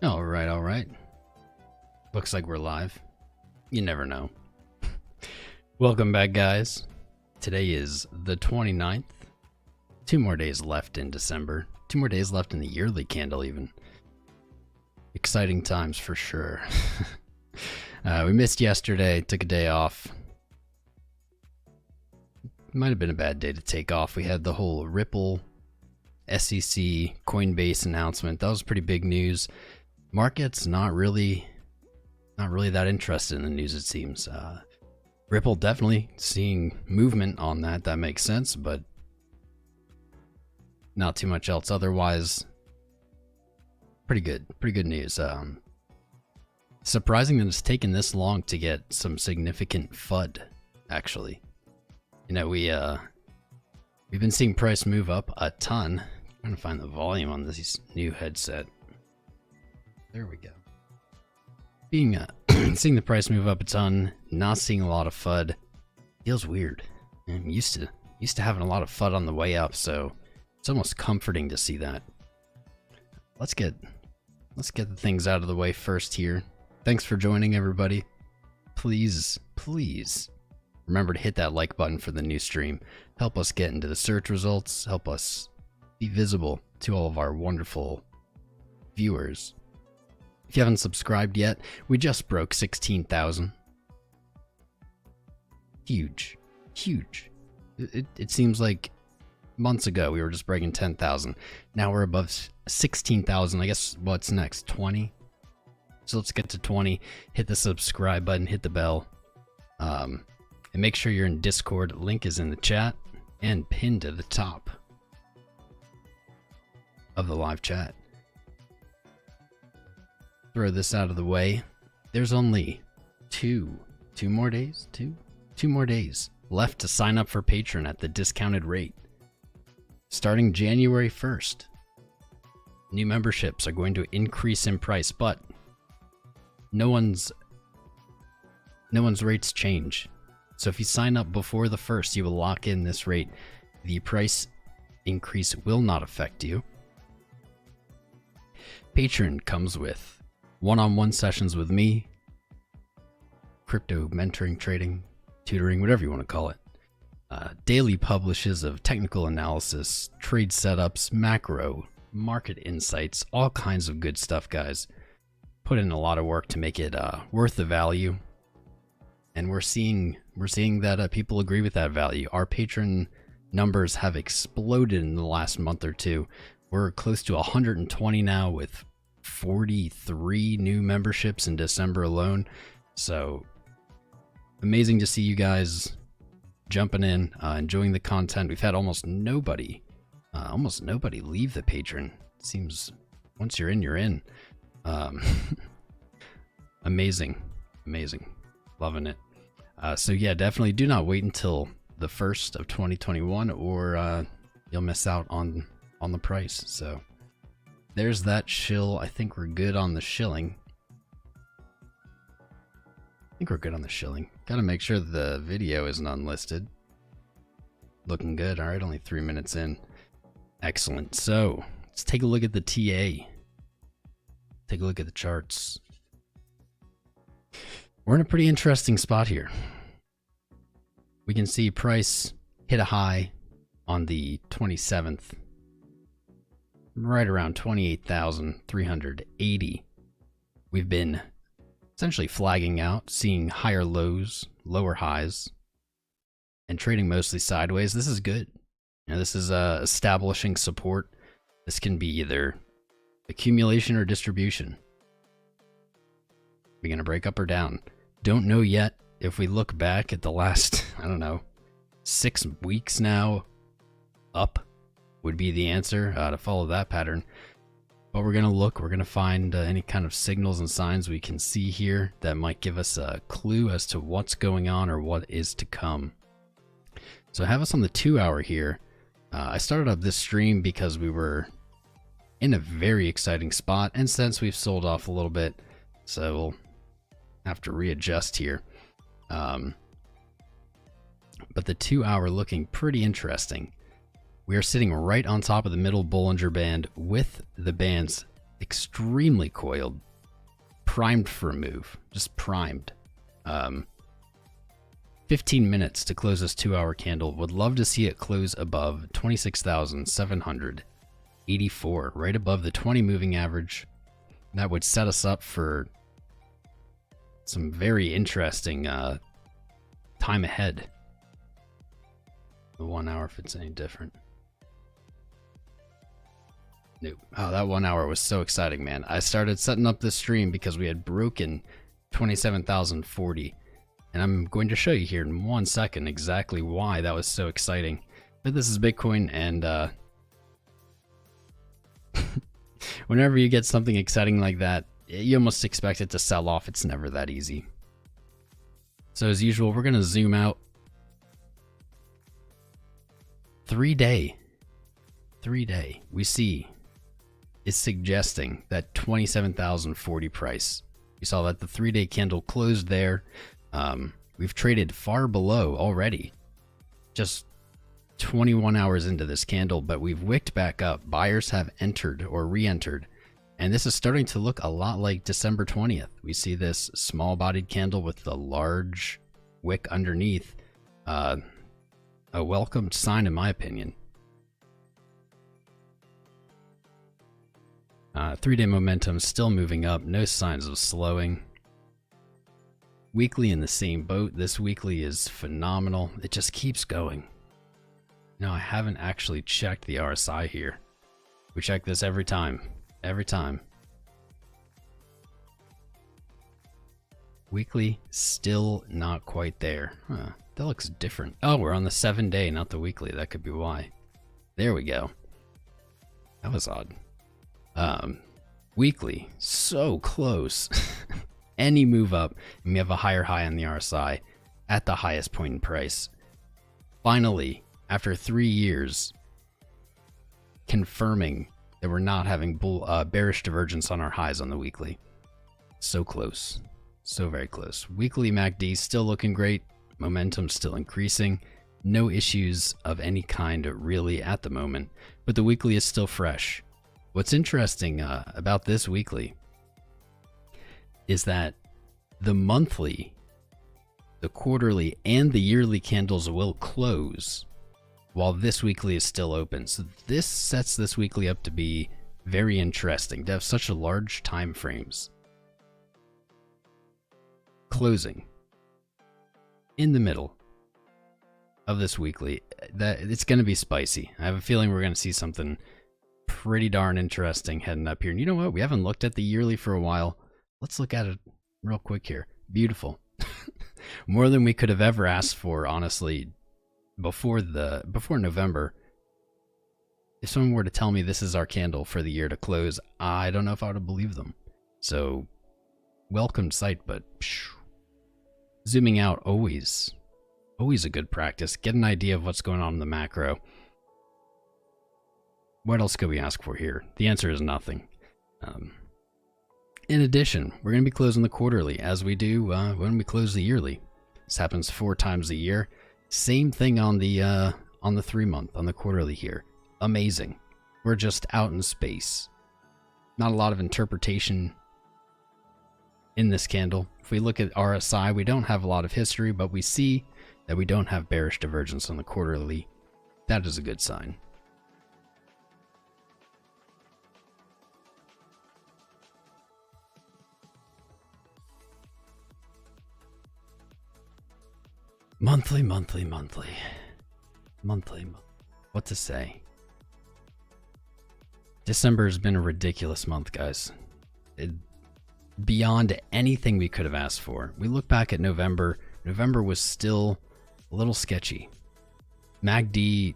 All right. Looks like we're live. You never know. Welcome back, guys. Today is the 29th. 2 more days left in December. 2 more days left in the yearly candle even. Exciting times for sure. We missed yesterday, took a day off. Might have been a bad day to take off. We had the whole Ripple, SEC, Coinbase announcement. That was pretty big news. Market's not really that interested in the news, it seems. Ripple definitely seeing movement on that. That makes sense, but not too much else. Otherwise, pretty good news. Surprising that it's taken this long to get some significant FUD, actually. You know, we've been seeing price move up a ton. I'm trying to find the volume on this new headset. There we go. Seeing the price move up a ton, not seeing a lot of FUD, feels weird. I'm used to having a lot of FUD on the way up, so it's almost comforting to see that. Let's get the things out of the way first here. Thanks for joining, everybody. Please remember to hit that like button for the new stream. Help us get into the search results. Help us be visible to all of our wonderful viewers. If you haven't subscribed yet, we just broke 16,000. Huge. It seems like months ago we were just breaking 10,000. Now we're above 16,000. I guess what's next? 20? So let's get to 20. Hit the subscribe button, hit the bell. And make sure you're in Discord. Link is in the chat and pinned to the top of the live chat. Throw this out of the way. There's only two more days left to sign up for Patreon at the discounted rate. Starting January 1st, new memberships are going to increase in price, but no one's rates change. So if you sign up before the 1st, you will lock in this rate. The price increase will not affect you. Patreon comes with one-on-one sessions with me, crypto mentoring, trading, tutoring, whatever you want to call it. Daily publishes of technical analysis, trade setups, macro, market insights, all kinds of good stuff, guys. Put in a lot of work to make it worth the value. And we're seeing that people agree with that value. Our patron numbers have exploded in the last month or two. We're close to 120 now with 43 new memberships in December alone. So amazing to see you guys jumping in, enjoying the content. We've had almost nobody leave the Patreon. It seems once you're in, you're in. Amazing. Loving it. So yeah, definitely do not wait until the 1st of 2021 or you'll miss out on the price. So there's that shill. I think we're good on the shilling. Gotta make sure the video isn't unlisted. Looking good. All right, only 3 minutes in. Excellent. So let's take a look at the TA. Take a look at the charts. We're in a pretty interesting spot here. We can see price hit a high on the 27th, right around 28,380. We've been essentially flagging out, seeing higher lows, lower highs, and trading mostly sideways. This is good. This is establishing support. This can be either accumulation or distribution. We're going to break up or down. Don't know yet. If we look back at the last, 6 weeks now, up would be the answer to follow that pattern. But we're going to find any kind of signals and signs we can see here that might give us a clue as to what's going on or what is to come. So I have us on the 2 hour here. I started up this stream because we were in a very exciting spot, and since we've sold off a little bit, so we'll have to readjust here. But the 2 hour looking pretty interesting. We are sitting right on top of the middle Bollinger Band with the bands extremely coiled, primed for a move, just primed. 15 minutes to close this 2-hour candle. Would love to see it close above 26,784, right above the 20 moving average. That would set us up for some very interesting time ahead. The 1 hour, if it's any different. Nope. Oh, that 1 hour was so exciting, man. I started setting up this stream because we had broken 27,040. And I'm going to show you here in 1 second exactly why that was so exciting. But this is Bitcoin, and whenever you get something exciting like that, you almost expect it to sell off. It's never that easy. So as usual, we're going to zoom out. 3-day we see is suggesting that 27,040 price. You saw that the 3-day candle closed there. We've traded far below already, just 21 hours into this candle, but we've wicked back up. Buyers have entered or re-entered, and this is starting to look a lot like December 20th. We see this small bodied candle with the large wick underneath. A welcomed sign in my opinion. 3-day momentum still moving up, no signs of slowing. Weekly in the same boat. This weekly is phenomenal. It just keeps going. No, I haven't actually checked the RSI here. We check this every time. Every time. Weekly still not quite there. Huh, that looks different. Oh, we're on the 7-day, not the weekly. That could be why. There we go. That was odd. Weekly, so close. Any move up, and we have a higher high on the RSI at the highest point in price. Finally, after 3 years, confirming that we're not having bearish divergence on our highs on the weekly. So close. So very close. Weekly MACD still looking great. Momentum still increasing. No issues of any kind really at the moment, but the weekly is still fresh. What's interesting about this weekly is that the monthly, the quarterly, and the yearly candles will close while this weekly is still open. So this sets this weekly up to be very interesting, to have such large time frames. Closing in the middle of this weekly, that it's going to be spicy. I have a feeling we're going to see something pretty darn interesting heading up here. And you know what? We haven't looked at the yearly for a while. Let's look at it real quick here. Beautiful. More than we could have ever asked for, honestly, before November. If someone were to tell me this is our candle for the year to close, I don't know if I would have believed them. So, welcome sight, but zooming out, always a good practice. Get an idea of what's going on in the macro. What else could we ask for here? The answer is nothing. In addition, we're going to be closing the quarterly as we do when we close the yearly. This happens 4 times a year. Same thing on the 3-month, on the quarterly here. Amazing. We're just out in space. Not a lot of interpretation in this candle. If we look at RSI, we don't have a lot of history, but we see that we don't have bearish divergence on the quarterly. That is a good sign. Monthly. What to say? December has been a ridiculous month, guys. Beyond anything we could have asked for. We look back at November. November was still a little sketchy. MACD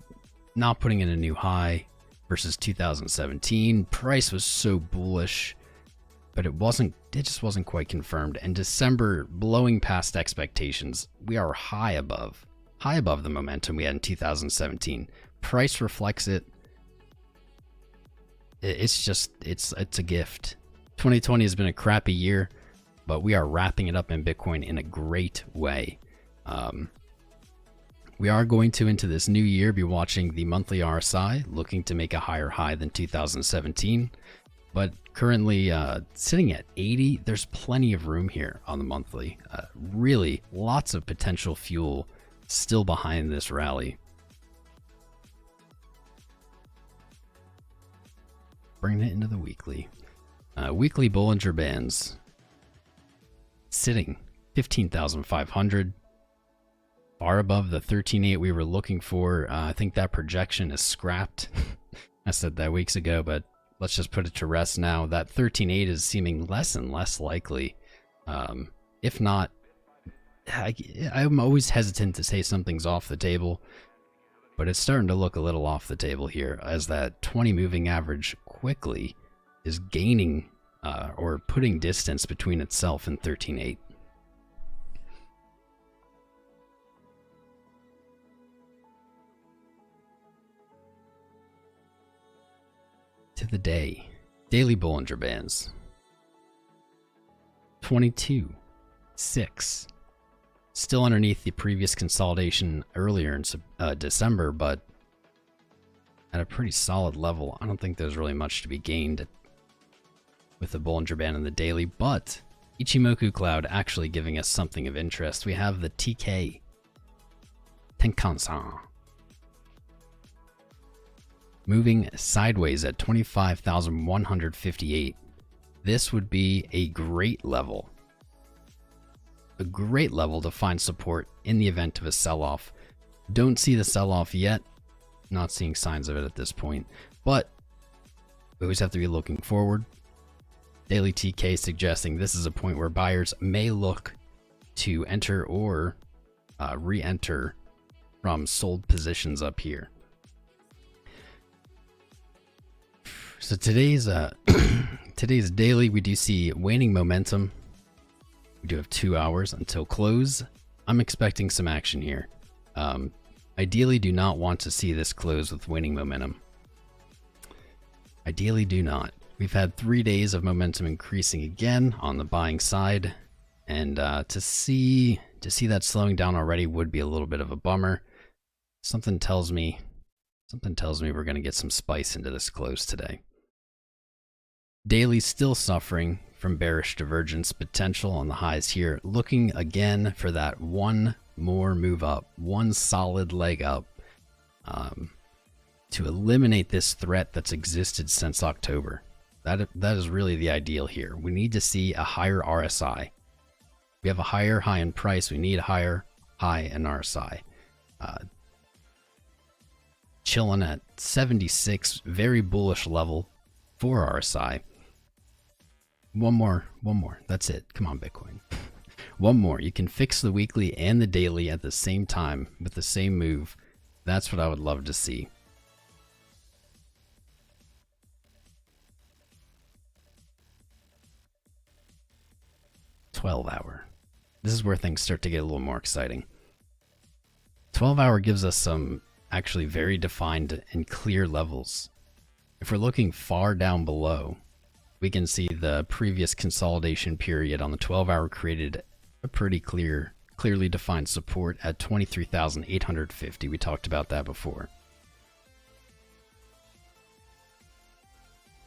not putting in a new high versus 2017. Price was so bullish, but it just wasn't quite confirmed. And December blowing past expectations. We are high above the momentum we had in 2017. Price reflects it. It's a gift. 2020 has been a crappy year, but we are wrapping it up in Bitcoin in a great way. We are going to, into this new year, be watching the monthly RSI, looking to make a higher high than 2017. but currently sitting at 80. There's plenty of room here on the monthly. Really lots of potential fuel still behind this rally. Bringing it into the weekly. Weekly Bollinger Bands sitting 15,500, far above the 13.8 we were looking for. I think that projection is scrapped. I said that weeks ago, but let's just put it to rest now. That 13.8 is seeming less and less likely. If not, I'm always hesitant to say something's off the table, but it's starting to look a little off the table here as that 20 moving average quickly is gaining or putting distance between itself and 13.8. To the day. Daily Bollinger Bands. 22.6. Still underneath the previous consolidation earlier in December, but at a pretty solid level. I don't think there's really much to be gained with the Bollinger Band and the daily, but Ichimoku Cloud actually giving us something of interest. We have the TK Tenkan-san moving sideways at 25,158. This would be a great level. A great level to find support in the event of a sell-off. Don't see the sell-off yet. Not seeing signs of it at this point, but we always have to be looking forward. Daily TK suggesting this is a point where buyers may look to enter or re-enter from sold positions up here. So today's today's daily, we do see waning momentum. We do have 2 hours until close. I'm expecting some action here. Ideally, do not want to see this close with waning momentum. Ideally, do not. We've had 3 days of momentum increasing again on the buying side, and to see that slowing down already would be a little bit of a bummer. Something tells me we're going to get some spice into this close today. Daily still suffering from bearish divergence potential on the highs here, looking again for that one more move up, one solid leg up, to eliminate this threat that's existed since October. That is really the ideal here. We need to see a higher RSI. We have a higher high in price. We need a higher high in RSI. Chilling at 76, very bullish level for RSI. One more. That's it. Come on, Bitcoin. One more. You can fix the weekly and the daily at the same time with the same move. That's what I would love to see. $12-hour. This is where things start to get a little more exciting. 12-hour gives us some actually very defined and clear levels. If we're looking far down below, we can see the previous consolidation period on the 12-hour created a pretty clearly defined support at 23,850. We talked about that before.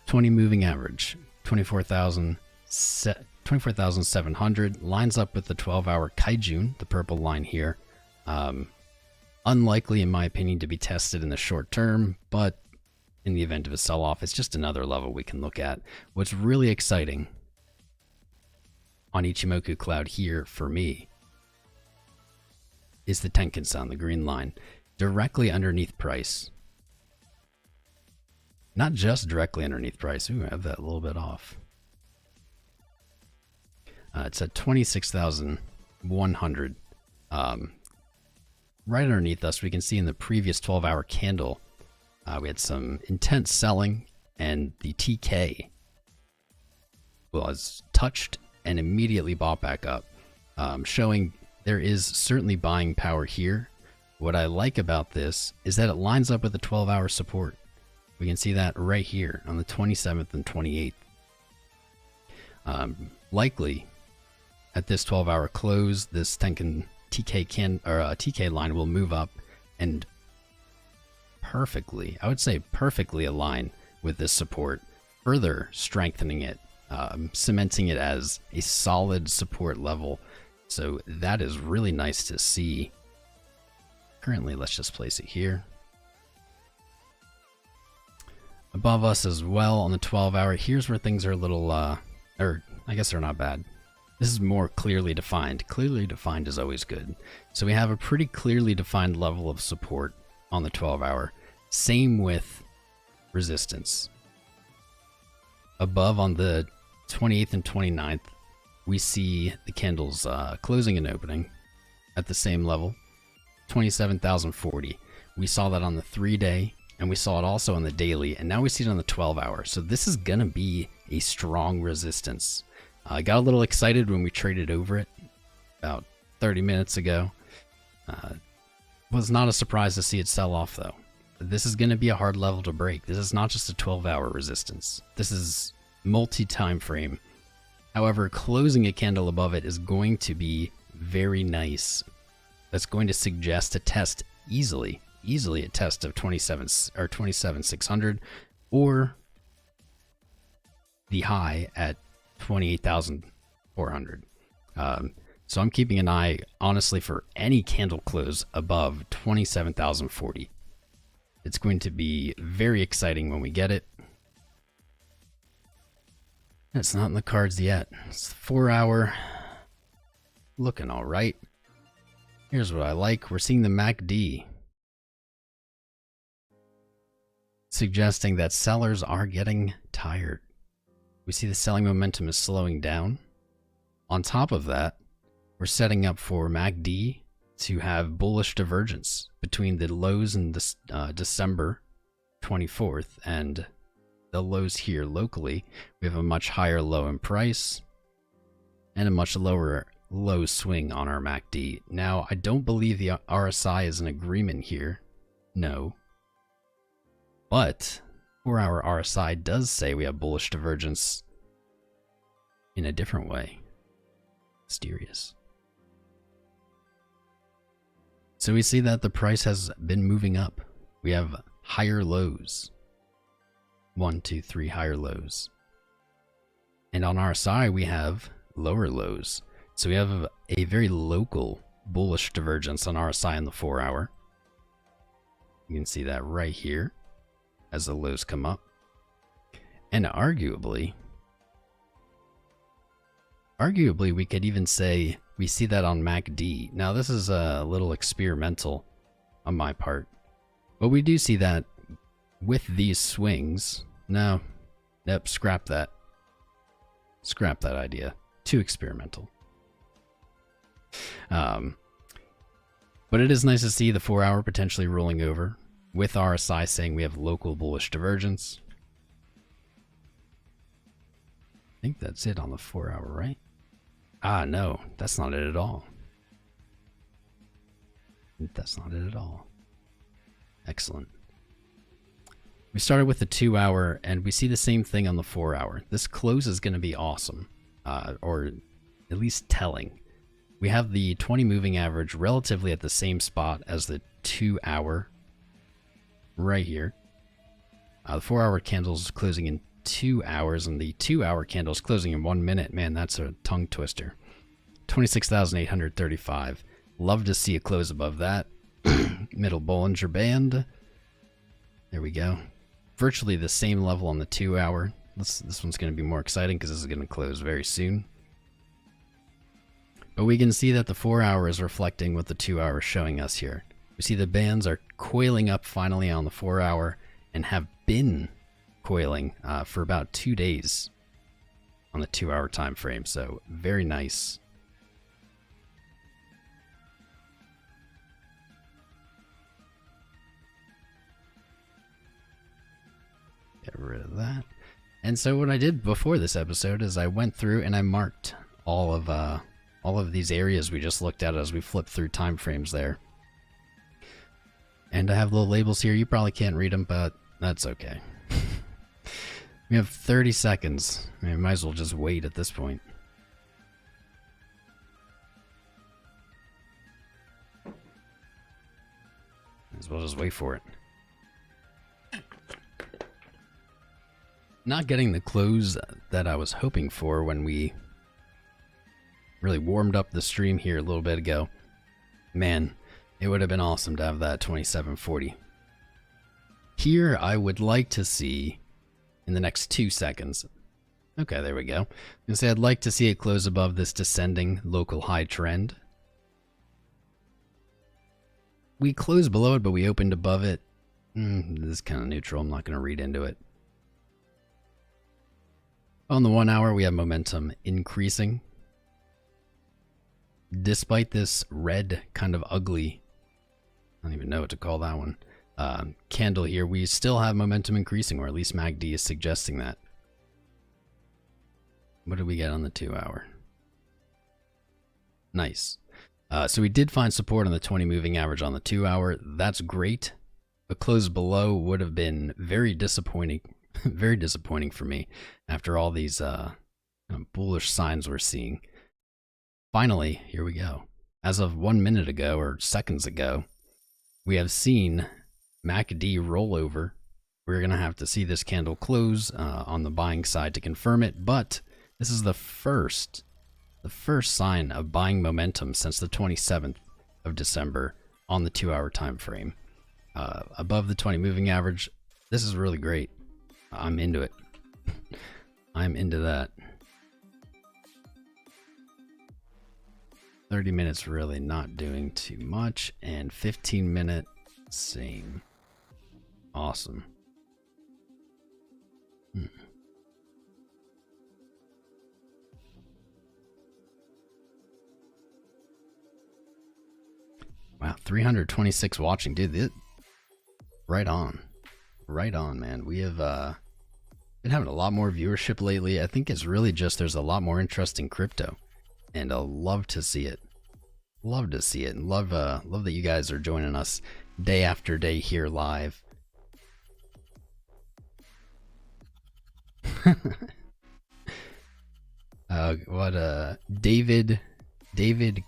20 moving average, 24,700 lines up with the 12-hour Kaijun, the purple line here. Unlikely, in my opinion, to be tested in the short term, but in the event of a sell-off, it's just another level we can look at. What's really exciting on Ichimoku Cloud here for me is the Tenkan-san, the green line, directly underneath price. Not just directly underneath price. Ooh, I have that a little bit off. It's at 26,100. Right underneath us, we can see in the previous 12-hour candle, we had some intense selling, and the TK was touched and immediately bought back up, showing there is certainly buying power here. What I like about this is that it lines up with the 12-hour support. We can see that right here on the 27th and 28th. Likely, at this 12-hour close, this Tenkan TK line will move up and perfectly, I would say perfectly align with this support. further strengthening it, cementing it as a solid support level. So that is really nice to see. Currently, let's just place it here. Above us as well on the 12-hour, here's where things are a little, or I guess they're not bad. This is more clearly defined. Clearly defined is always good. So we have a pretty clearly defined level of support on the 12-hour. Same with resistance. Above on the 28th and 29th, we see the candles closing and opening at the same level, 27,040. We saw that on the 3-day, and we saw it also on the daily, and now we see it on the 12-hour. So this is going to be a strong resistance. I got a little excited when we traded over it about 30 minutes ago. Was not a surprise to see it sell off, though. This is going to be a hard level to break. This is not just a 12-hour resistance. This is multi-time frame. However, closing a candle above it is going to be very nice. That's going to suggest a test easily a test of 27,600 or the high at 28,400. So I'm keeping an eye, honestly, for any candle close above 27,040. It's going to be very exciting when we get it. It's not in the cards yet. It's the 4-hour. Looking all right. Here's what I like. We're seeing the MACD suggesting that sellers are getting tired. We see the selling momentum is slowing down. On top of that, we're setting up for MACD to have bullish divergence between the lows in this, December 24th and the lows here locally. We have a much higher low in price and a much lower low swing on our MACD. Now, I don't believe the RSI is an agreement here. No. But 4-hour RSI does say we have bullish divergence in a different way. Mysterious. So we see that the price has been moving up. We have higher lows. 1, 2, 3 higher lows. And on RSI, we have lower lows. So we have a very local bullish divergence on RSI in the 4-hour. You can see that right here as the lows come up. And arguably, we could even say we see that on MACD. Now, this is a little experimental on my part, but we do see that with these swings. No, nope, scrap that. Scrap that idea. Too experimental. But it is nice to see the 4-hour potentially rolling over with RSI saying we have local bullish divergence. I think that's it on the 4-hour, right? Ah, no, that's not it at all. That's not it at all. Excellent. We started with the 2-hour, and we see the same thing on the 4-hour. This close is going to be awesome, or at least telling. We have the 20 moving average relatively at the same spot as the 2-hour right here. The 4-hour candle's closing in 2 hours, and the 2-hour candle's closing in 1 minute. Man, that's a tongue twister. 26,835. Love to see a close above that. Middle Bollinger Band. There we go. Virtually the same level on the 2-hour. This one's going to be more exciting because this is going to close very soon. But we can see that the 4-hour is reflecting what the 2-hour is showing us here. We see the bands are coiling up finally on the 4-hour and have been coiling for about 2 days on the 2-hour time frame. So very nice. Get rid of that. And so what I did before this episode is I went through and I marked all of these areas we just looked at as we flipped through time frames there. And I have little labels here. You probably can't read them, but that's okay. We have 30 seconds. I mean, might as well just wait at this point. Might as well just wait for it. Not getting the close that I was hoping for when we really warmed up the stream here a little bit ago. Man, it would have been awesome to have that 2740. Here, I would like to see, in the next 2 seconds, okay, there we go. I'm gonna say I'd like to see it close above this descending local high trend. We closed below it, but we opened above it. This is kind of neutral. I'm not going to read into it. On the 1 hour, we have momentum increasing. Despite this red, kind of ugly, I don't even know what to call that one, candle here, we still have momentum increasing, or at least MACD is suggesting that. What did we get on the 2 hour? Nice. So we did find support on the 20 moving average on the 2 hour. That's great. A close below would have been very disappointing, very disappointing for me after all these bullish signs we're seeing. Finally, here we go. As of 1 minute ago or seconds ago, we have seen MACD roll over. We're going to have to see this candle close on the buying side to confirm it, but this is the first sign of buying momentum since the 27th of December on the 2 hour time frame. Above the 20 moving average. This is really great. I'm into it. I'm into that. 30 minutes really not doing too much, and 15 minute same. Awesome. Wow, 326 watching, dude. Right on. Right on, man. We have been having a lot more viewership lately. I think it's really just there's a lot more interest in crypto, and I love to see it. Love to see it, and love that you guys are joining us day after day here live. David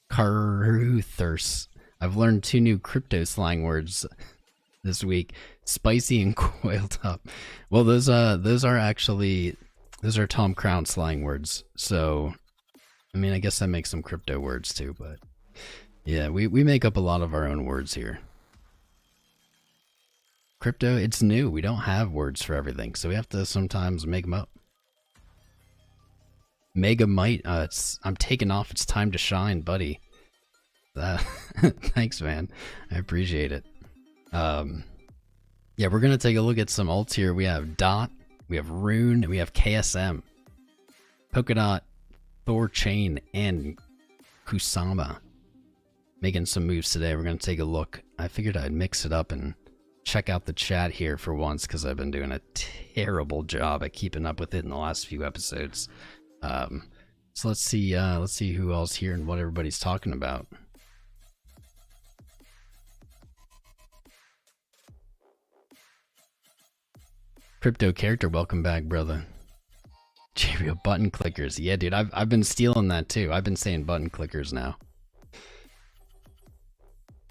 Carruthers. I've learned 2 new crypto slang words this week: spicy and coiled up. Well, those are Tom Crown slang words. So, I mean, I guess that makes some crypto words too. But yeah, we make up a lot of our own words here. Crypto, it's new. We don't have words for everything, so we have to sometimes make them up. Mega Might, I'm taking off. It's time to shine, buddy. Thanks, man. I appreciate it. Yeah, we're gonna take a look at some alts here. We have DOT, we have RUNE, and we have KSM, Polkadot, THORchain, and Kusama. Making some moves today. We're gonna take a look. I figured I'd mix it up and check out the chat here for once, because I've been doing a terrible job at keeping up with it in the last few episodes. So let's see who else here and what everybody's talking about. Crypto character, welcome back, brother. JBO button clickers. Yeah, dude, I've been stealing that too. I've been saying button clickers now.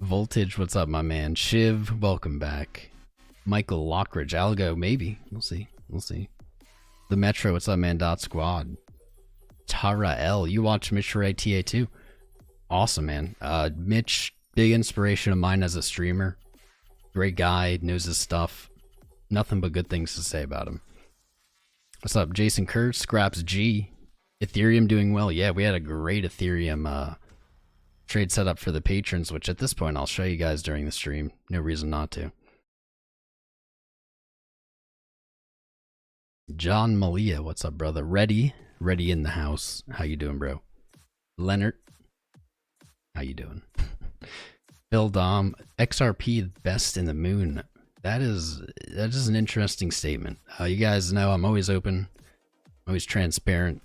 Voltage, what's up, my man? Shiv, welcome back. Michael Lockridge, Algo, maybe. We'll see. We'll see. The Metro, what's up, man? Dot Squad. Tara L, you watch Mitch Ray TA too? Awesome, man. Mitch, big inspiration of mine as a streamer. Great guy, knows his stuff. Nothing but good things to say about him. What's up, Jason Kerr? Scraps G. Ethereum doing well. Yeah, we had a great Ethereum trade set up for the patrons, which at this point I'll show you guys during the stream. No reason not to. John Malia, what's up, brother? Ready in the house. How you doing, bro? Leonard, how you doing? Bill Dom, XRP best in the moon. That is an interesting statement. You guys know I'm always open, always transparent.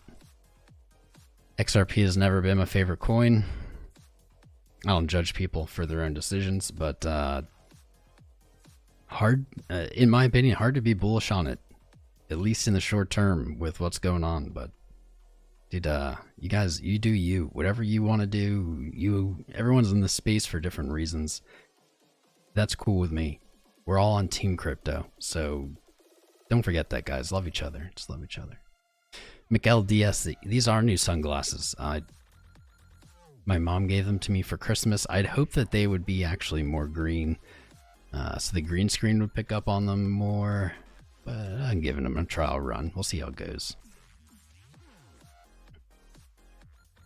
XRP has never been my favorite coin. I don't judge people for their own decisions, but hard, in my opinion, hard to be bullish on it, at least in the short term with what's going on. But dude, you guys, you do you. Whatever you want to do, everyone's in the space for different reasons. That's cool with me. We're all on Team Crypto, so Don't forget that, guys. Love each other. Just love each other. Miguel DS, these are new sunglasses. My mom gave them to me for Christmas. I'd hope that they would be actually more green, so the green screen would pick up on them more. But I'm giving them a trial run. We'll see how it goes.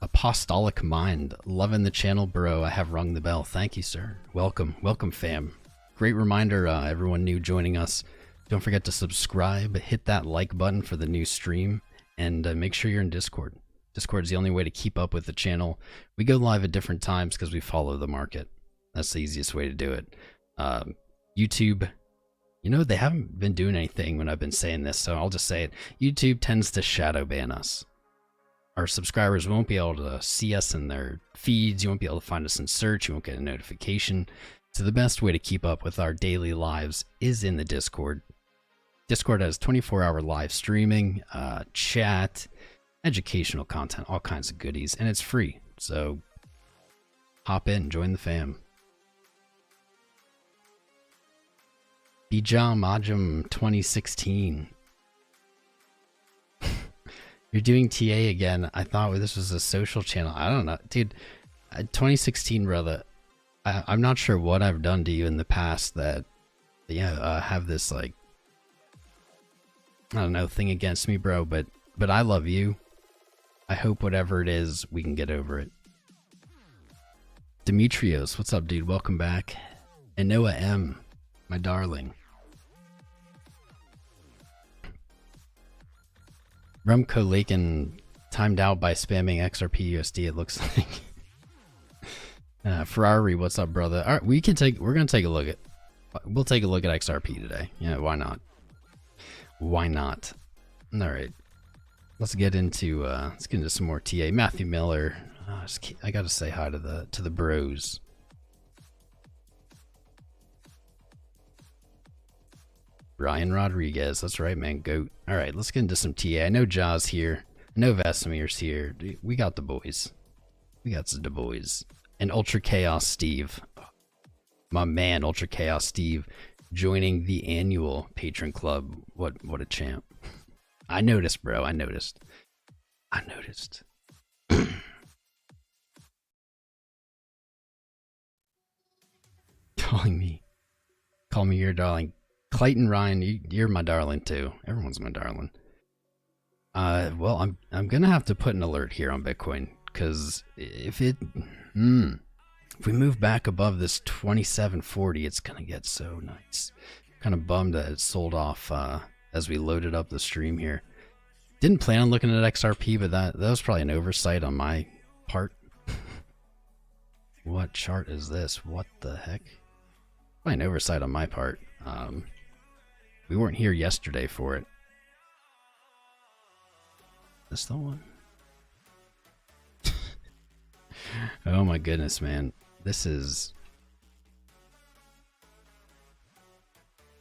Apostolic Mind, loving the channel, bro. I have rung the bell. Thank you, sir. Welcome, welcome, fam. Great reminder, everyone new joining us. Don't forget to subscribe, hit that like button for the new stream, and make sure you're in Discord. Discord is the only way to keep up with the channel. We go live at different times because we follow the market. That's the easiest way to do it. YouTube, you know, they haven't been doing anything when I've been saying this, so I'll just say it. YouTube tends to shadow ban us. Our subscribers won't be able to see us in their feeds. You won't be able to find us in search. You won't get a notification. So the best way to keep up with our daily lives is in the Discord. Discord has 24-hour live streaming, chat, educational content, all kinds of goodies, and it's free. So hop in, join the fam. Bijam Majam 2016. You're doing TA again. I thought this was a social channel. I don't know. Dude, 2016, brother. I'm not sure what I've done to you in the past that, yeah, have this, like, I don't know, thing against me, bro. But I love you. I hope whatever it is, we can get over it. Demetrios, what's up, dude? Welcome back. And Noah M, my darling. Remco Lakin timed out by spamming XRP USD, it looks like. Ferrari, what's up, brother? All right, we're gonna take a look at, we'll take a look at XRP today. Yeah, why not? Why not? All right, let's get into some more TA. Matthew Miller, I gotta say hi to the bros. Ryan Rodriguez, that's right, man, goat. All right, let's get into some TA. I know Jaws here. I know Vasimir's here. We got the boys. We got the boys. And Ultra Chaos Steve. My man, Ultra Chaos Steve, joining the annual patron club. What a champ. I noticed, bro. I noticed. Calling me. Call me your darling. Clayton Ryan, you're my darling too. Everyone's my darling. Well, I'm gonna have to put an alert here on Bitcoin, because if we move back above this 2740, it's gonna get so nice. Kind of bummed that it sold off as we loaded up the stream here. Didn't plan on looking at XRP, but that was probably an oversight on my part. What chart is this? What the heck? Probably an oversight on my part. We weren't here yesterday for it. This the one? Oh my goodness, man. This is...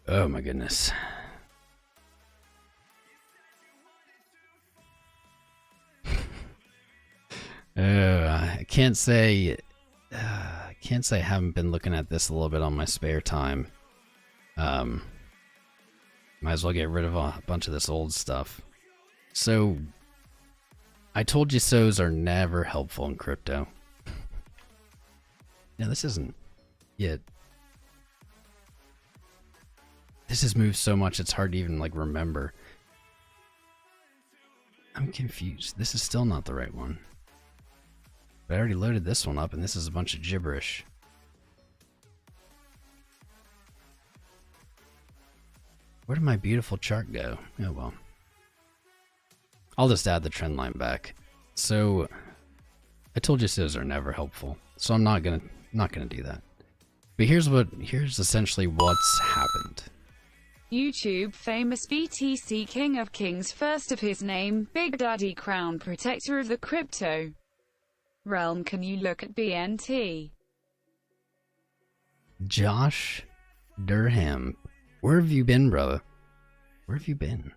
Oh my goodness. I can't say I haven't been looking at this a little bit on my spare time. Might as well get rid of a bunch of this old stuff. So, I told you so's are never helpful in crypto. Now this isn't yet. This has moved so much it's hard to even like remember. I'm confused. This is still not the right one. But I already loaded this one up and this is a bunch of gibberish. Where did my beautiful chart go? Oh well. I'll just add the trend line back. So I told you those are never helpful. So I'm not gonna do that. But here's essentially what's happened. YouTube famous BTC King of Kings, first of his name, Big Daddy Crown Protector of the crypto realm. Can you look at BNT? Josh Durham. Where have you been, brother? Where have you been?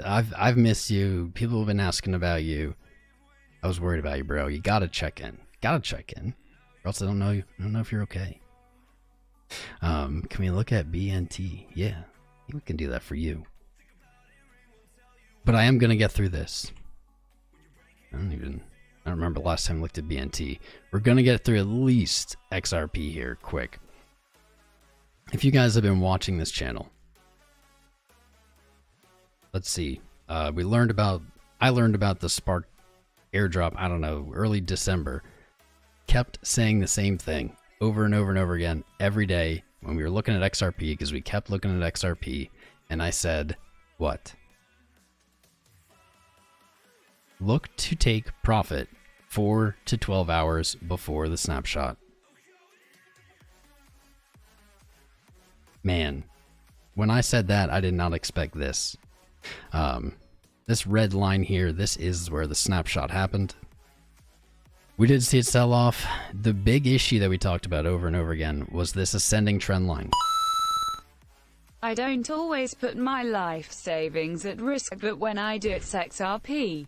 I've missed you. People have been asking about you. I was worried about you, bro. You gotta check in. Gotta check in. Or else I don't know if you're okay. Can we look at BNT? Yeah. We can do that for you. But I am going to get through this. I don't remember last time I looked at BNT. We're going to get through at least XRP here quick. If you guys have been watching this channel, let's see. I learned about the Spark airdrop, I don't know, early December. Kept saying the same thing over and over and over again every day when we were looking at XRP, because we kept looking at XRP, and I said, what? Look to take profit 4 to 12 hours before the snapshot. Man, when I said that, I did not expect this. This red line here, this is where the snapshot happened. We did see it sell off. The big issue that we talked about over and over again was this ascending trend line. I don't always put my life savings at risk, but when I do, it's XRP.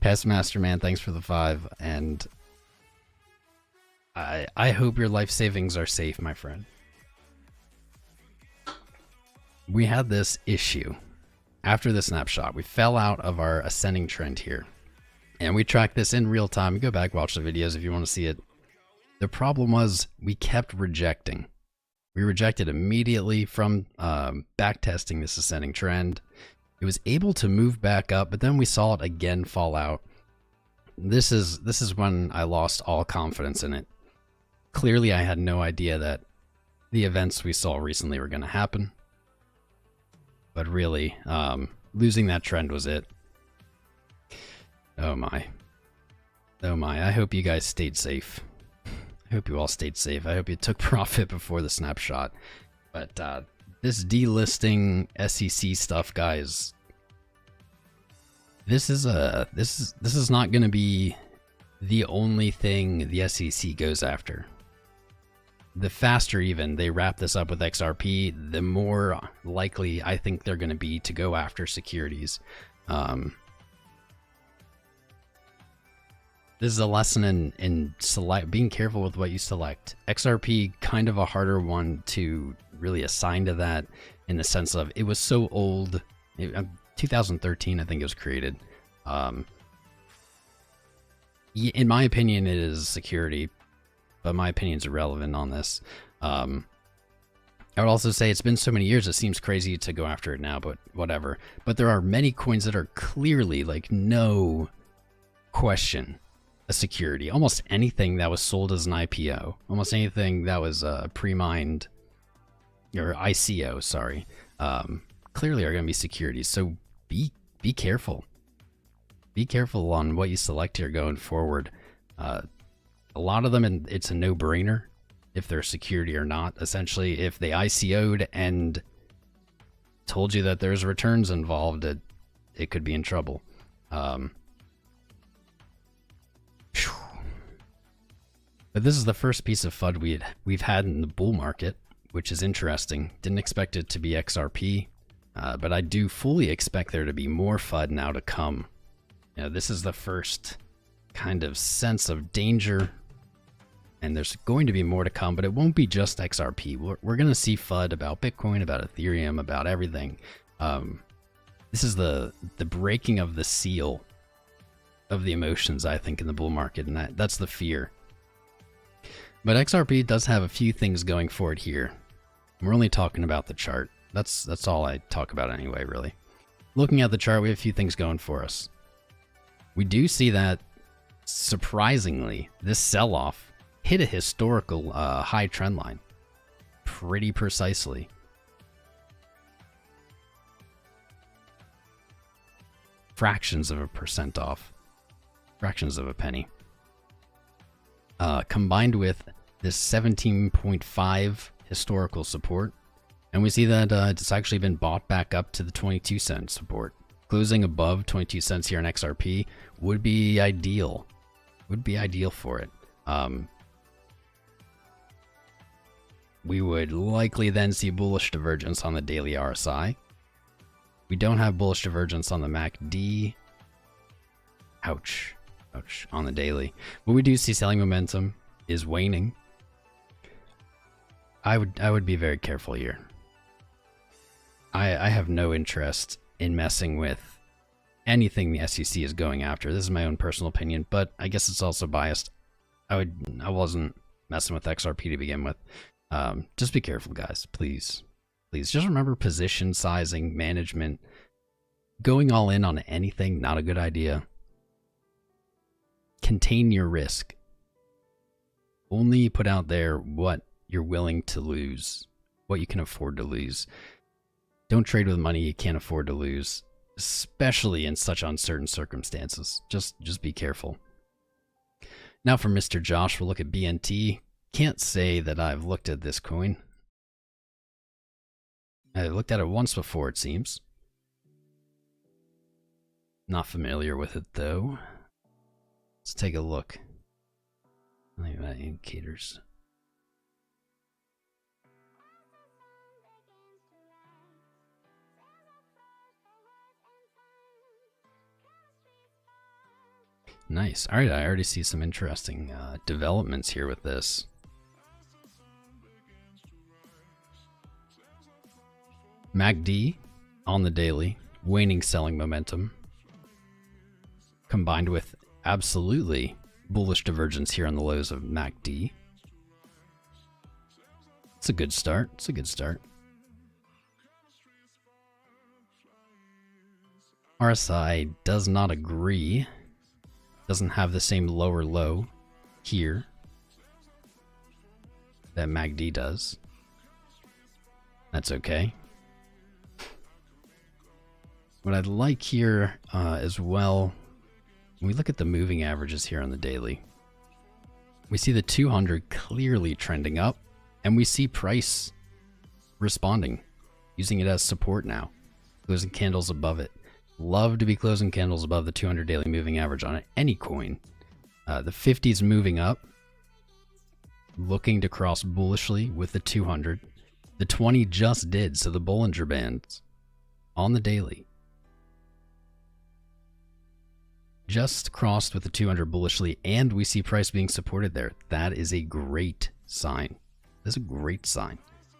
Pestmaster Man, thanks for the 5, and I hope your life savings are safe, my friend. We had this issue after the snapshot. We fell out of our ascending trend here, and we tracked this in real time. Go back, watch the videos if you want to see it. The problem was we kept rejecting. We rejected immediately from back testing this ascending trend. It was able to move back up, but then we saw it again fall out. This is when I lost all confidence in it. Clearly, I had no idea that the events we saw recently were going to happen. But really, losing that trend was it. Oh my. Oh my, I hope you guys stayed safe. I hope you all stayed safe. I hope you took profit before the snapshot. But this delisting SEC stuff, guys, this is not going to be the only thing the SEC goes after. The faster even they wrap this up with XRP, the more likely I think they're going to be to go after securities. This is a lesson in being careful with what you select. XRP, kind of a harder one to really assign to that, in the sense of it was so old. 2013, I think it was created. In my opinion, it is a security, but my opinion's irrelevant on this. I would also say it's been so many years, it seems crazy to go after it now, but whatever. But there are many coins that are clearly, like, no question, a security. Almost anything that was sold as an IPO, almost anything that was pre-mined, or ICO, sorry, clearly are going to be securities. So be careful. Be careful on what you select here going forward. A lot of them, it's a no-brainer if they're security or not. Essentially, if they ICO'd and told you that there's returns involved, it could be in trouble. But this is the first piece of FUD we've had in the bull market, which is interesting. Didn't expect it to be XRP, but I do fully expect there to be more FUD now to come. You know, this is the first kind of sense of danger, and there's going to be more to come, but it won't be just XRP. We're going to see FUD about Bitcoin, about Ethereum, about everything. This is the breaking of the seal of the emotions, I think, in the bull market, and that's the fear. But XRP does have a few things going for it here. We're only talking about the chart. That's all I talk about anyway, really. Looking at the chart, we have a few things going for us. We do see that, surprisingly, this sell-off hit a historical high trend line pretty precisely. Fractions of a percent off. Fractions of a penny. Combined with this 17.5 historical support. And we see that it's actually been bought back up to the 22 cent support. Closing above 22 cents here on XRP would be ideal. Would be ideal for it. We would likely then see bullish divergence on the daily RSI. We don't have bullish divergence on the MACD. Ouch. Ouch. On the daily. But we do see selling momentum is waning. I would be very careful here. I have no interest in messing with anything the SEC is going after. This is my own personal opinion, but I guess it's also biased. I wasn't messing with XRP to begin with. Just be careful, guys, please. Please just remember position sizing, management. Going all in on anything, not a good idea. Contain your risk. Only put out there what you're willing to lose, what you can afford to lose. Don't trade with money you can't afford to lose, especially in such uncertain circumstances. Just be careful. Now for Mr. Josh, we'll look at BNT. Can't say that I've looked at this coin. I looked at it once before, it seems. Not familiar with it, though. Let's take a look. Look at that, indicators. Nice. Alright, I already see some interesting developments here with this. MACD on the daily, waning selling momentum, combined with absolutely bullish divergence here on the lows of MACD. It's a good start. It's a good start. RSI does not agree. Doesn't have the same lower low here that MACD does. That's okay. What I'd like here as well, when we look at the moving averages here on the daily, we see the 200 clearly trending up, and we see price responding, using it as support now, closing candles above it. Love to be closing candles above the 200 daily moving average on any coin. The 50 is moving up, looking to cross bullishly with the 200. The 20 just did, so the Bollinger Bands on the daily just crossed with the 200 bullishly, and we see price being supported there. That is a great sign. That's a great sign.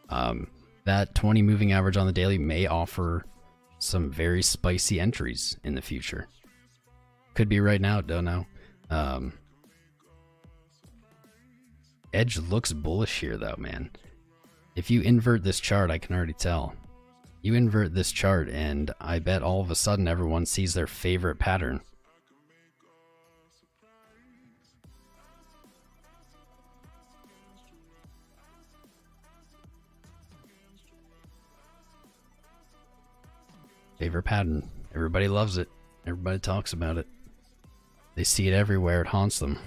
That 20 moving average on the daily may offer some very spicy entries in the future. Could be right now, don't know. Edge looks bullish here though, man. If you invert this chart, I can already tell. You invert this chart and I bet all of a sudden everyone sees their favorite pattern. Favorite pattern. Everybody loves it. Everybody talks about it. They see it everywhere. It haunts them.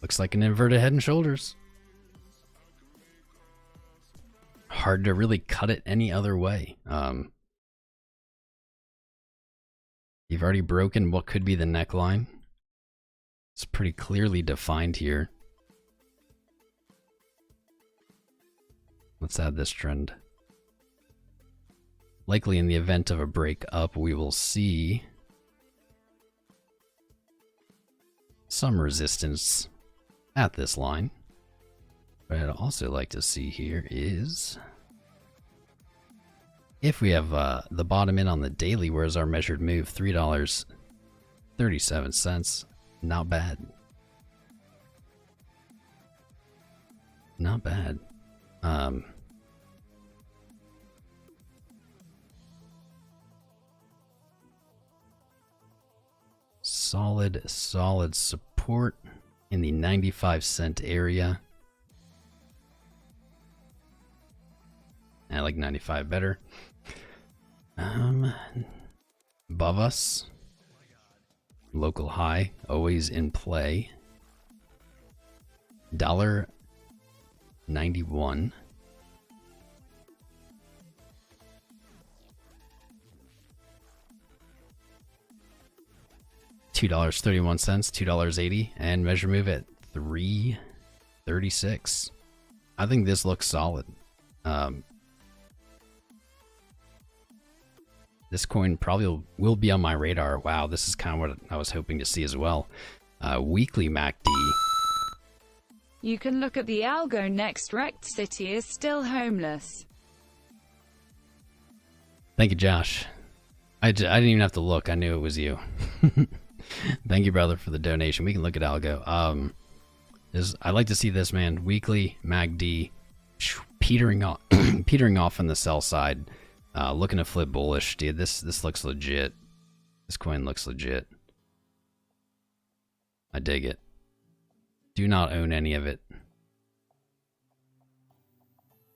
Looks like an inverted head and shoulders. Hard to really cut it any other way. You've already broken what could be the neckline. It's pretty clearly defined here. Let's add this trend. Likely in the event of a break up, we will see some resistance at this line. What I'd also like to see here is if we have the bottom in on the daily, where's our measured move? $3.37. Not bad. Not bad. Solid support in the 95-cent area. I like 95 better. Above us, local high, always in play. $1.91. $2.31, $2.80, and measure move at $3.36. I think this looks solid. This coin probably will be on my radar. Wow, this is kind of what I was hoping to see as well. Weekly MACD You can look at the Algo next. Wrecked City is still homeless. Thank you, Josh. I didn't even have to look. I knew it was you. Thank you, brother, for the donation. We can look at Algo. I like to see this, man. Weekly MACD petering off, petering off on the sell side. Looking to flip bullish, dude. This looks legit. This coin looks legit. I dig it. Do not own any of it.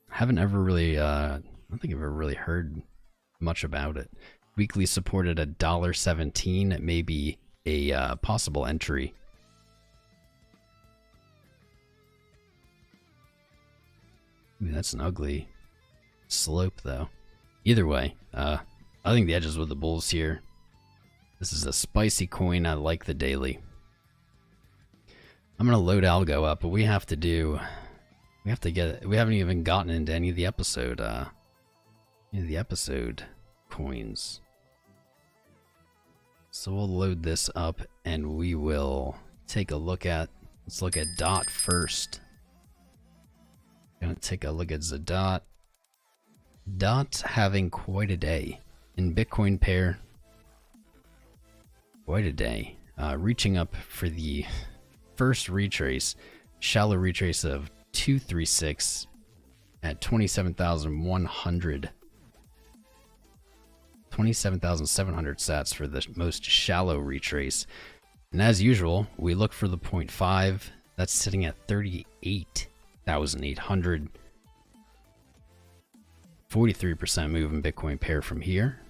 Haven't ever really, I don't think I've ever really heard much about it. Weekly supported at $1.17. It may be a possible entry. Ooh, that's an ugly slope, though. Either way, I think the edges with the bulls here. This is a spicy coin. I like the daily. I'm gonna load Algo up, but we haven't even gotten into any of the episode coins. So we'll load this up and we will take a look at, let's look at DOT first. Gonna take a look at the DOT. DOT having quite a day in Bitcoin pair. Quite a day. Reaching up for the first retrace, shallow retrace of 236 at 27,100. 27,700 sats for the most shallow retrace. And as usual, we look for the 0.5. That's sitting at 38,800. 43% move in Bitcoin pair from here.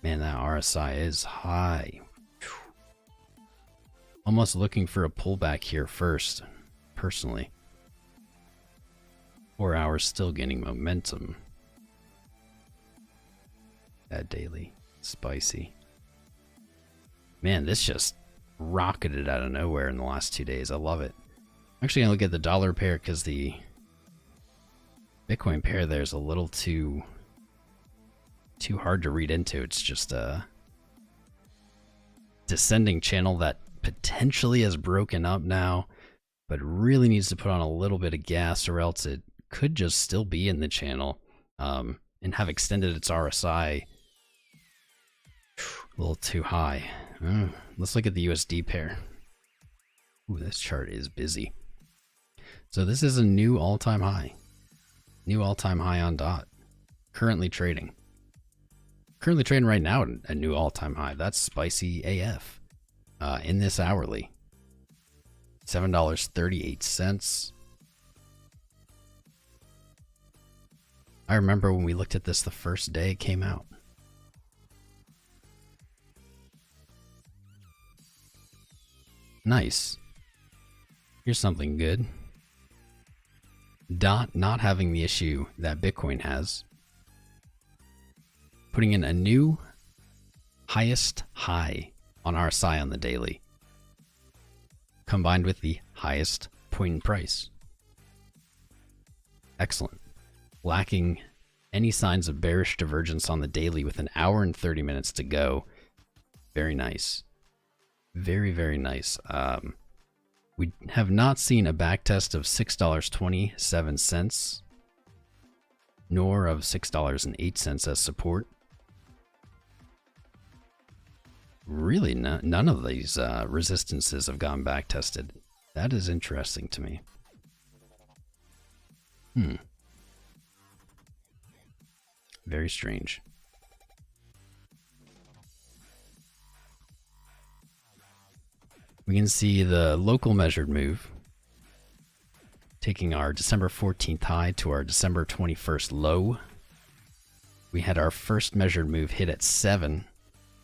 Man, that RSI is high. Almost looking for a pullback here first, personally. 4 hours still gaining momentum. That daily. Spicy. Man, this just rocketed out of nowhere in the last 2 days. I love it. I'm actually gonna look at the dollar pair because the Bitcoin pair there is a little too hard to read into. It's just a descending channel that potentially has broken up now, but really needs to put on a little bit of gas, or else it could just still be in the channel and have extended its RSI a little too high. Let's look at the USD pair. Ooh, this chart is busy. So this is a new all-time high. New all-time high on DOT. Currently trading right now at a new all-time high. That's spicy AF. In this hourly, $7.38. I remember when we looked at this the first day it came out. Nice. Here's something good. DOT not having the issue that Bitcoin has. Putting in a new highest high on RSI on the daily, combined with the highest point in price. Excellent. Lacking any signs of bearish divergence on the daily with an hour and 30 minutes to go. Very nice. Very, very nice. We have not seen a backtest of $6.27, nor of $6.08 as support. Really, none of these resistances have gone back tested. That is interesting to me. Very strange. We can see the local measured move, taking our December 14th high to our December 21st low. We had our first measured move hit at 7.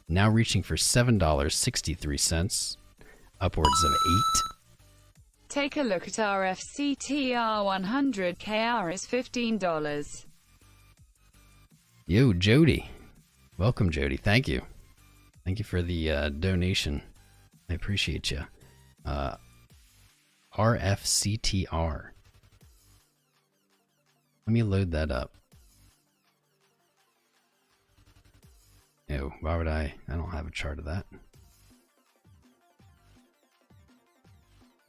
Now reaching for $7.63, upwards of 8. Take a look at our FCTR 100KR is $15. Yo, Jody. Welcome, Jody. Thank you. Thank you for the donation. I appreciate you. RFCTR. Let me load that up. Ew, why would I don't have a chart of that.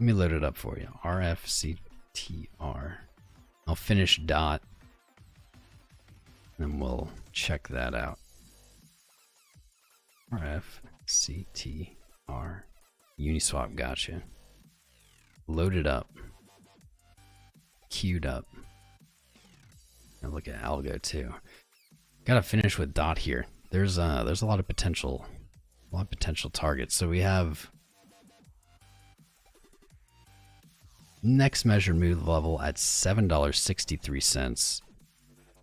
Let me load it up for you. RFCTR. I'll finish dot. And we'll check that out. RFCTR. Uniswap, gotcha. Loaded up. Queued up. And look at Algo too. Gotta finish with dot here. There's a lot of potential. A lot of potential targets. So we have next measured move level at $7.63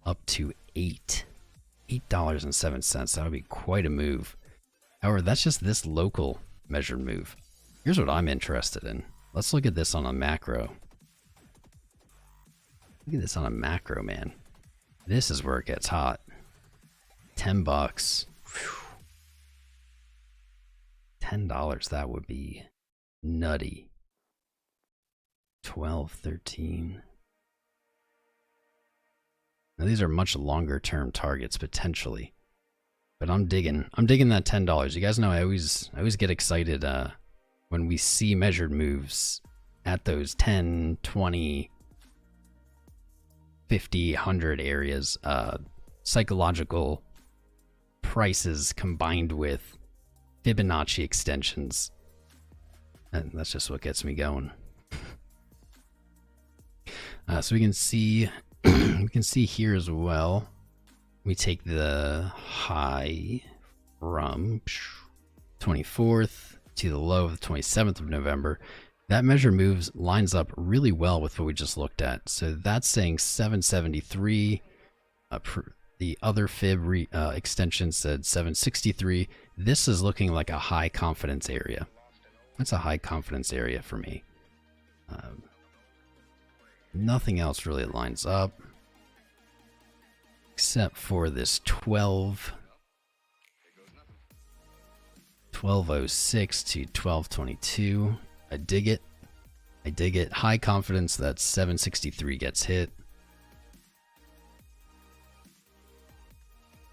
up to $8.07. That would be quite a move. However, that's just this local measured move. Here's what I'm interested in. Let's look at this on a macro. Look at this on a macro, man. This is where it gets hot. $10. Whew. $10, that would be nutty. 12, 13. Now these are much longer term targets potentially. But I'm digging that $10. You guys know I always get excited when we see measured moves at those 10, 20, 50, 100 areas. Psychological prices combined with Fibonacci extensions. And that's just what gets me going. So we can see here as well. We take the high from 24th to the low of the 27th of November. That measure moves lines up really well with what we just looked at. So that's saying 773. The other fib extension said 763. This is looking like a high confidence area. That's a high confidence area for me. Nothing else really lines up except for this 1206 to 1222. I dig it. I dig it. High confidence that 763 gets hit.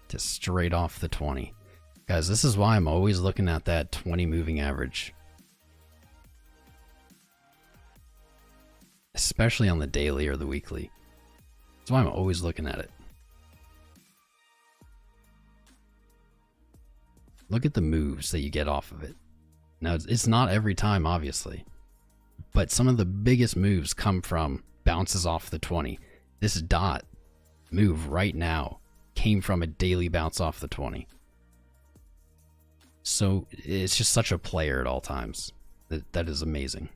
Just straight off the 20. Guys, this is why I'm always looking at that 20 moving average. Especially on the daily or the weekly. That's why I'm always looking at it. Look at the moves that you get off of it. Now, it's not every time, obviously. But some of the biggest moves come from bounces off the 20. This dot move right now came from a daily bounce off the 20. So it's just such a player at all times. That is amazing.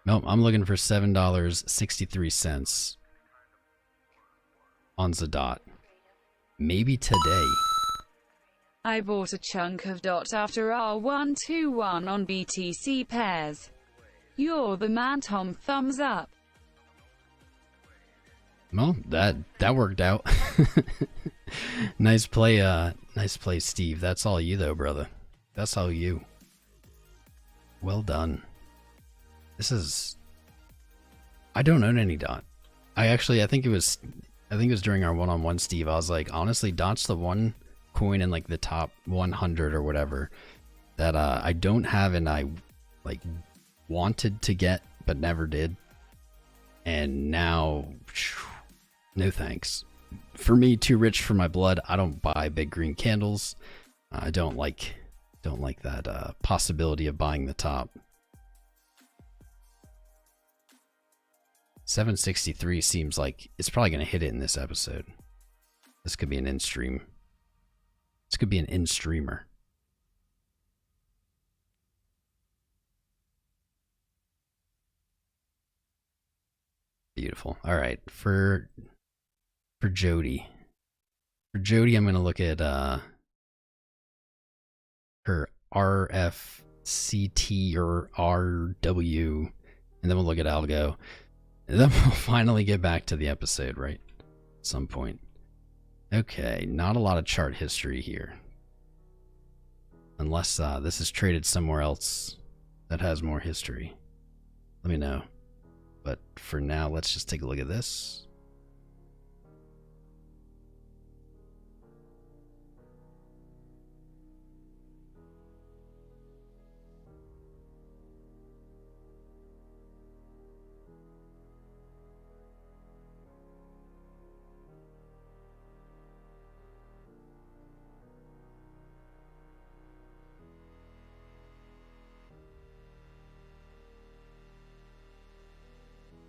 Nope, I'm looking for $7.63 on Zadot. Maybe today. I bought a chunk of DOT after R121 on BTC pairs. You're the man, Tom. Thumbs up. Well, that worked out. Nice play, Steve. That's all you though, brother. That's all you. Well done. This is... I don't own any DOT. I think it was during our one-on-one, Steve. I was like, honestly, DOT's the one coin in like the top 100 or whatever that I don't have and I like wanted to get but never did. And now, no thanks. For me, too rich for my blood. I don't buy big green candles. I don't like that possibility of buying the top. 763 seems like it's probably going to hit it in this episode. This could be an in-stream. This could be an in-streamer. Beautiful. All right, for Jody. For Jody, I'm going to look at her RFCT or RW, and then we'll look at Algo. And then we'll finally get back to the episode, right? At some point. Okay, not a lot of chart history here. Unless this is traded somewhere else that has more history. Let me know. But for now, let's just take a look at this.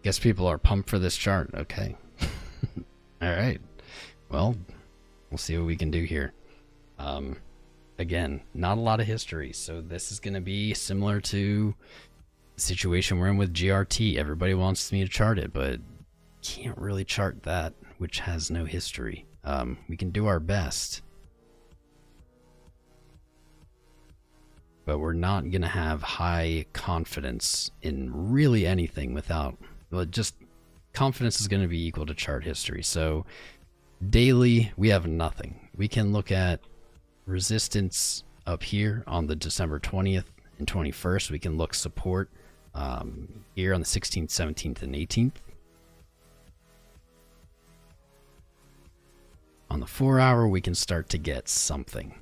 Guess people are pumped for this chart. Okay. Alright. Well, we'll see what we can do here. Again, not a lot of history, so this is going to be similar to the situation we're in with GRT. Everybody wants me to chart it, but can't really chart that, which has no history. We can do our best, but we're not going to have high confidence in really anything without, well, just confidence is going to be equal to chart history. So daily, we have nothing. We can look at resistance up here on the December 20th and 21st. We can look support here on the 16th, 17th, and 18th. On the 4-hour, we can start to get something.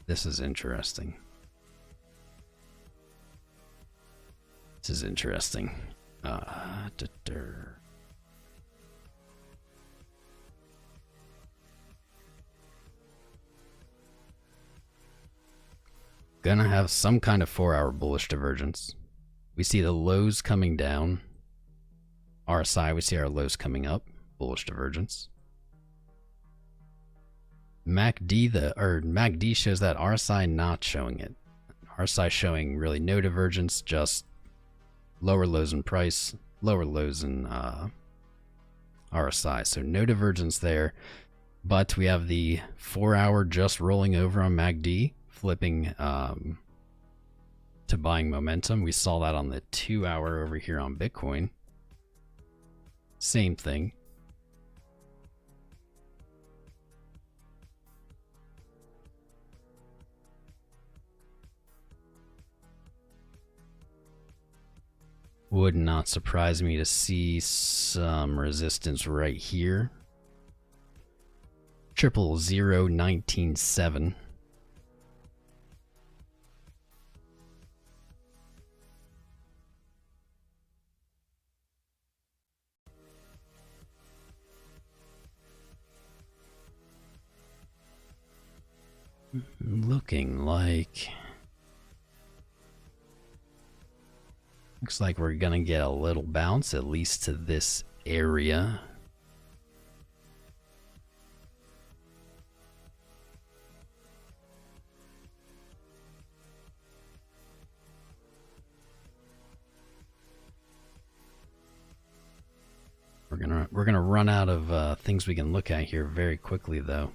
This is interesting. This is interesting. Gonna have some kind of 4-hour bullish divergence. We see the lows coming down. RSI, we see our lows coming up. Bullish divergence. MACD shows that, RSI not showing it. RSI showing really no divergence, just lower lows in price, lower lows in RSI. So no divergence there. But we have the 4-hour just rolling over on MACD, flipping to buying momentum. We saw that on the 2-hour over here on Bitcoin. Same thing. Would not surprise me to see some resistance right here. 000197. Looking like... Looks like we're gonna get a little bounce, at least to this area. We're gonna run out of things we can look at here very quickly, though.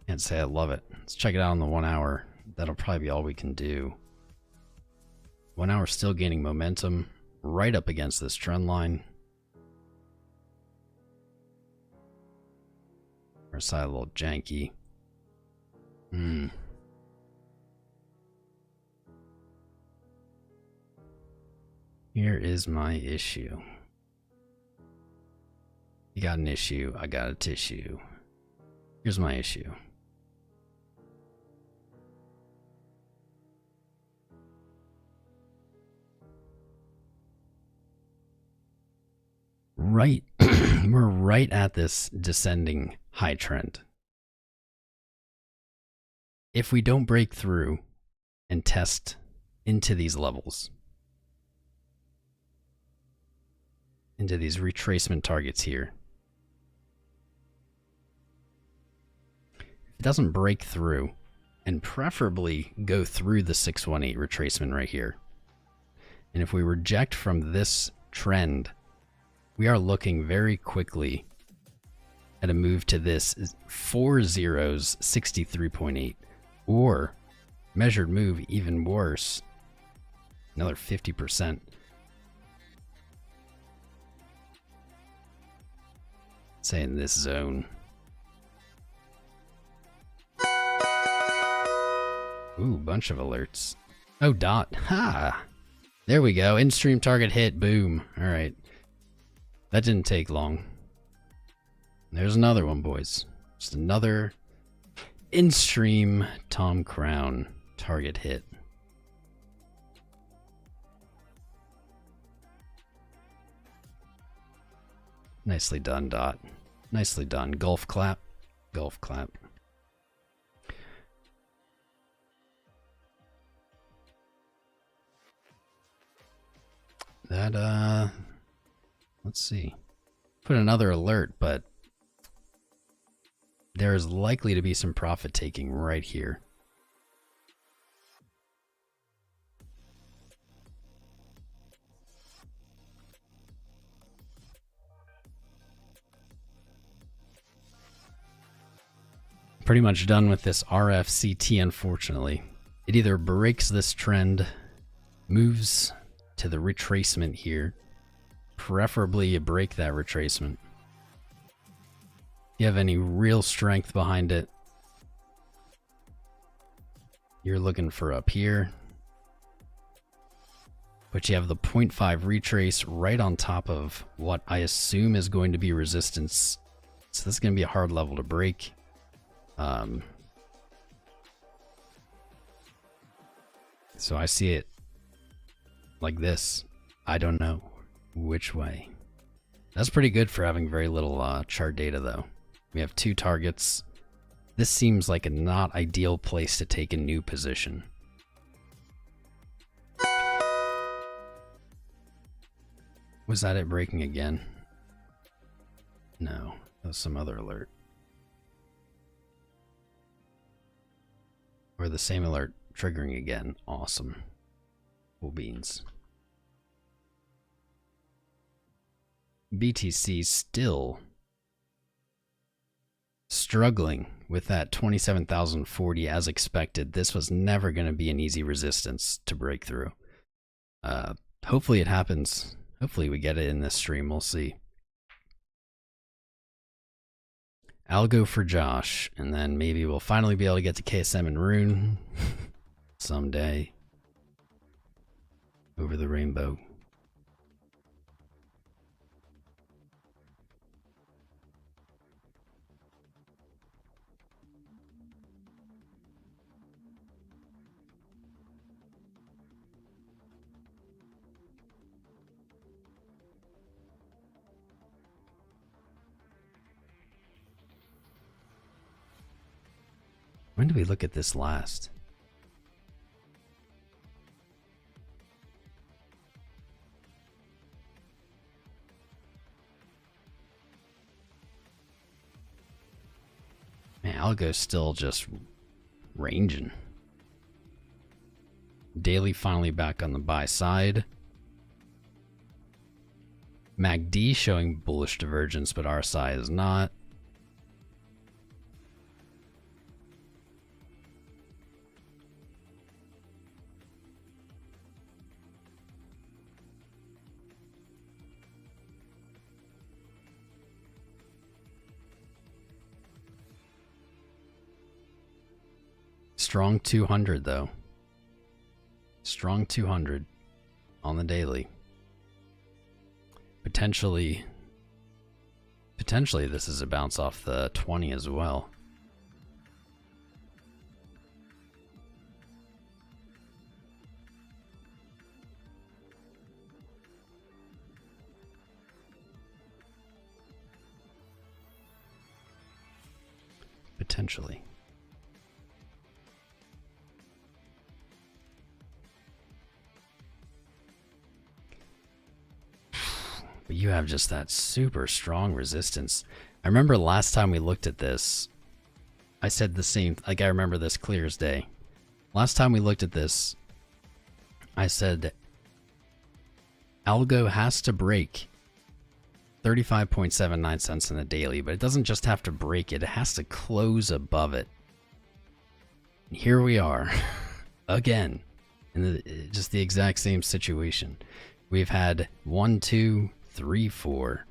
Can't say I love it. Let's check it out on the 1-hour. That'll probably be all we can do. 1 hour still gaining momentum right up against this trend line. Our side a little janky. Here is my issue. You got an issue, I got a tissue. Here's my issue. Right, we're right at this descending high trend. If we don't break through and test into these levels, into these retracement targets here, if it doesn't break through and preferably go through the 618 retracement right here, and if we reject from this trend, we are looking very quickly at a move to this 4 zeros 63.8, or measured move even worse, another 50%. Say in this zone. Ooh, bunch of alerts. Oh, dot. Ha! There we go. In-stream target hit. Boom. All right. That didn't take long. There's another one, boys. Just another in-stream Tom Crown. Target hit. Nicely done, Dot. Nicely done. Golf clap. Golf clap. That, let's see. Put another alert, but there's likely to be some profit taking right here. Pretty much done with this RFCT, unfortunately. It either breaks this trend, moves to the retracement here. Preferably you break that retracement. If you have any real strength behind it, you're looking for up here. But you have the 0.5 retrace right on top of what I assume is going to be resistance. So this is going to be a hard level to break. So I see it like this. I don't know which way. That's pretty good for having very little chart data though. We have 2 targets. This seems like a not ideal place to take a new position. Was that it breaking again? No, that was some other alert. Or the same alert triggering again. Awesome. Cool beans. BTC still struggling with that 27,040 as expected. This was never going to be an easy resistance to break through. Hopefully it happens. Hopefully we get it in this stream. We'll see. Algo for Josh, and then maybe we'll finally be able to get to KSM and RUNE someday. Over the rainbow. When did we look at this last? Man, Algo's still just ranging. Daily finally back on the buy side. MACD showing bullish divergence, but RSI is not. Strong 200 though. Strong 200 on the daily. Potentially this is a bounce off the 20 as well. Potentially. But you have just that super strong resistance. I remember last time we looked at this, I said the same, like I remember this clear as day. Last time we looked at this, I said Algo has to break 35.79 cents in the daily, but it doesn't just have to break it, it has to close above it. And here we are, again, in just the exact same situation. We've had 1, 2, 3, 4,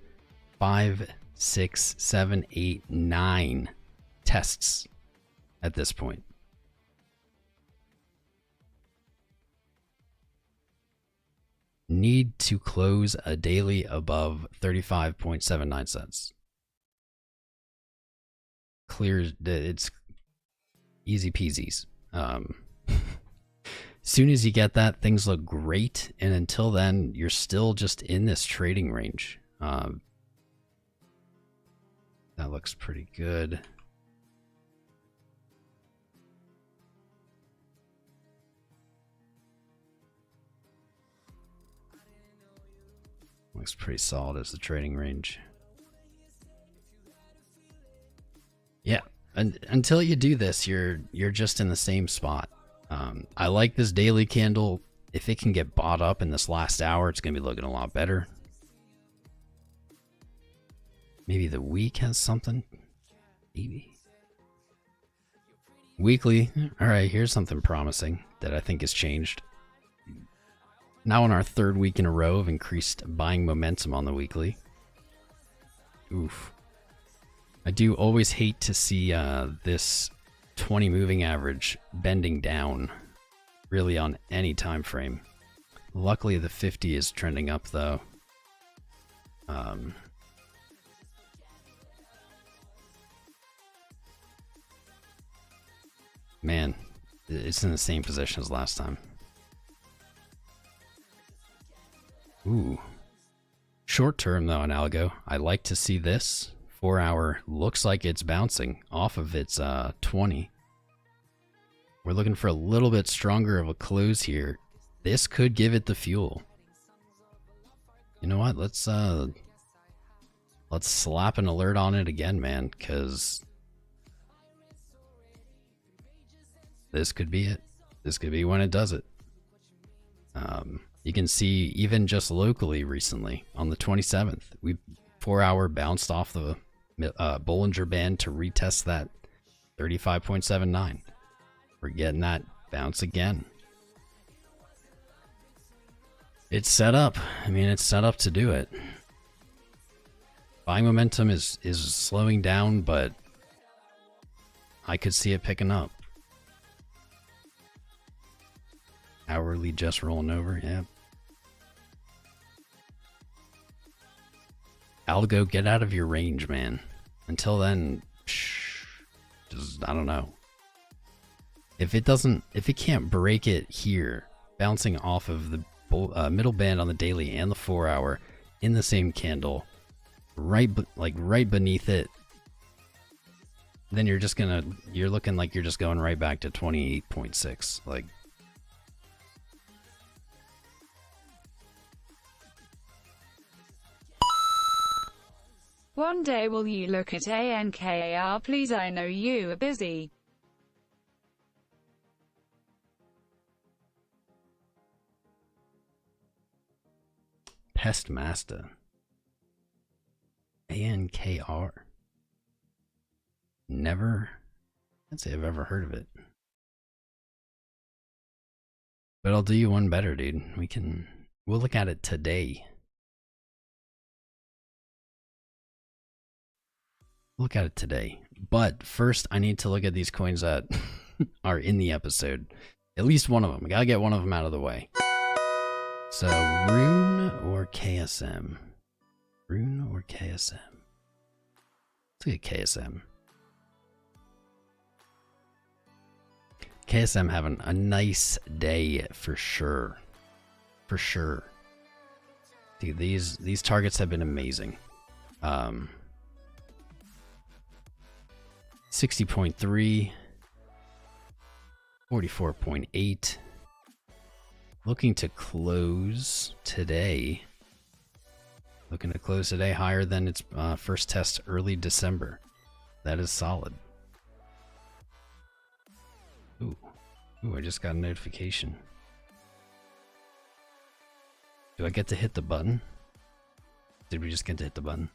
5, 6, 7, 8, 9 tests at this point. Need to close a daily above 35.79 cents. Clear, it's easy peasies. Soon as you get that, things look great, and until then, you're still just in this trading range. That looks pretty good. Looks pretty solid as the trading range. Yeah, and until you do this, you're just in the same spot. I like this daily candle. If it can get bought up in this last hour, it's gonna be looking a lot better. Maybe the week has something. Maybe. Weekly. All right, here's something promising that I think has changed. Now in our third week in a row of increased buying momentum on the weekly. Oof. I do always hate to see this 20 moving average bending down really on any time frame. Luckily the 50 is trending up though. Man, it's in the same position as last time. Ooh. Short term though on Algo, I like to see this. 4 hour looks like it's bouncing off of its 20. We're looking for a little bit stronger of a close here. This could give it the fuel. You know what? Let's slap an alert on it again, man, because this could be it. This could be when it does it. You can see even just locally recently on the 27th, we 4 hour bounced off the Bollinger Band to retest that 35.79. We're getting that bounce again. It's set up. I mean, it's set up to do it. Buying momentum is slowing down, but I could see it picking up. Hourly just rolling over, yeah. Algo, get out of your range, man. Until then, just, I don't know. If it can't break it here, bouncing off of the middle band on the daily and the 4 hour in the same candle, right beneath it, then you're looking like you're just going right back to 28.6. Like, one day will you look at ANKAR, please? I know you are busy. Pestmaster. ANKR. Never. I'd say I've ever heard of it. But I'll do you one better, dude. We'll look at it today. Look at it today. But first, I need to look at these coins that are in the episode. At least one of them. I gotta get one of them out of the way. So, RUNE or KSM? RUNE or KSM? Let's look at KSM. KSM having a nice day for sure. For sure. Dude, these targets have been amazing. 60.3, 44.8. Looking to close today. Looking to close today higher than its first test early December. That is solid. Ooh, I just got a notification. Do I get to hit the button? Did we just get to hit the button?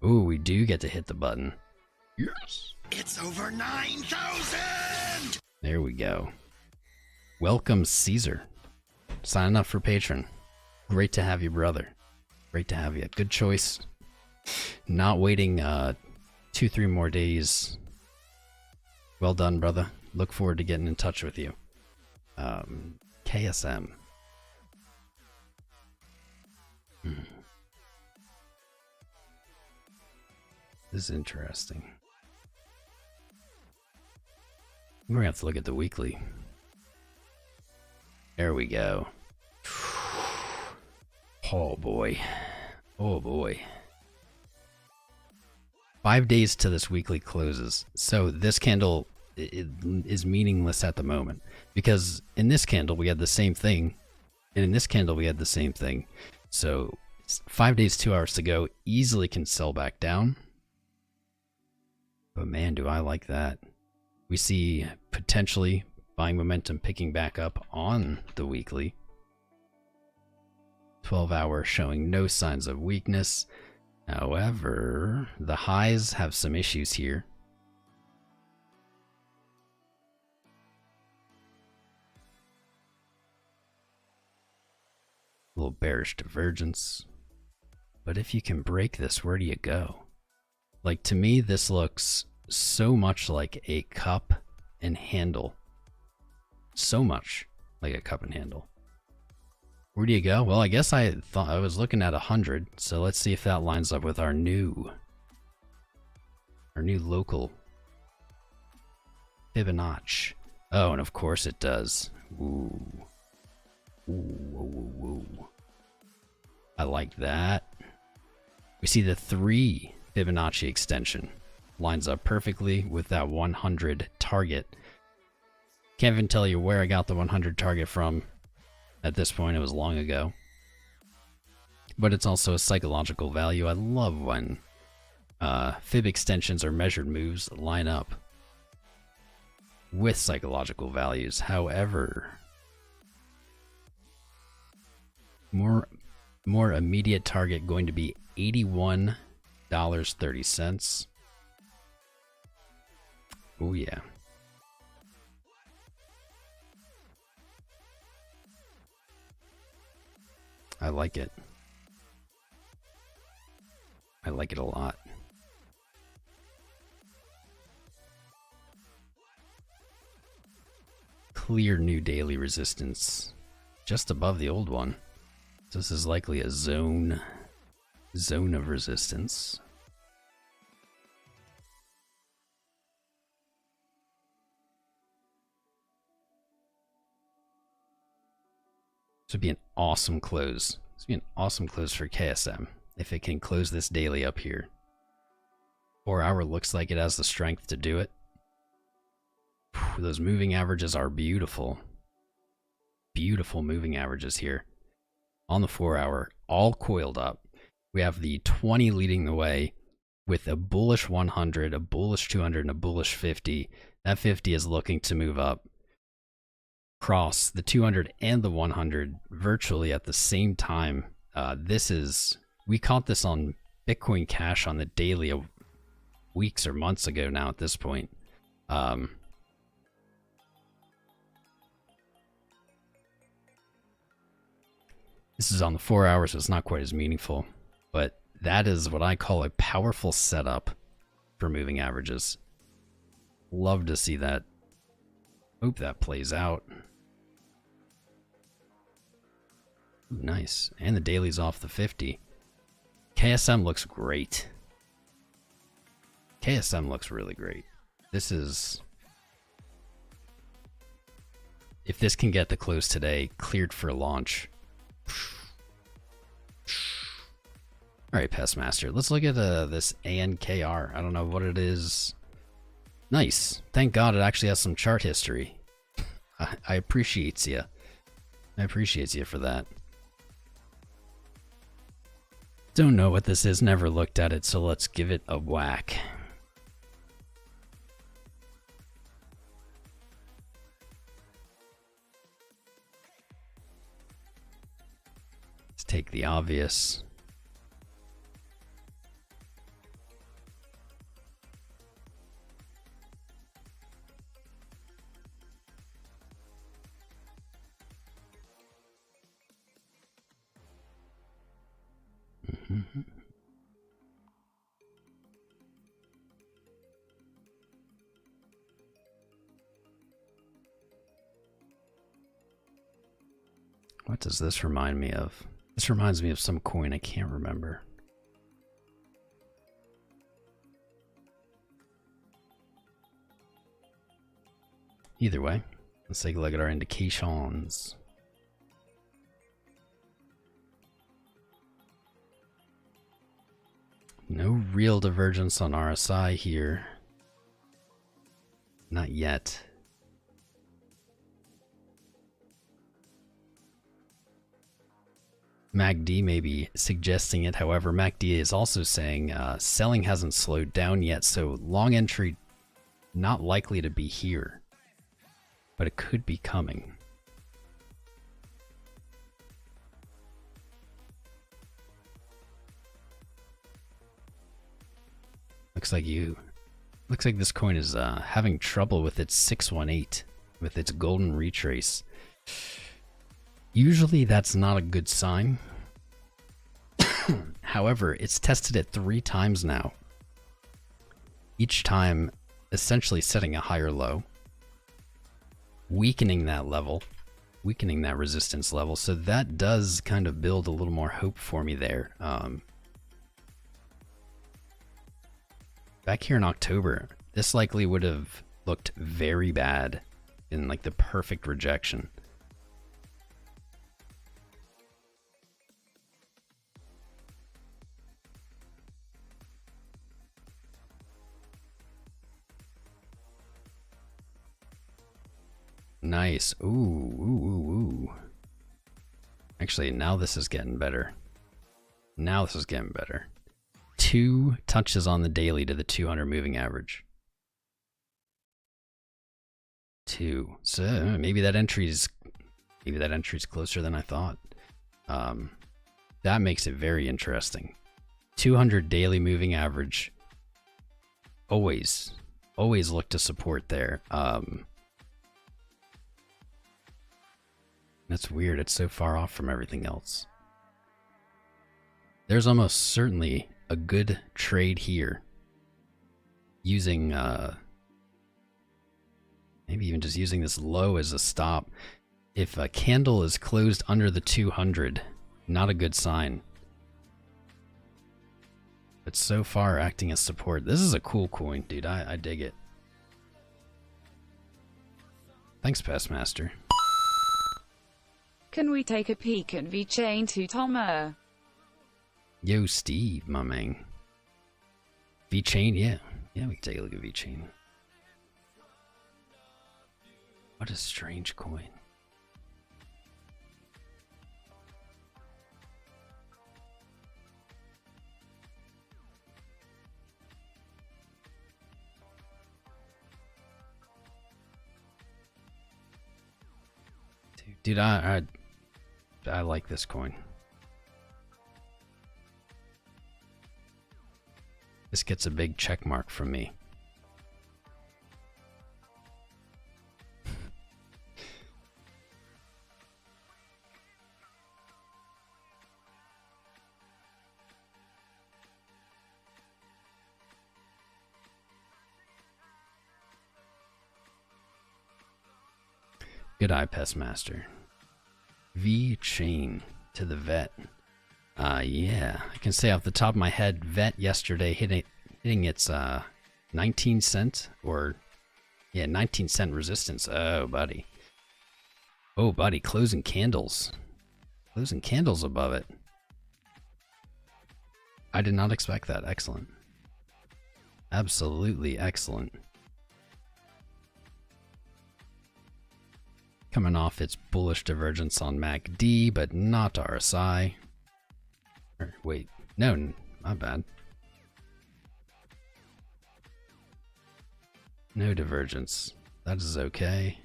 Ooh, we do get to hit the button. Yes! It's over 9,000! There we go. Welcome, Caesar. Signing up for Patreon. Great to have you, brother. Great to have you. Good choice. Not waiting 2-3 more days. Well done, brother. Look forward to getting in touch with you. KSM. This is interesting. We're gonna have to look at the weekly. There we go. Oh boy. Oh boy. 5 days to this weekly closes. So this candle is meaningless at the moment. Because in this candle we had the same thing. And in this candle we had the same thing. So 5 days, 2 hours to go. Easily can sell back down. But man, do I like that. We see potentially buying momentum picking back up on the weekly. 12 hour showing no signs of weakness. However, the highs have some issues here. A little bearish divergence. But if you can break this, where do you go? Like, to me, this looks so much like a cup and handle. So much like a cup and handle. Where do you go? Well, I guess I thought I was looking at 100, so let's see if that lines up with our new local Fibonacci. Oh, and of course it does. Ooh. Ooh, woo, woo, woo. I like that. We see the 3 Fibonacci extension lines up perfectly with that 100 target. Can't even tell you where I got the 100 target from. At this point, it was long ago. But it's also a psychological value. I love when fib extensions or measured moves line up with psychological values. However, more immediate target going to be $81.30. Oh yeah. I like it. I like it a lot. Clear new daily resistance just above the old one. This is likely a zone of resistance. This would be an awesome close. This would be an awesome close for KSM if it can close this daily up here. 4 hour looks like it has the strength to do it. Those moving averages are beautiful. Beautiful moving averages here. On the 4 hour, all coiled up. We have the 20 leading the way with a bullish 100, a bullish 200, and a bullish 50. That 50 is looking to move up. Cross the 200 and the 100 virtually at the same time. We caught this on Bitcoin Cash on the daily weeks or months ago now at this point. This is on the 4 hours, so it's not quite as meaningful, but that is what I call a powerful setup for moving averages. Love to see that. Hope that plays out. Ooh, nice. And the daily's off the 50. KSM looks great. KSM looks really great. This is... If this can get the close today, cleared for launch. Alright, Pestmaster. Let's look at this ANKR. I don't know what it is. Nice. Thank God it actually has some chart history. I appreciate you. I appreciate you for that. Don't know what this is, never looked at it, so let's give it a whack. Let's take the obvious. What does this remind me of? This reminds me of some coin I can't remember. either way, let's take a look at our indications. No real divergence on RSI here. Not yet. MACD may be suggesting it. However, MACD is also saying selling hasn't slowed down yet, so long entry not likely to be here, but it could be coming. Looks like this coin is having trouble with its 618, with its golden retrace. Usually that's not a good sign. However, it's tested it 3 times now. Each time essentially setting a higher low, weakening that level, weakening that resistance level. So that does kind of build a little more hope for me there. Back here in October, this likely would have looked very bad in like the perfect rejection. Nice. Ooh, ooh, ooh, ooh. Actually, now this is getting better. Now this is getting better. 2 touches on the daily to the 200 moving average. 2. So maybe that entry's closer than I thought. That makes it very interesting. 200 daily moving average. Always look to support there. That's weird. It's so far off from everything else. There's almost certainly a good trade here. Using, maybe even just using this low as a stop. If a candle is closed under the 200, not a good sign. But so far acting as support. This is a cool coin, dude. I dig it. Thanks, Pestmaster. Can we take a peek at VeChain to Tomer? Yo, Steve, my man. VeChain, yeah. Yeah, we can take a look at VeChain. What a strange coin. Dude, I like this coin. This gets a big check mark from me. Good eye, Pestmaster. VeChain to the vet. Yeah, I can say off the top of my head, vet yesterday hitting its 19 cent or yeah 19 cent resistance. Oh buddy, closing candles above it. I did not expect that. Excellent, absolutely excellent. Coming off its bullish divergence on MACD, but not RSI. Or, wait, no, my bad. No divergence. That is okay.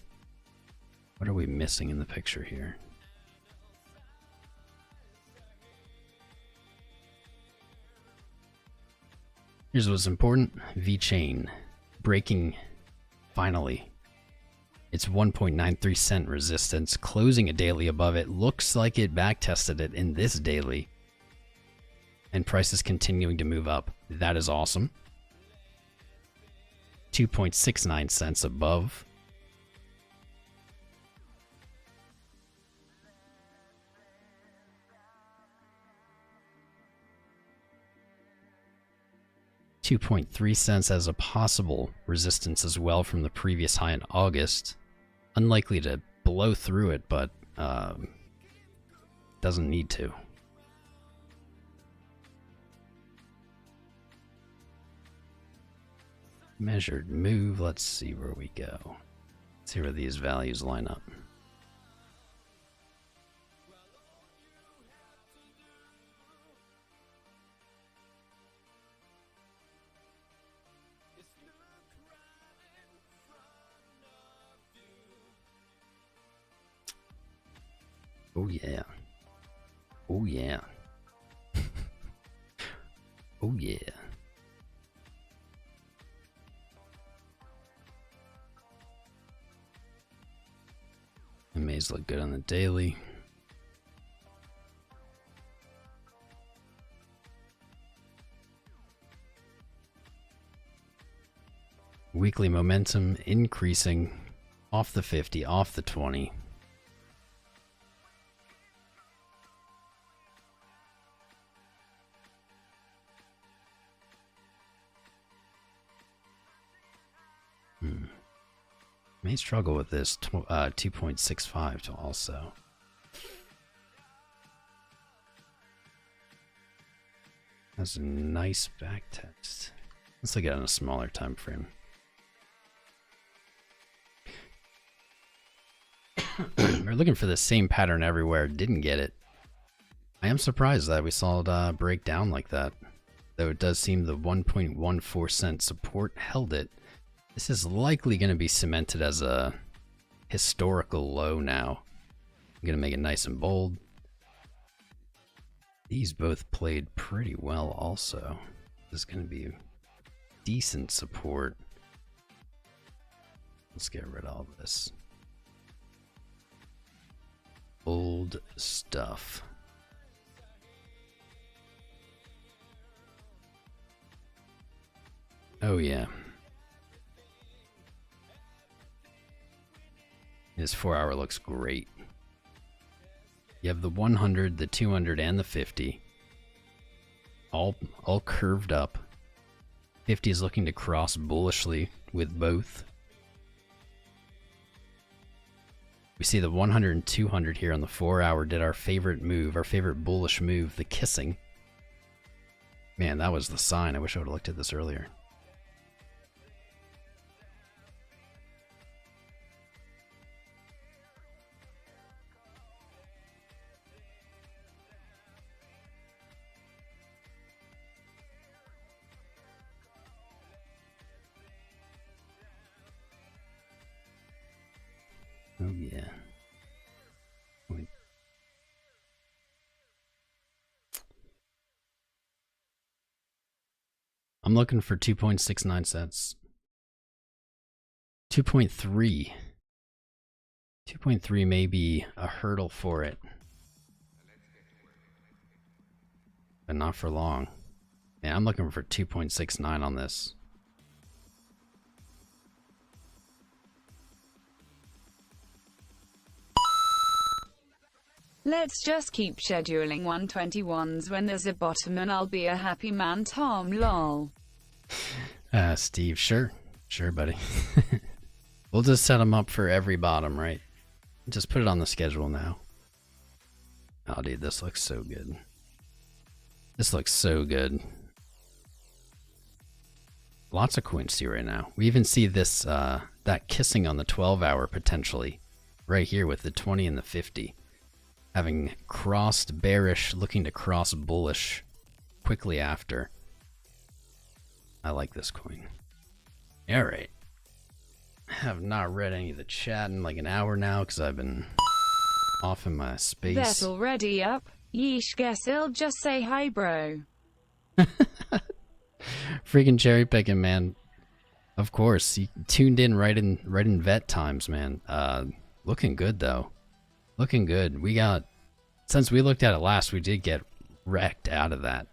What are we missing in the picture here? Here's what's important. VeChain breaking finally. It's 1.93 cent resistance, closing a daily above it. Looks like it backtested it in this daily. And price is continuing to move up. That is awesome. 2.69 cents above. $2.3 as a possible resistance as well from the previous high in August. unlikely to blow through it, but doesn't need to. Measured move, let's see where we go. Let's see where these values line up. Oh yeah. Oh yeah. Oh yeah. MAIDs look good on the daily. Weekly momentum increasing off the 50, off the 20. May struggle with this 2.65 to also. That's a nice back text. Let's look at it on a smaller time frame. We're looking for the same pattern everywhere. Didn't get it. I am surprised that we saw it break down like that. Though it does seem the 1.14 cent support held it. This is likely going to be cemented as a historical low now. I'm going to make it nice and bold. These both played pretty well also. This is going to be decent support. Let's get rid of all this. Old stuff. Oh yeah. This 4 hour looks great. You have the 100, the 200, and the 50. All curved up. 50 is looking to cross bullishly with both. We see the 100 and 200 here on the 4 hour did our favorite move, our favorite bullish move, the kissing. Man, that was the sign. I wish I would have looked at this earlier. Oh yeah. Wait. I'm looking for 2.69 cents. 2.3. 2.3 may be a hurdle for it. But not for long. Man, I'm looking for 2.69 on this. Let's just keep scheduling 121s when there's a bottom and I'll be a happy man, Tom, lol. Steve, sure. Sure, buddy. We'll just set them up for every bottom, right? Just put it on the schedule now. Oh, dude, this looks so good. This looks so good. Lots of coins to see right now. We even see this, that kissing on the 12 hour potentially. Right here with the 20 and the 50. Having crossed bearish, looking to cross bullish quickly after. I like this coin. Alright. I have not read any of the chat in like an hour now because I've been off in my space. That's already up. Yeesh, guess I'll just say hi, bro. Freaking cherry picking, man. Of course, you tuned in right in vet times, man. Looking good though. Looking good. We got, since we looked at it last, we did get wrecked out of that.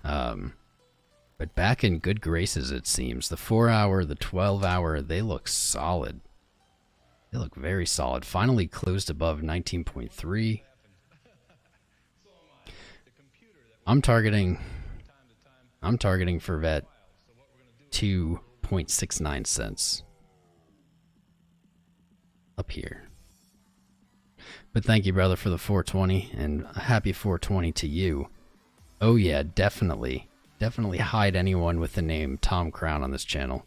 But back in good graces, it seems. The 4 hour, the 12 hour, they look solid. They look very solid. Finally closed above 19.3. I'm targeting for vet 2.69 cents. up here. But thank you, brother, for the 420, and a happy 420 to you. Oh yeah, definitely. Definitely hide anyone with the name Tom Crown on this channel.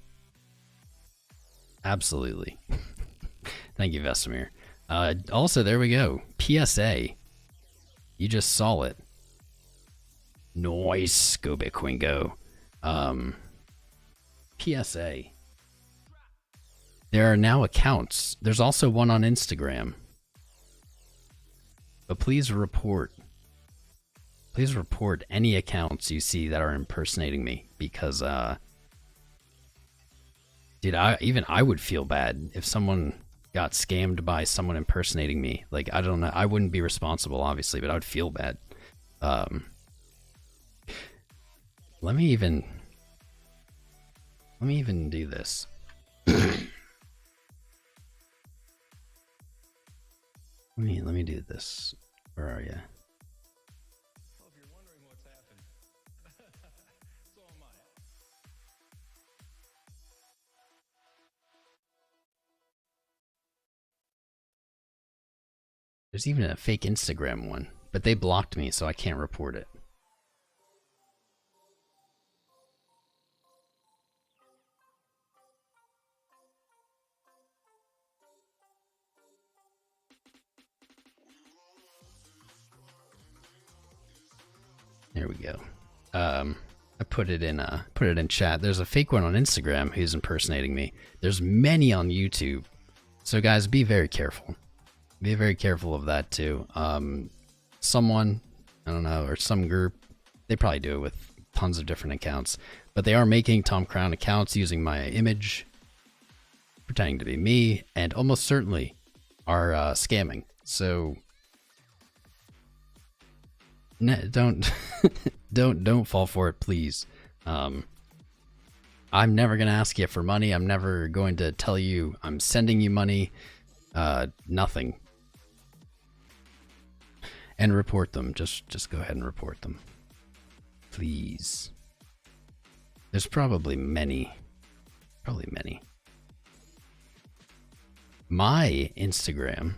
Absolutely. Thank you, Vesemir. Also, there we go. PSA. You just saw it. Nice. Go Bitcoin, go. PSA. There are now accounts. There's also one on Instagram. But please report any accounts you see that are impersonating me, because dude, I would feel bad if someone got scammed by someone impersonating me. Like, I don't know, I wouldn't be responsible obviously, but I would feel bad. Let me even do this. Let me do this. Where are you? Well, if you're wondering what's happened, so am I. There's even a fake Instagram one, but they blocked me, so I can't report it. There we go. I put it in chat. There's a fake one on Instagram who's impersonating me. There's many on YouTube. So guys, be very careful. Be very careful of that too. Someone, I don't know, or some group, they probably do it with tons of different accounts, but they are making Tom Crown accounts using my image, pretending to be me, and almost certainly are scamming. So don't don't fall for it, please. I'm never gonna ask you for money. I'm never going to tell you I'm sending you money. Nothing. And report them. Just go ahead and report them, please. There's probably many. Probably many. My Instagram.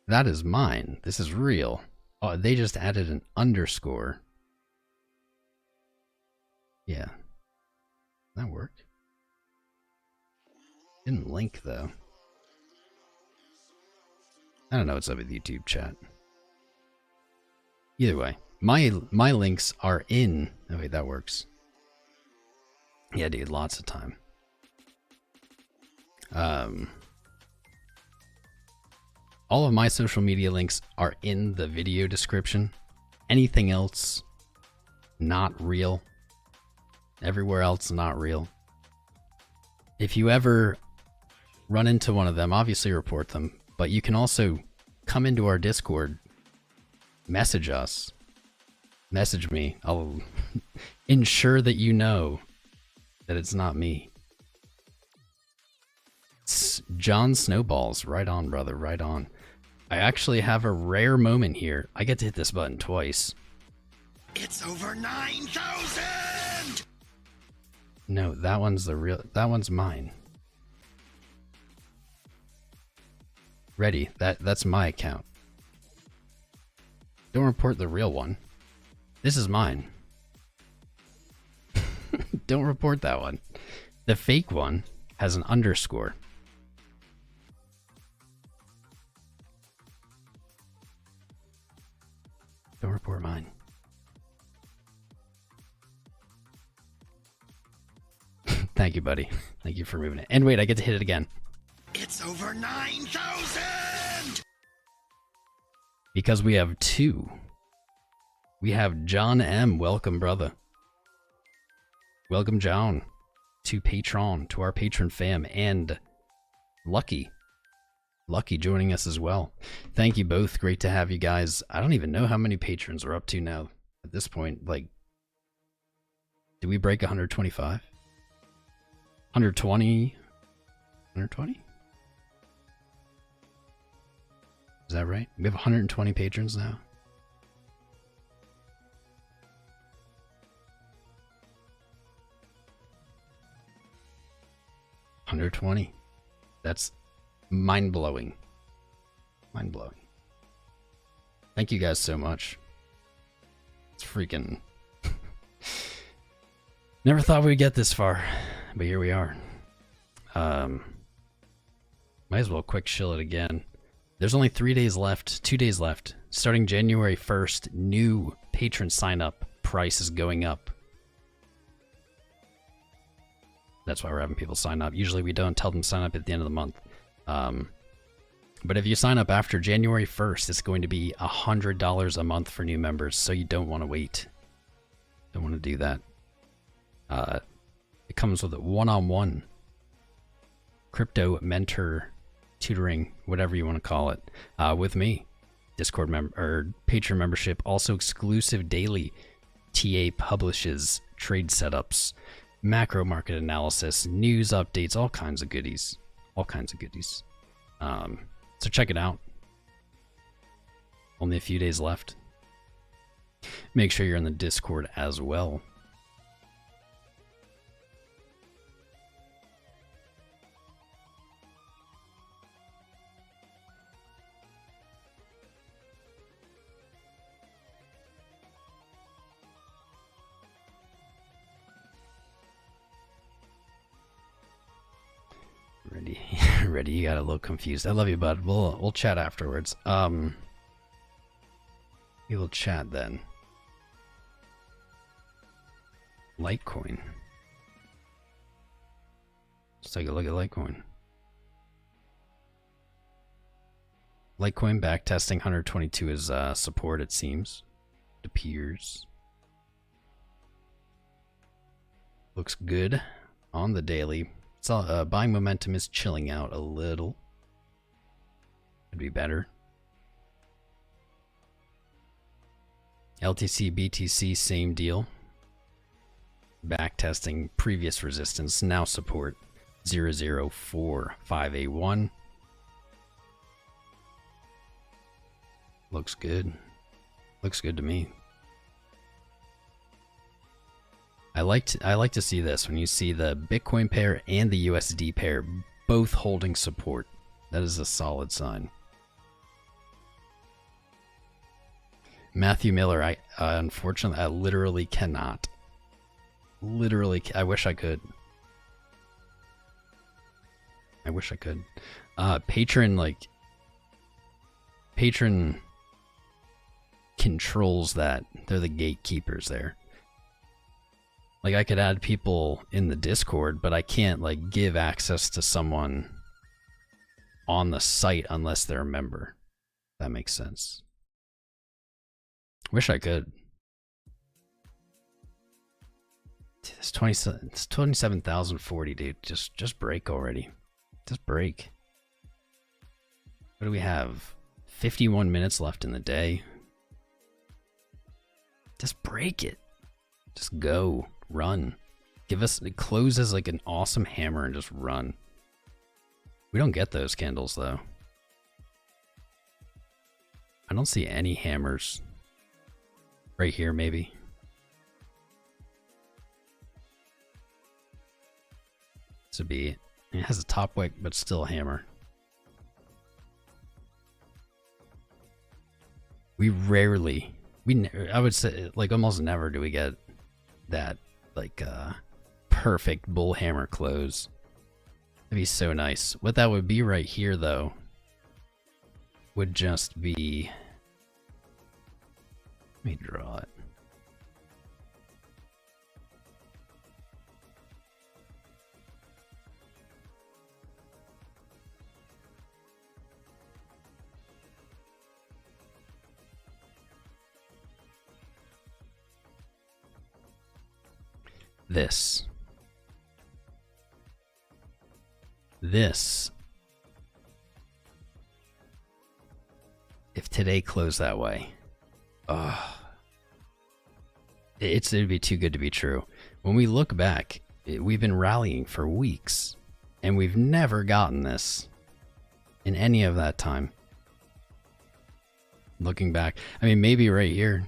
That is mine. This is real. Oh, they just added an underscore. Yeah. That worked. Didn't link though. I don't know what's up with YouTube chat. Either way, my links are in. Oh wait, that works. Yeah, dude, lots of time. All of my social media links are in the video description. Anything else, not real. Everywhere else, not real. If you ever run into one of them, obviously report them, but you can also come into our Discord, message us, message me. I'll ensure that you know that it's not me. It's John Snowballs, right on, brother, right on. I actually have a rare moment here. I get to hit this button twice. It's over 9,000! No, that one's the real, that one's mine. Ready, that's my account. Don't report the real one. This is mine. Don't report that one. The fake one has an underscore. Don't report mine. Thank you, buddy. Thank you for moving it. And wait, I get to hit it again. It's over 9,000! Because we have two. We have John M. Welcome, brother. Welcome, John, to Patreon, to our patron fam, and Lucky joining us as well. Thank you both. Great to have you guys. I don't even know how many patrons we're up to now at this point. Like, did we break 125? 120? 120? Is that right? We have 120 patrons now. 120. That's mind-blowing. Mind-blowing. Thank you guys so much. It's freaking... Never thought we'd get this far, but here we are. Might as well quick shill it again. There's only 3 days left, 2 days left. Starting January 1st, new patron sign-up price is going up. That's why we're having people sign up. Usually we don't tell them to sign up at the end of the month. But if you sign up after January 1st, it's going to be $100 a month for new members, so you don't want to wait. Don't want to do that. It comes with a one-on-one crypto mentor tutoring, whatever you want to call it, with me. Discord member or Patreon membership, also exclusive daily TA publishes, trade setups, macro market analysis, news updates, all kinds of goodies. All kinds of goodies. So check it out. Only a few days left. Make sure you're in the Discord as well. Ready, you got a little confused. I love you, bud. We'll chat afterwards. We will chat then. Litecoin. Let's take a look at Litecoin. Litecoin backtesting 122 is support, it seems. It appears. Looks good on the daily. So, buying momentum is chilling out a little. Could be better. LTC, BTC, same deal. Backtesting previous resistance, now support 0045A1. Looks good. Looks good to me. I like to see this when you see the Bitcoin pair and the USD pair both holding support. That is a solid sign. Matthew Miller, I unfortunately I literally cannot. Literally, I wish I could. I wish I could. Patron controls that. They're the gatekeepers there. Like, I could add people in the Discord, but I can't, like, give access to someone on the site unless they're a member. That makes sense. Wish I could. Dude, it's 27,040, dude. Just break already. Just break. What do we have? 51 minutes left in the day. Just break it. Just go. Run. Give us, it closes like an awesome hammer and just run. We don't get those candles though. I don't see any hammers. Right here maybe. This would be it. It has a top wick but still a hammer. We rarely, I would say like almost never do we get that like perfect bull hammer close. That'd be so nice. What that would be right here though would just be, let me draw it. This, if today closed that way, it'd be too good to be true. When we look back, we've been rallying for weeks, and we've never gotten this in any of that time. Looking back, I mean, maybe right here,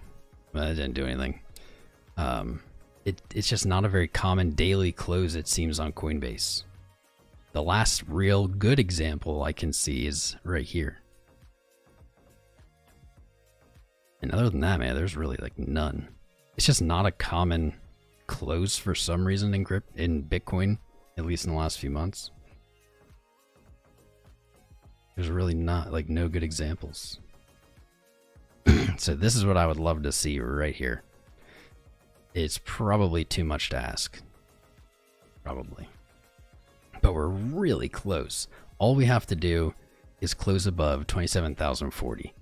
but it didn't do anything. It's just not a very common daily close, it seems, on Coinbase. The last real good example I can see is right here. And other than that, man, there's really like none. It's just not a common close for some reason in Bitcoin, at least in the last few months. There's really not like no good examples. So this is what I would love to see right here. It's probably too much to ask. Probably. But we're really close. All we have to do is close above 27,040.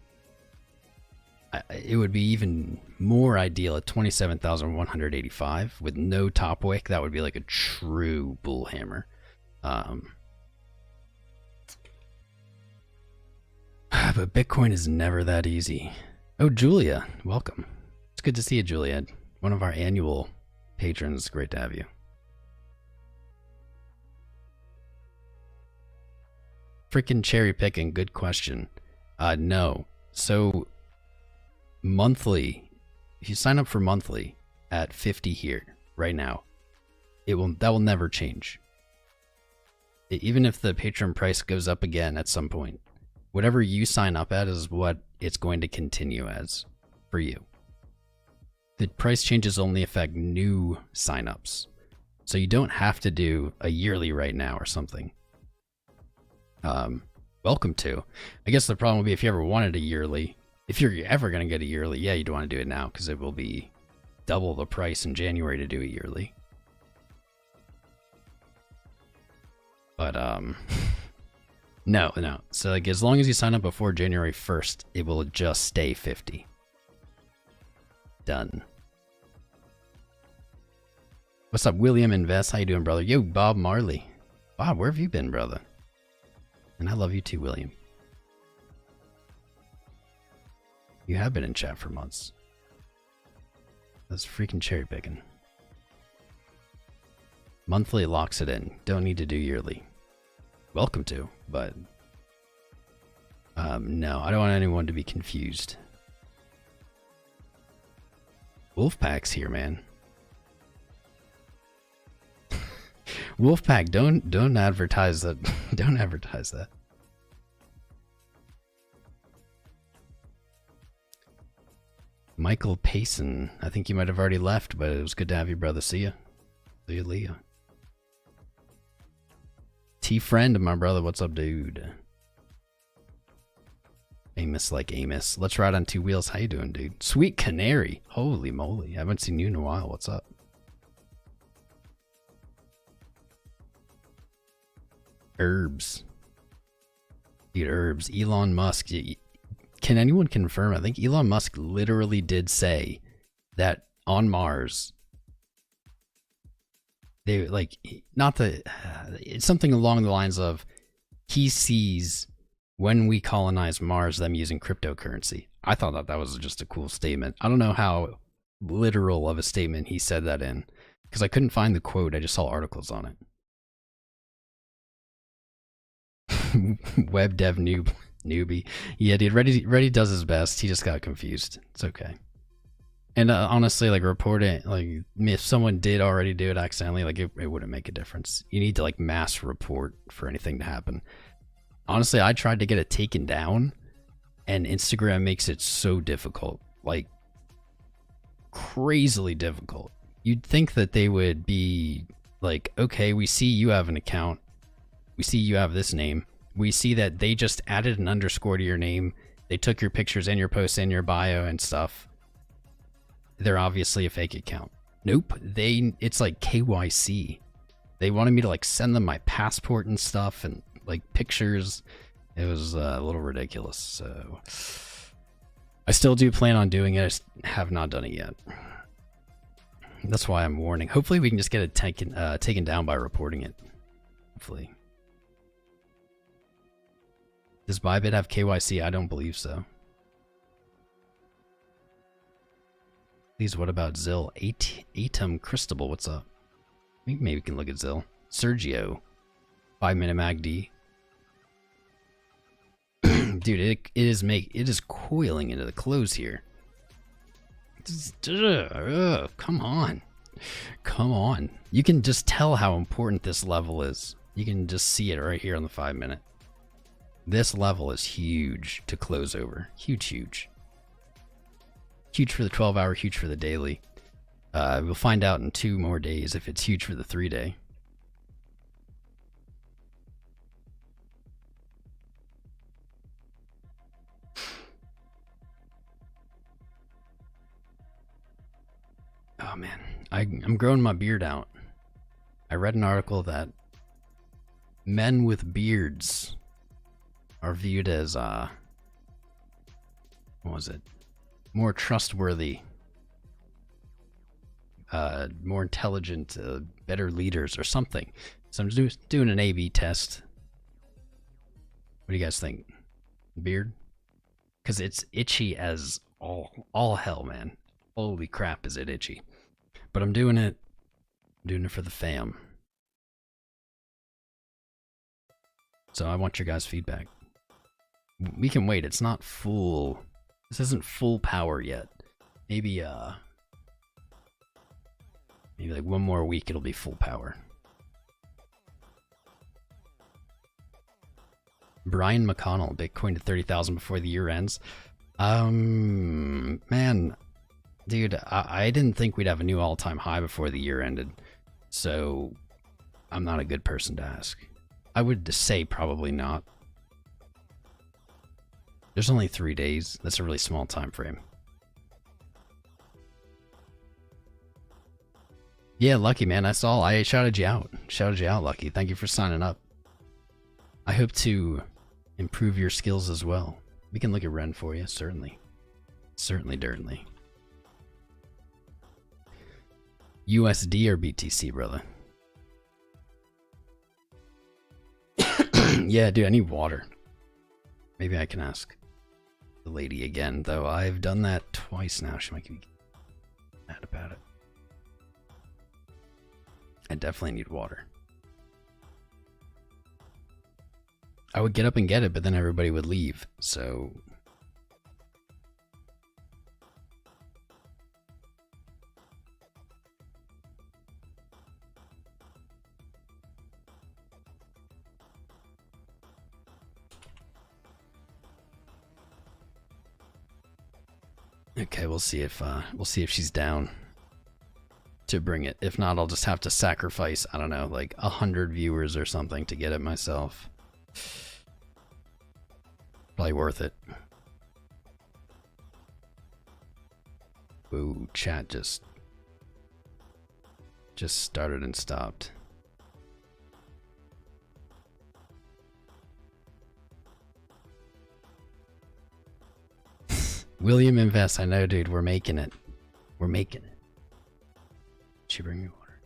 It would be even more ideal at 27,185 with no top wick. That would be like a true bull hammer. But Bitcoin is never that easy. Oh, Julia, welcome. It's good to see you, Julia. One of our annual patrons. Great to have you. Freaking cherry picking. Good question. No. So monthly, if you sign up for monthly at 50 here right now, that will never change. Even if the Patreon price goes up again at some point, whatever you sign up at is what it's going to continue as for you. The price changes only affect new signups. So you don't have to do a yearly right now or something. Welcome to. I guess the problem would be if you ever wanted a yearly, if you're ever going to get a yearly, yeah, you'd want to do it now because it will be double the price in January to do a yearly. But, no. So like as long as you sign up before January 1st, it will just stay 50. Done. What's up, William Invest? How you doing, brother? Yo, Bob Marley. Bob, where have you been, brother? And I love you too, William. You have been in chat for months. That's freaking cherry picking. Monthly locks it in. Don't need to do yearly. Welcome to, but no, I don't want anyone to be confused. Wolfpack's here, man. Wolfpack, don't advertise that. Don't advertise that. Michael Payson, I think you might have already left, but it was good to have you, brother. See ya. See you, Leah. T-Friend, my brother, what's up, dude? Amos like Amos. Let's ride on two wheels. How you doing, dude? Sweet Canary. Holy moly. I haven't seen you in a while. What's up? Herbs. Dude, herbs. Elon Musk. Can anyone confirm? I think Elon Musk literally did say that on Mars, they like, not the, it's something along the lines of he sees when we colonize Mars, them using cryptocurrency. I thought that was just a cool statement. I don't know how literal of a statement he said that in, because I couldn't find the quote. I just saw articles on it. Web dev newbie. Yeah, dude, Reddy does his best. He just got confused. It's okay. And honestly, like, report it. Like, if someone did already do it accidentally, like, it wouldn't make a difference. You need to, like, mass report for anything to happen. Honestly, I tried to get it taken down, and Instagram makes it so difficult. Like, crazily difficult. You'd think that they would be like, okay, we see you have an account. We see you have this name. We see that they just added an underscore to your name. They took your pictures and your posts and your bio and stuff. They're obviously a fake account. Nope. It's like KYC. They wanted me to like send them my passport and stuff and like pictures. It was a little ridiculous. So I still do plan on doing it. I just have not done it yet. That's why I'm warning. Hopefully we can just get it taken down by reporting it. Hopefully. Does Bybit have KYC? I don't believe so. Please, what about Zill? Atom Cristobal, what's up? Maybe we can look at Zill. Sergio. 5-minute MACD. Dude, it is coiling into the close here. Come on. Come on. You can just tell how important this level is. You can just see it right here on the 5-minute. This level is huge to close over. Huge, huge. Huge for the 12-hour, huge for the daily. We'll find out in 2 more days if it's huge for the 3-day. Oh man, I'm growing my beard out. I read an article that men with beards are viewed as, what was it? More trustworthy, more intelligent, better leaders or something. So I'm just doing an A/B test. What do you guys think? Beard? Because it's itchy as all hell, man. Holy crap, is it itchy. But I'm doing it. I'm doing it for the fam. So I want your guys' feedback. We can wait. It's not full. This isn't full power yet. Maybe like 1 more week it'll be full power. Brian McConnell, Bitcoin to 30,000 before the year ends. Man, dude, I didn't think we'd have a new all-time high before the year ended. So I'm not a good person to ask. I would say probably not. There's only 3 days. That's a really small time frame. Yeah, Lucky, man. I shouted you out. Shouted you out, Lucky. Thank you for signing up. I hope to improve your skills as well. We can look at Ren for you, certainly. Certainly. USD or BTC, brother? Yeah, dude, I need water. Maybe I can ask the lady again, though I've done that twice now. She might be mad about it. I definitely need water. I would get up and get it, but then everybody would leave, so... Okay, we'll see if she's down to bring it. If not, I'll just have to sacrifice, I don't know, like 100 viewers or something to get it myself. Probably worth it. Ooh, chat just started and stopped. William Invest, I know, dude. We're making it. We're making it. She bring me water.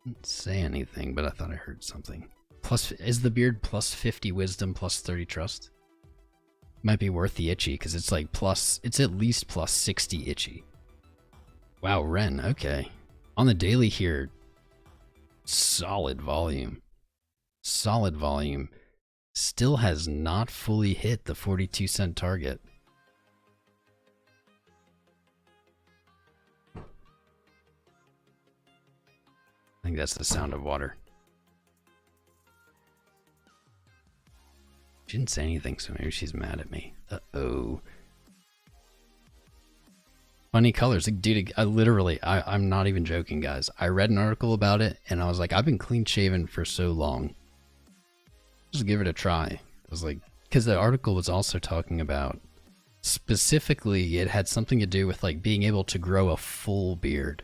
Didn't say anything, but I thought I heard something. Plus, is the beard plus 50 wisdom, plus 30 trust? Might be worth the itchy, because it's like plus, it's at least plus 60 itchy. Wow, Ren, okay. On the daily here, solid volume. Solid volume. Still has not fully hit the 42-cent target. I think that's the sound of water. She didn't say anything, so maybe she's mad at me. Uh-oh. Funny colors. Like, dude, I'm not even joking, guys. I read an article about it, and I was like, I've been clean shaven for so long. Just give it a try. I was like, because the article was also talking about, specifically, it had something to do with like being able to grow a full beard.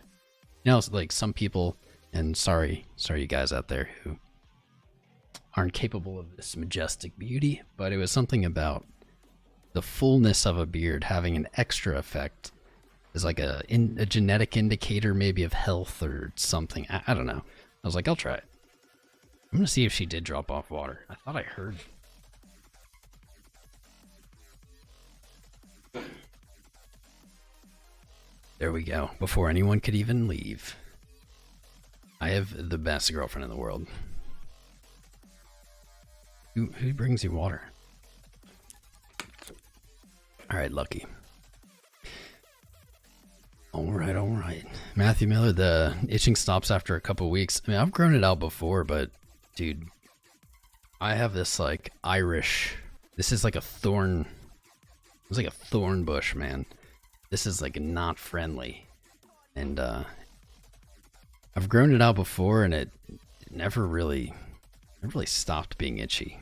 You know, like some people, and sorry you guys out there who aren't capable of this majestic beauty, but it was something about the fullness of a beard having an extra effect as like a genetic indicator maybe of health or something. I don't know. I was like, I'll try it. I'm gonna see if she did drop off water. I thought I heard. There we go. Before anyone could even leave. I have the best girlfriend in the world. Who brings you water? Alright, Lucky. All right. Matthew Miller, the itching stops after a couple weeks. I mean, I've grown it out before, but dude, I have this like Irish. This is like a thorn. It's like a thorn bush, man. This is like not friendly, and I've grown it out before, and it never really stopped being itchy.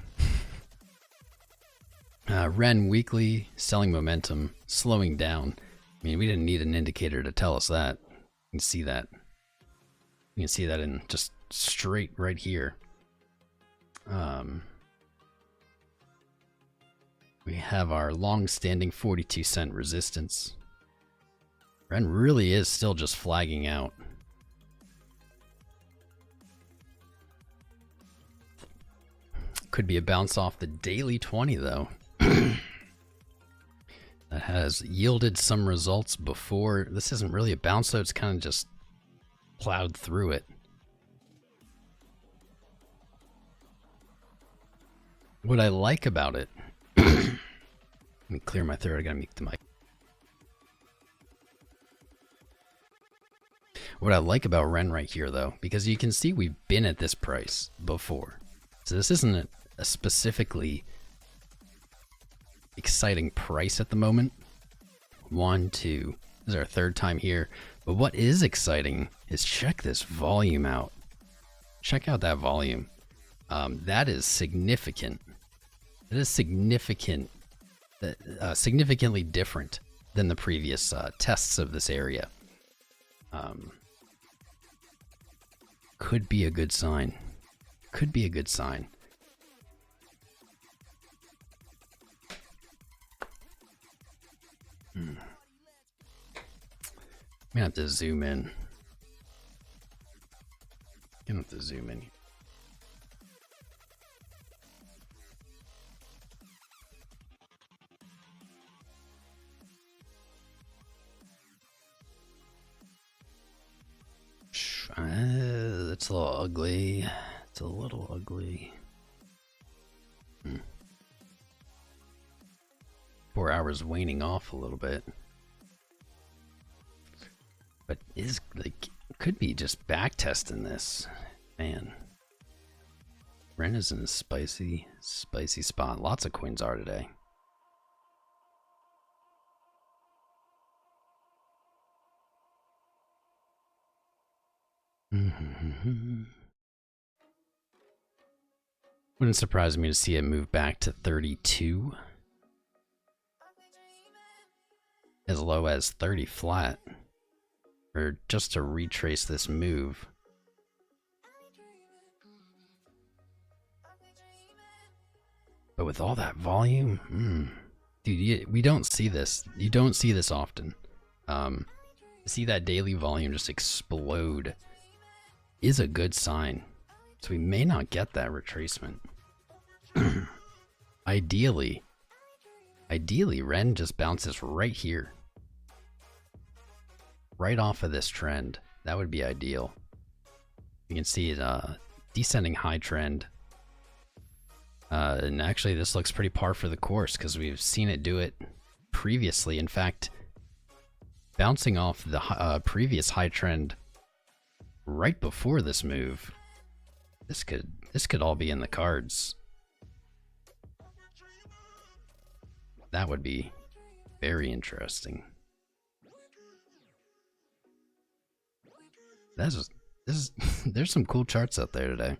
RUNE weekly selling momentum slowing down. I mean, we didn't need an indicator to tell us that. You can see that. You can see that in just straight right here. We have our long-standing 42-cent resistance. RUNE really is still just flagging out. Could be a bounce off the daily 20 though. That has yielded some results before. This isn't really a bounce though, it's kind of just plowed through it. What I like about it, let me clear my throat, I gotta mute the mic. What I like about RUNE right here though, because you can see we've been at this price before. So this isn't a specifically exciting price at the moment. 1, 2, this is our third time here. But what is exciting is check this volume out. Check out that volume. That is significant. That is significant. Significantly different than the previous tests of this area. Could be a good sign. Could be a good sign. I'm gonna have to zoom in. Gonna have to zoom in. That's a little ugly. It's a little ugly. 4 hours waning off a little bit. But is like could be just back testing this. Man. RUNE is in a spicy spot. Lots of coins are today. Wouldn't surprise me to see it move back to 32. As low as 30 flat. Or just to retrace this move. But with all that volume, dude, we don't see this. You don't see this often. To see that daily volume just explode is a good sign. So we may not get that retracement. Ideally, RUNE just bounces right here. Right off of this trend. That would be ideal. You can see it descending high trend. And actually this looks pretty par for the course because we've seen it do it previously. In fact, bouncing off the previous high trend right before this move. This could all be in the cards. That would be very interesting. There's some cool charts out there today.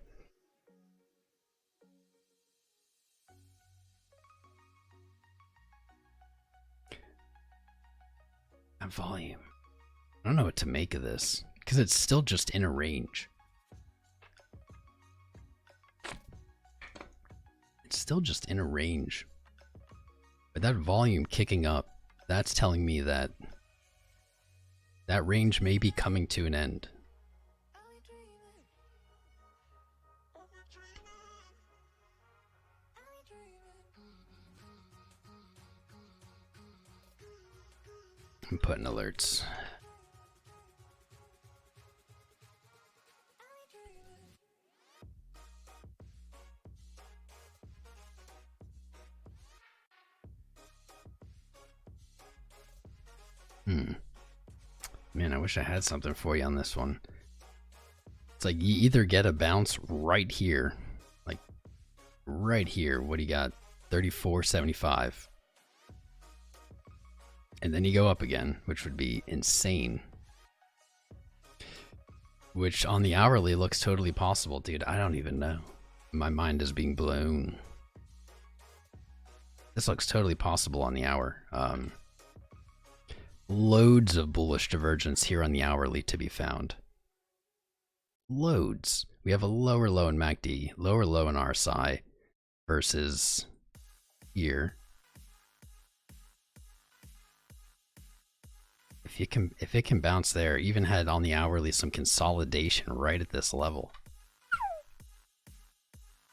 That volume. I don't know what to make of this because it's still just in a range. It's still just in a range. But that volume kicking up, that's telling me that that range may be coming to an end. I'm putting alerts. Man, I wish I had something for you on this one. It's like you either get a bounce right here, like right here. What do you got? 34.75. And then you go up again, which would be insane. Which on the hourly looks totally possible, dude. I don't even know. My mind is being blown. This looks totally possible on the hour. Loads of bullish divergence here on the hourly to be found. Loads. We have a lower low in MACD, lower low in RSI versus here. If it can bounce there, even had on the hourly some consolidation right at this level.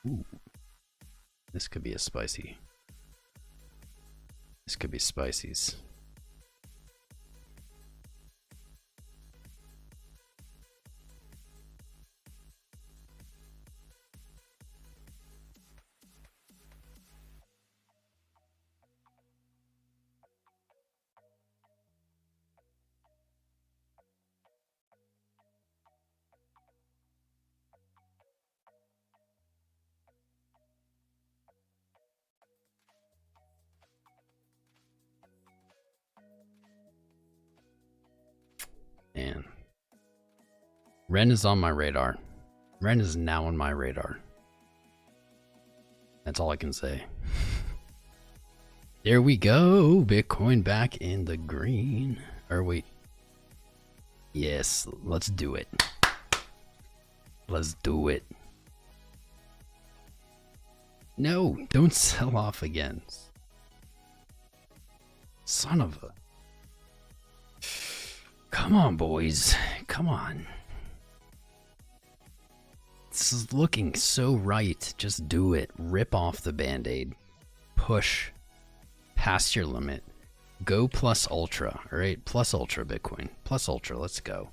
Ooh. This could be a spicy. This could be spicies. Man. Ren is on my radar. Ren is now on my radar. That's all I can say. There we go. Bitcoin back in the green. Or wait. Yes, let's do it. Let's do it. No, don't sell off again. Son of a... Come on, boys. Come on. This is looking so right. Just do it. Rip off the band-aid. Push past your limit. Go plus ultra. Alright? Plus ultra Bitcoin. Plus ultra. Let's go.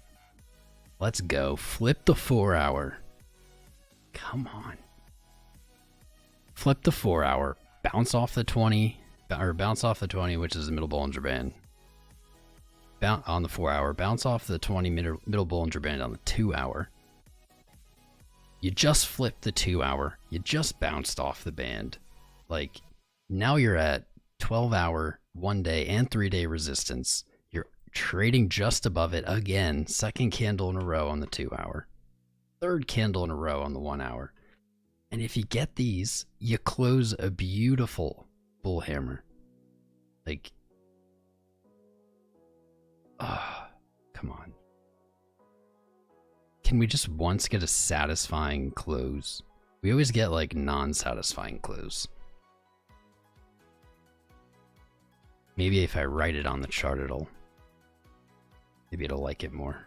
Let's go. Flip the 4 hour. Come on. Flip the 4 hour. Bounce off the 20. Or bounce off the 20, which is the middle Bollinger Band. On the 4 hour, bounce off the 20 middle Bollinger Band on the 2 hour. You just flipped the 2 hour. You just bounced off the band. Like, now you're at 12 hour, 1 day, and 3 day resistance. You're trading just above it again. Second candle in a row on the 2 hour. Third candle in a row on the 1 hour. And if you get these, you close a beautiful bull hammer. Like, come on. Can we just once get a satisfying close? We always get like non-satisfying close. Maybe if I write it on the chart, maybe it'll like it more.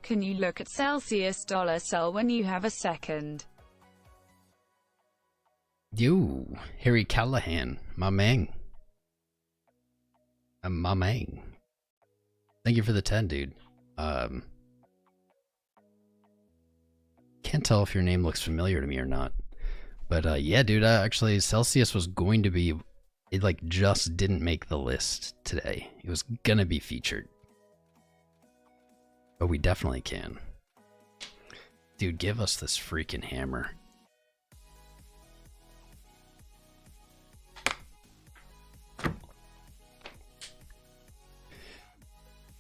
Can you look at Celsius dollar sell when you have a second? Yo, Harry Callahan, my man. My man. Thank you for the 10, dude. Can't tell if your name looks familiar to me or not. But yeah, dude, actually Celsius was going to be, it like just didn't make the list today. It was gonna be featured. But we definitely can. Dude, give us this freaking hammer.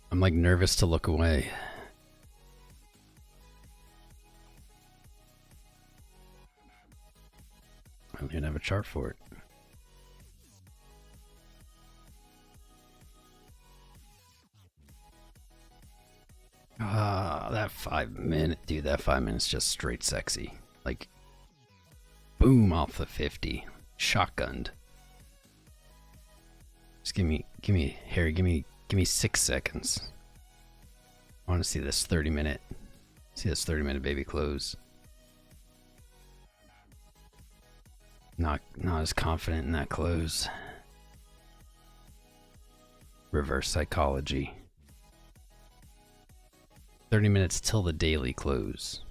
I'm like nervous to look away. I don't even have a chart for it. That 5 minute, dude, that 5 minutes just straight sexy. Like, boom, off the 50. Shotgunned. Just give me, Harry, give me 6 seconds. I want to see this 30 minute baby close. Not as confident in that close. Reverse psychology. 30 minutes till the daily close.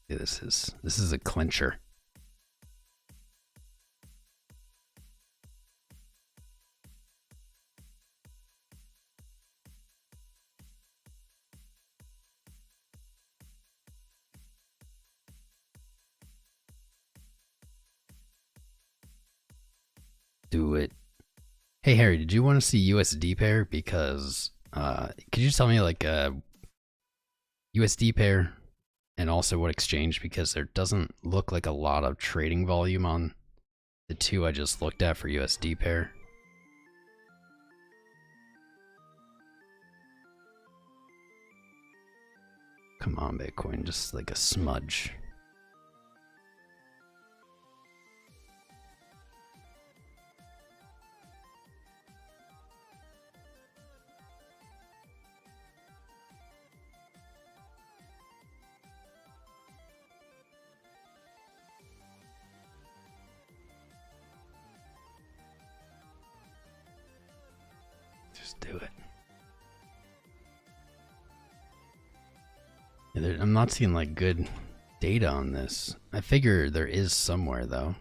Yeah, this is a clincher. Do it. Hey Harry, did you want to see USD pair? Because could you tell me like USD pair and also what exchange? Because there doesn't look like a lot of trading volume on the two I just looked at for USD pair. Come on, Bitcoin, just like a smudge. Just do it. Yeah, I'm not seeing like good data on this. I figure there is somewhere though.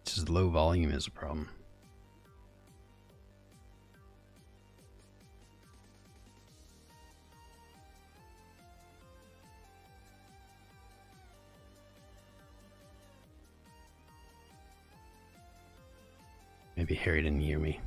Just low volume is a problem. Maybe Harry didn't hear me.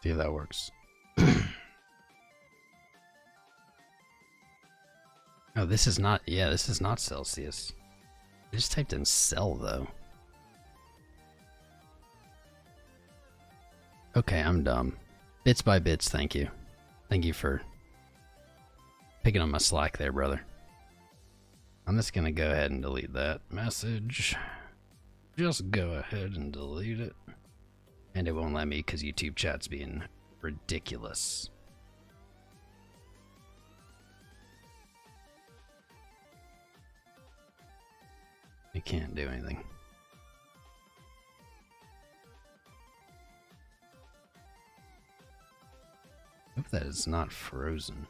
See if that works. Oh, this is not, yeah, this is not Celsius. I just typed in sell though. Okay, I'm dumb. Bits by bits, thank you. Thank you for picking up my slack there, brother. I'm just gonna go ahead and delete that message. Just go ahead and delete it. And it won't let me because YouTube chat's being ridiculous. I can't do anything. Hope that is not frozen.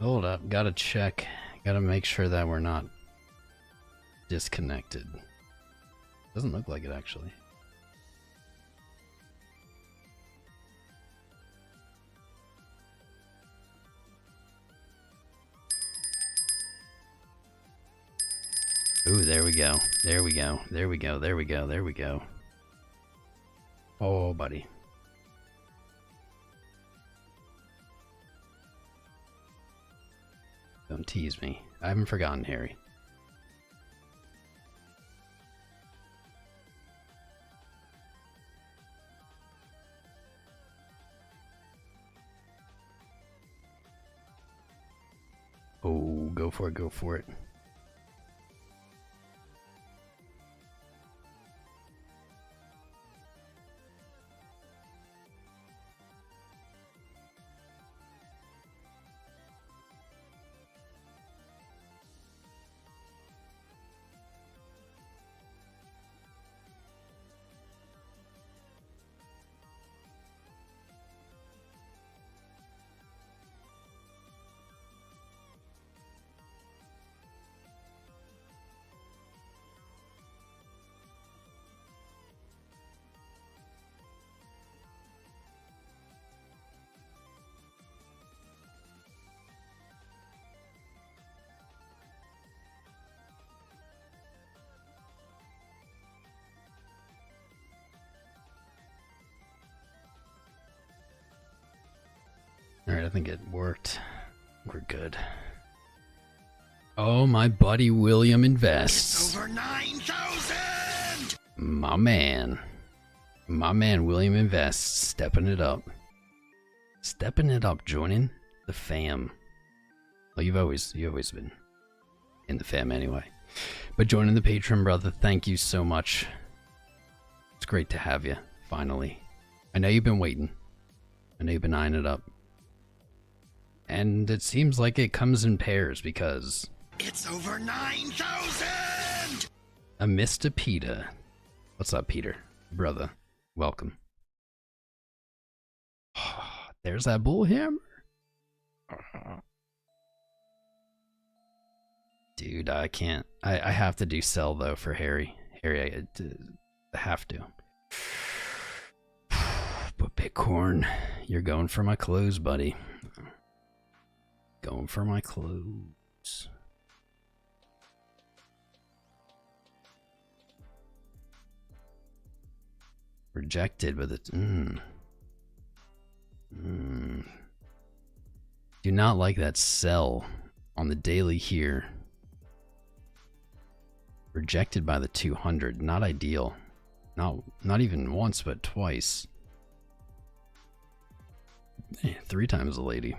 Hold up, gotta check. Gotta make sure that we're not disconnected. Doesn't look like it actually. Ooh, there we go. There we go. There we go. There we go. There we go. Oh, buddy. Don't tease me. I haven't forgotten, Harry. Oh, go for it, go for it. Alright, I think it worked. We're good. Oh, my buddy William invests. It's over 9,000! My man. My man William Invests stepping it up. Stepping it up, joining the fam. Well, you've always been in the fam anyway. But joining the Patreon, brother, thank you so much. It's great to have you, finally. I know you've been waiting. I know you've been eyeing it up. And it seems like it comes in pairs because... It's over 9,000! A Mr. Peter. What's up, Peter? Brother, welcome. There's that bullhammer. Dude, I can't. I have to do sell, though, for Harry. Harry, I have to. But Bitcoin, you're going for my clothes, buddy. Going for my clothes. Rejected, but it's... Do not like that sell on the daily here. Rejected by the 200. Not ideal. Not even once, but twice. 3 times a lady.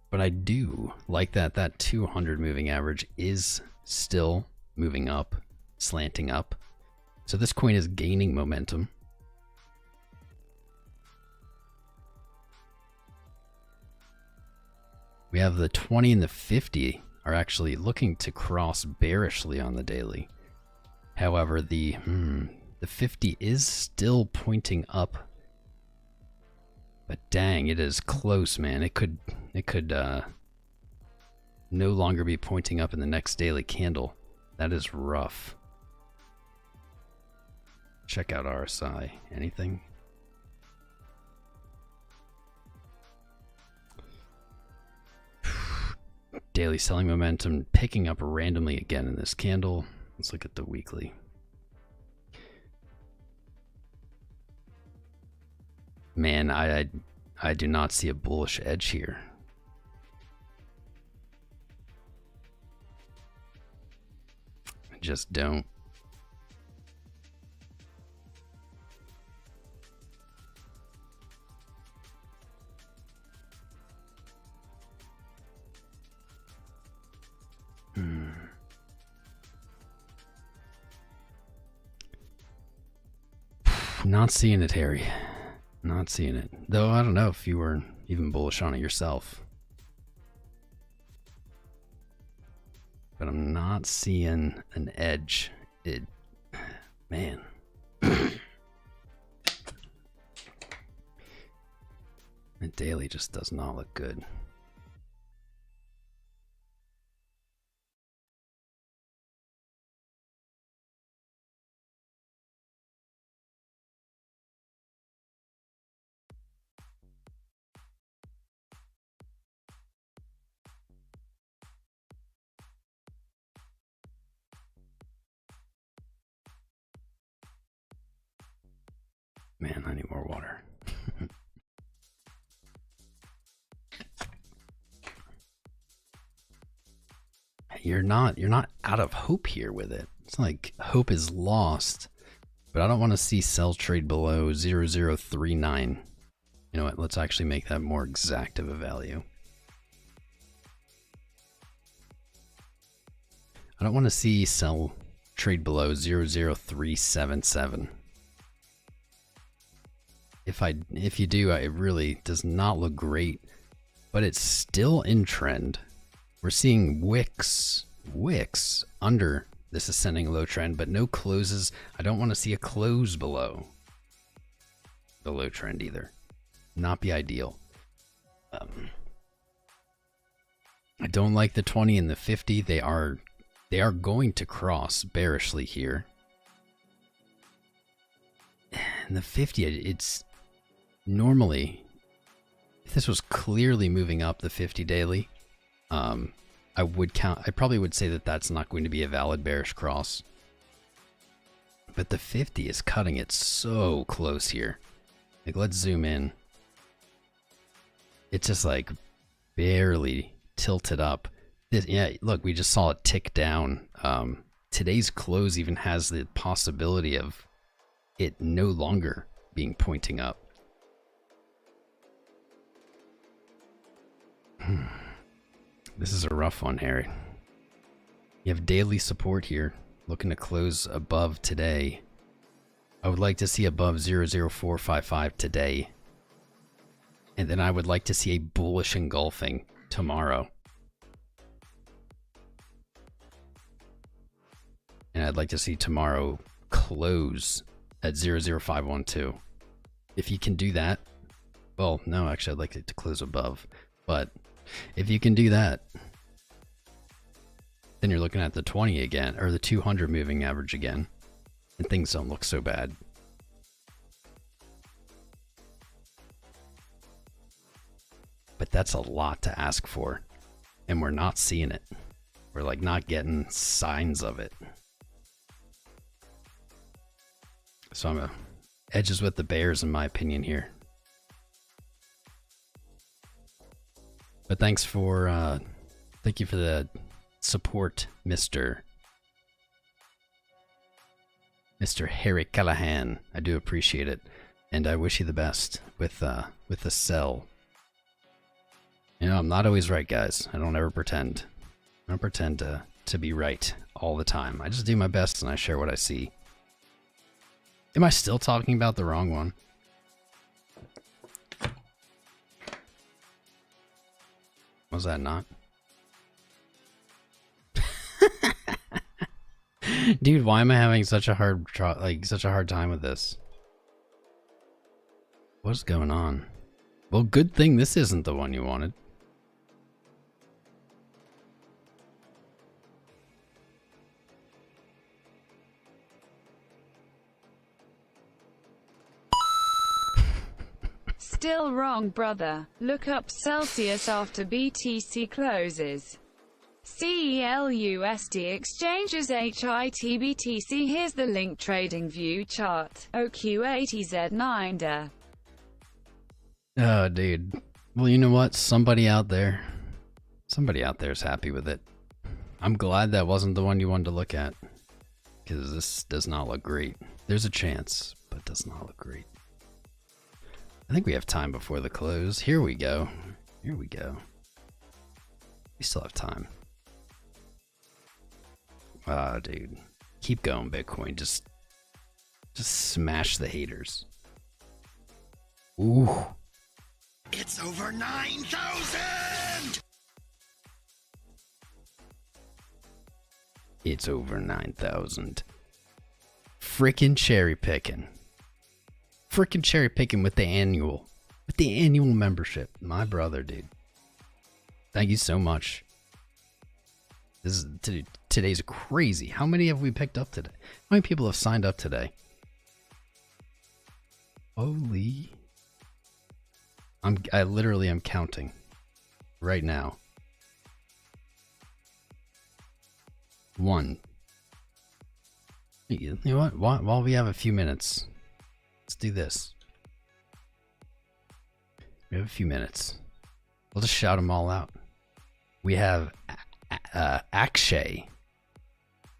But I do like that 200 moving average is still moving up, slanting up. So this coin is gaining momentum. We have the 20 and the 50 are actually looking to cross bearishly on the daily. However, the 50 is still pointing up. But dang, it is close, man. It could no longer be pointing up in the next daily candle. That is rough. Check out RSI. Anything? Daily selling momentum picking up randomly again in this candle. Let's look at the weekly. Man, I do not see a bullish edge here. I just don't. Not seeing it, Harry. Not seeing it. Though I don't know if you were even bullish on it yourself. But I'm not seeing an edge. Man. The daily just does not look good. Man, I need more water. You're not out of hope here with it. It's like hope is lost, but I don't want to see sell trade below 0039. You know what? Let's actually make that more exact of a value. I don't want to see sell trade below 00377. If you do, it really does not look great, but it's still in trend. We're seeing wicks under this ascending low trend, but no closes. I don't want to see a close below the low trend either. Not be ideal. I don't like the 20 and the 50. They are going to cross bearishly here. And the 50, it's normally, if this was clearly moving up the 50 daily, I probably would say that that's not going to be a valid bearish cross. But the 50 is cutting it so close here. Like, let's zoom in. It's just like barely tilted up. Yeah, look, we just saw it tick down. Today's close even has the possibility of it no longer being pointing up. This is a rough one, Harry. You have daily support here, looking to close above today. I would like to see above 00455 today. And then I would like to see a bullish engulfing tomorrow. And I'd like to see tomorrow close at 00512. If you can do that, well, no, actually I'd like it to close above. But if you can do that, then you're looking at the 20 again, or the 200 moving average again, and things don't look so bad. But that's a lot to ask for, and we're not seeing it. We're like not getting signs of it. So I'm edges with the bears in my opinion here. But thank you for the support, Mr. Harry Callahan. I do appreciate it, and I wish you the best with the sell. You know, I'm not always right, guys. I don't ever pretend. I don't pretend to be right all the time. I just do my best and I share what I see. Am I still talking about the wrong one? Was that not? Dude, why am I having such a hard time with this? What's going on? Well, good thing this isn't the one you wanted. Still wrong, brother. Look up Celsius after BTC closes. CELUSD exchanges HITBTC. Here's the link. Trading view chart. OQ80Z9. Oh, dude. Well, you know what? Somebody out there is happy with it. I'm glad that wasn't the one you wanted to look at, because this does not look great. There's a chance, but it does not look great. I think we have time before the close. Here we go. Here we go. We still have time. Ah, dude. Keep going, Bitcoin. Just smash the haters. Ooh. It's over 9,000! It's over 9,000. Frickin' cherry picking. Frickin' cherry picking with the annual membership. My brother, dude. Thank you so much. Today's crazy. How many have we picked up today? How many people have signed up today? Holy. I literally am counting right now. 1. You know what? While we have a few minutes, let's do this. We have a few minutes. We'll just shout them all out. We have Akshay.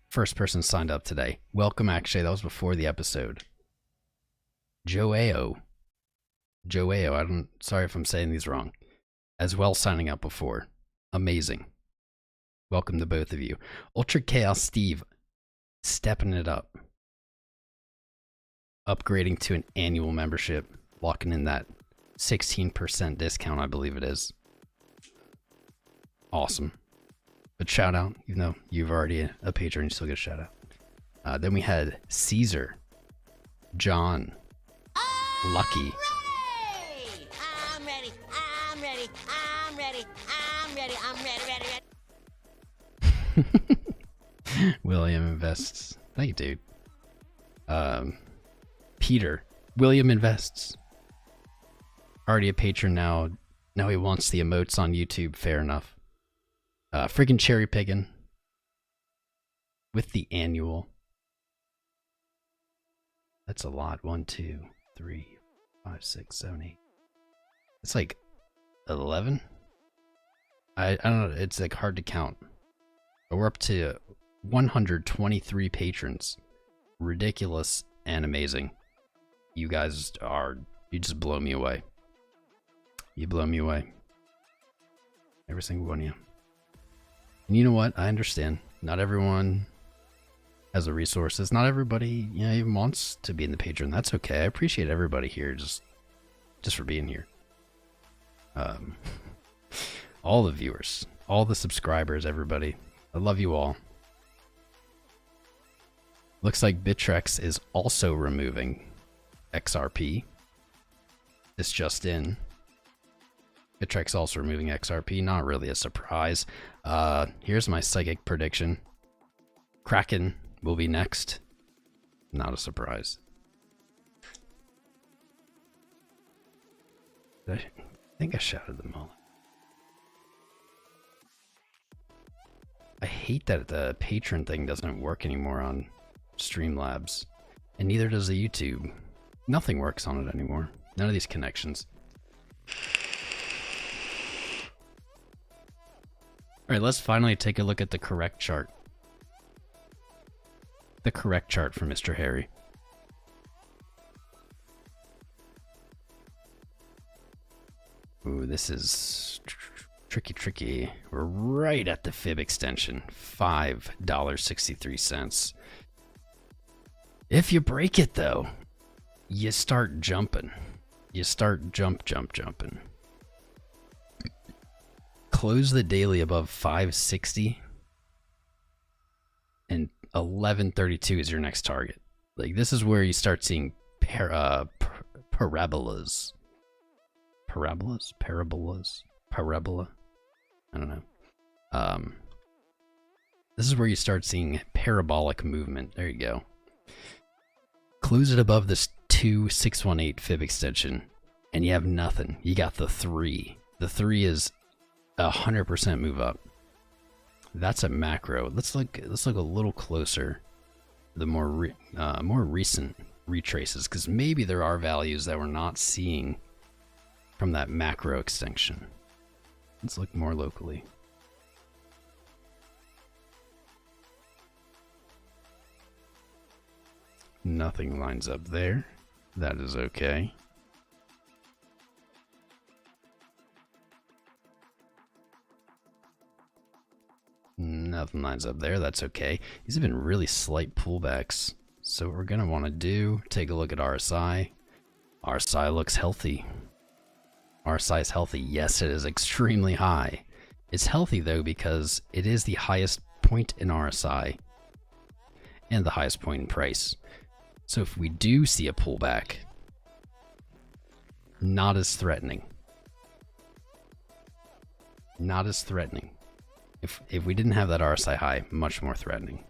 First person signed up today. Welcome, Akshay. That was before the episode. Joao, sorry if I'm saying these wrong. As well, signing up before. Amazing. Welcome to both of you. Ultra Chaos Steve, stepping it up. Upgrading to an annual membership. Locking in that 16% discount, I believe it is. Awesome. But shout out, even though you've already a patron, you still get a shout out. Then we had Caesar, John, Lucky. I'm ready. William Invests. Thank you, dude. Peter. William Invests. Already a patron now. Now he wants the emotes on YouTube. Fair enough. Friggin' cherry picking. With the annual. That's a lot. 1, 2, 3, 5, 6, 7, 8. It's like 11? I don't know. It's like hard to count. But we're up to 123 patrons. Ridiculous and amazing. You guys are, you just blow me away. You blow me away. Every single one of you. And you know what? I understand. Not everyone has the resources. Not everybody, you know, even wants to be in the Patreon. That's okay. I appreciate everybody here just for being here. All the viewers, all the subscribers, everybody. I love you all. Looks like Bittrex is also removing XRP. This just in. Bittrex also removing XRP. Not really a surprise. Here's my psychic prediction. Kraken will be next. Not a surprise. I think I shouted them all. I hate that the patron thing doesn't work anymore on Streamlabs. And neither does the YouTube. Nothing works on it anymore. None of these connections. Alright, let's finally take a look at the correct chart. The correct chart for Mr. Harry. Ooh, this is tricky. We're right at the fib extension. $5.63. If you break it though, you start jumping. You start jumping. Close the daily above 560 and 1132 is your next target. Like, this is where you start seeing parabolas. Parabola? I don't know. This is where you start seeing parabolic movement. There you go. Close it above this 2618 fib extension and you have nothing. You got the 3. The 3 is 100% move up. That's a macro. Let's look a little closer. The more recent retraces, because maybe there are values that we're not seeing from that macro extension. Let's look more locally. Nothing lines up there. That is okay. Nothing lines up there. That's okay. These have been really slight pullbacks. So what we're going to want to do, take a look at RSI. RSI looks healthy. RSI is healthy. Yes, it is extremely high. It's healthy though because it is the highest point in RSI and the highest point in price. So if we do see a pullback, not as threatening. Not as threatening. If we didn't have that RSI high, much more threatening.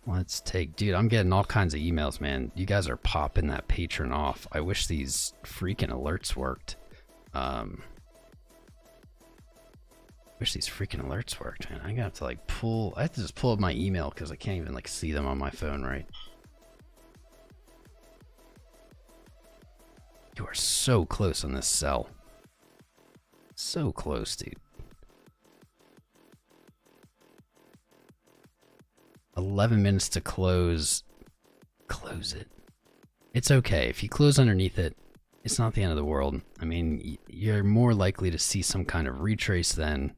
Let's take, dude, I'm getting all kinds of emails, man. You guys are popping that patron off. I wish these freaking alerts worked. Wish these freaking alerts worked, man. I got to like I have to just pull up my email because I can't even like see them on my phone, right? You are so close on this sell. So close, dude. 11 minutes to close. Close it. It's okay. If you close underneath it, it's not the end of the world. I mean, you're more likely to see some kind of retrace than...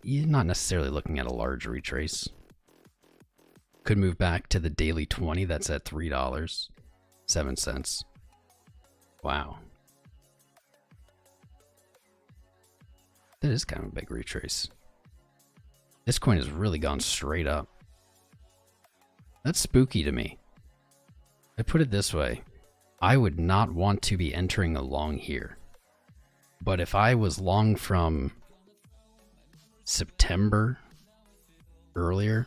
You're not necessarily looking at a large retrace. Could move back to the daily 20. That's at $3.07. Wow. That is kind of a big retrace. This coin has really gone straight up. That's spooky to me. I put it this way. I would not want to be entering along here. But if I was long from September earlier,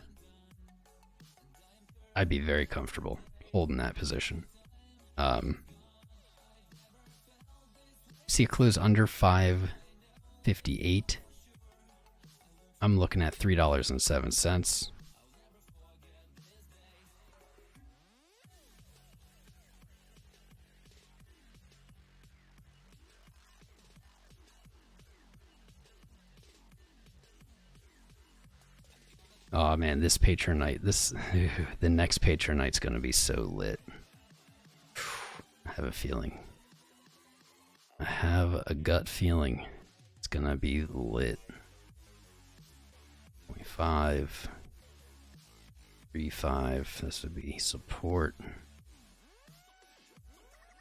I'd be very comfortable holding that position. See a close under 558. I'm looking at $3.07. Oh man, this Patreon night, the next Patreon night's gonna be so lit. I have a feeling. I have a gut feeling it's gonna be lit. 25, 35. This would be support.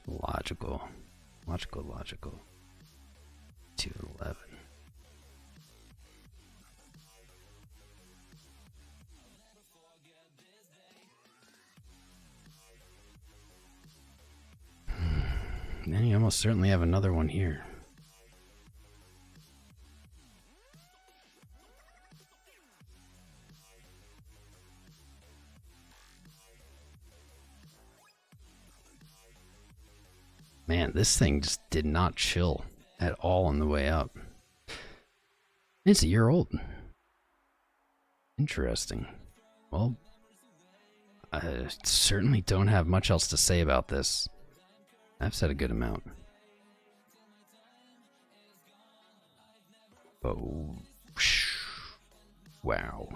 Logical. 211. Man, you almost certainly have another one here. Man, this thing just did not chill at all on the way up. It's a year old. Interesting. Well, I certainly don't have much else to say about this. I've said a good amount. Oh, wow.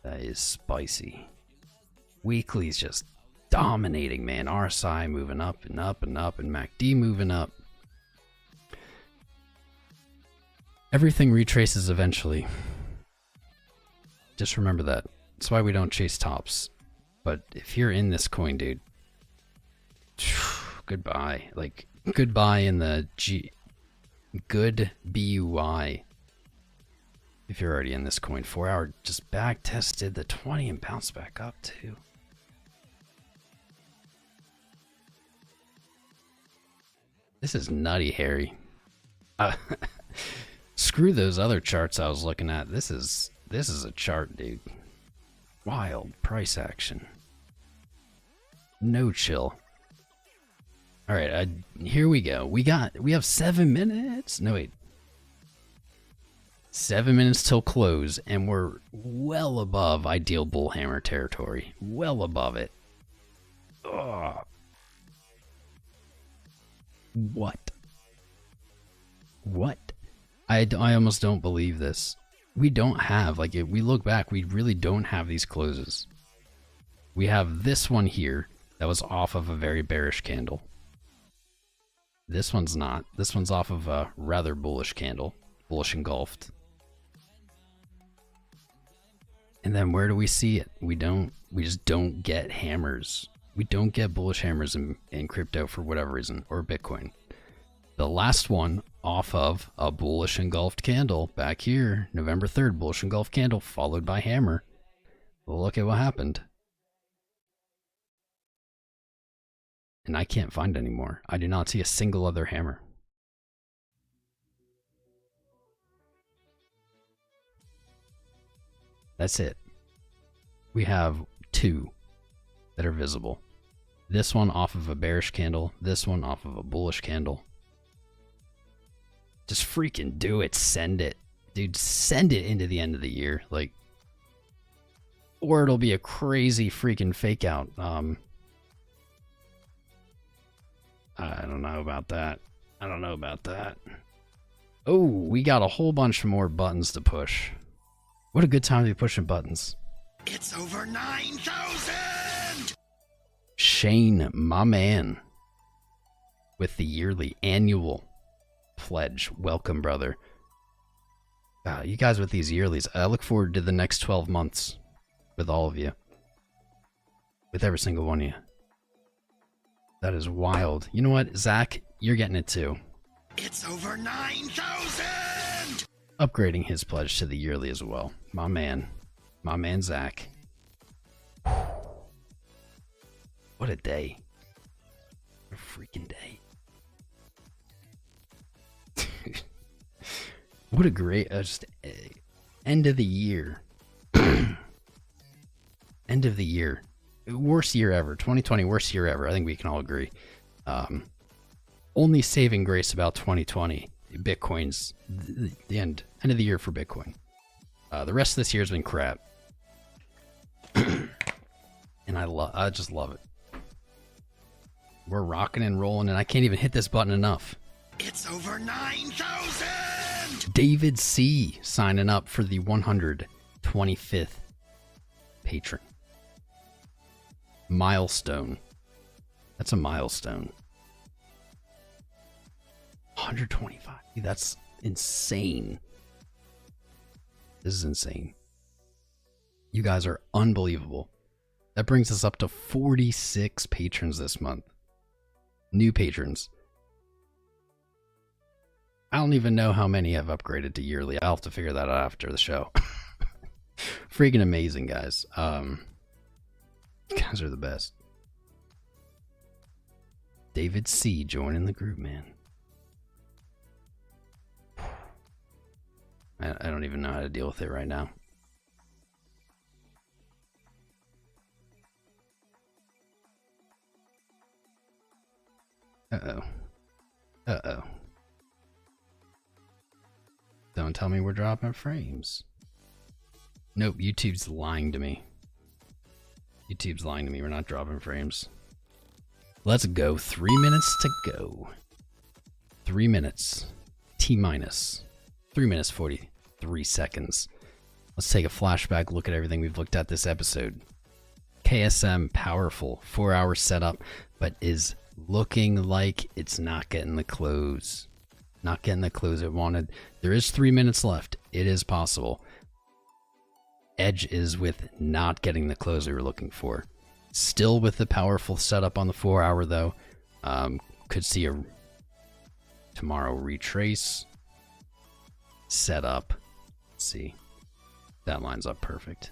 That is spicy. Weekly's just dominating, man. RSI moving up and up and up, and MACD moving up. Everything retraces eventually. Just remember that. That's why we don't chase tops. But if you're in this coin, dude, goodbye. Like, goodbye in the good BUI. If you're already in this coin. 4 hour just back tested the 20 and bounced back up too. This is nutty, Harry. Screw those other charts I was looking at. This is a chart, dude. Wild price action. No chill. All right, here we go. We have 7 minutes. No, wait. 7 minutes till close, and we're well above ideal bullhammer territory. Well above it. Ugh. What? I almost don't believe this. We don't have, like, if we look back, we really don't have these closes. We have this one here that was off of a very bearish candle. This one's not. This one's off of a rather bullish candle. Bullish engulfed. And then where do we see it? We just don't get hammers. We don't get bullish hammers in crypto for whatever reason, or Bitcoin. The last one off of a bullish engulfed candle back here, November 3rd, bullish engulfed candle followed by hammer. Look at what happened. And I can't find any more. I do not see a single other hammer. That's it. We have 2 that are visible. This one off of a bearish candle. This one off of a bullish candle. Just freaking do it. Send it. Dude, send it into the end of the year. Like, or it'll be a crazy freaking fake out. I don't know about that. Oh, we got a whole bunch more buttons to push. What a good time to be pushing buttons. It's over 9,000! Shane, my man, with the yearly annual pledge. Welcome, brother. You guys with these yearlies. I look forward to the next 12 months with all of you. With every single one of you. That is wild. You know what, Zach? You're getting it too. It's over 9,000! Upgrading his pledge to the yearly as well. My man. My man, Zach. What a day. What a freaking day. What a great end of the year. End of the year. Worst year ever. 2020, worst year ever. I think we can all agree. Only saving grace about 2020. Bitcoin's the end of the year for Bitcoin. The rest of this year has been crap. And I just love it. We're rocking and rolling, and I can't even hit this button enough. It's over 9,000! David C. signing up for the 100 25th patron. Milestone. That's a milestone. 125. That's insane. This is insane. You guys are unbelievable. That brings us up to 46 patrons this month. New patrons. I don't even know how many have upgraded to yearly. I'll have to figure that out after the show. Freaking amazing, guys. You guys are the best. David C. joining the group, man. I don't even know how to deal with it right now. Uh-oh. Uh-oh. Don't tell me we're dropping frames. Nope, YouTube's lying to me. YouTube's lying to me. We're not dropping frames. Let's go. 3 minutes to go. 3 minutes. T-minus. 3 minutes, 43 seconds. Let's take a flashback look at everything we've looked at this episode. KSM, powerful. 4-hour setup, but is looking like it's not getting the close. Not getting the close it wanted. There is 3 minutes left. It is possible. Edge is with not getting the close we were looking for. Still with the powerful setup on the 4-hour though. Could see a tomorrow retrace. Setup. Let's see. That lines up perfect.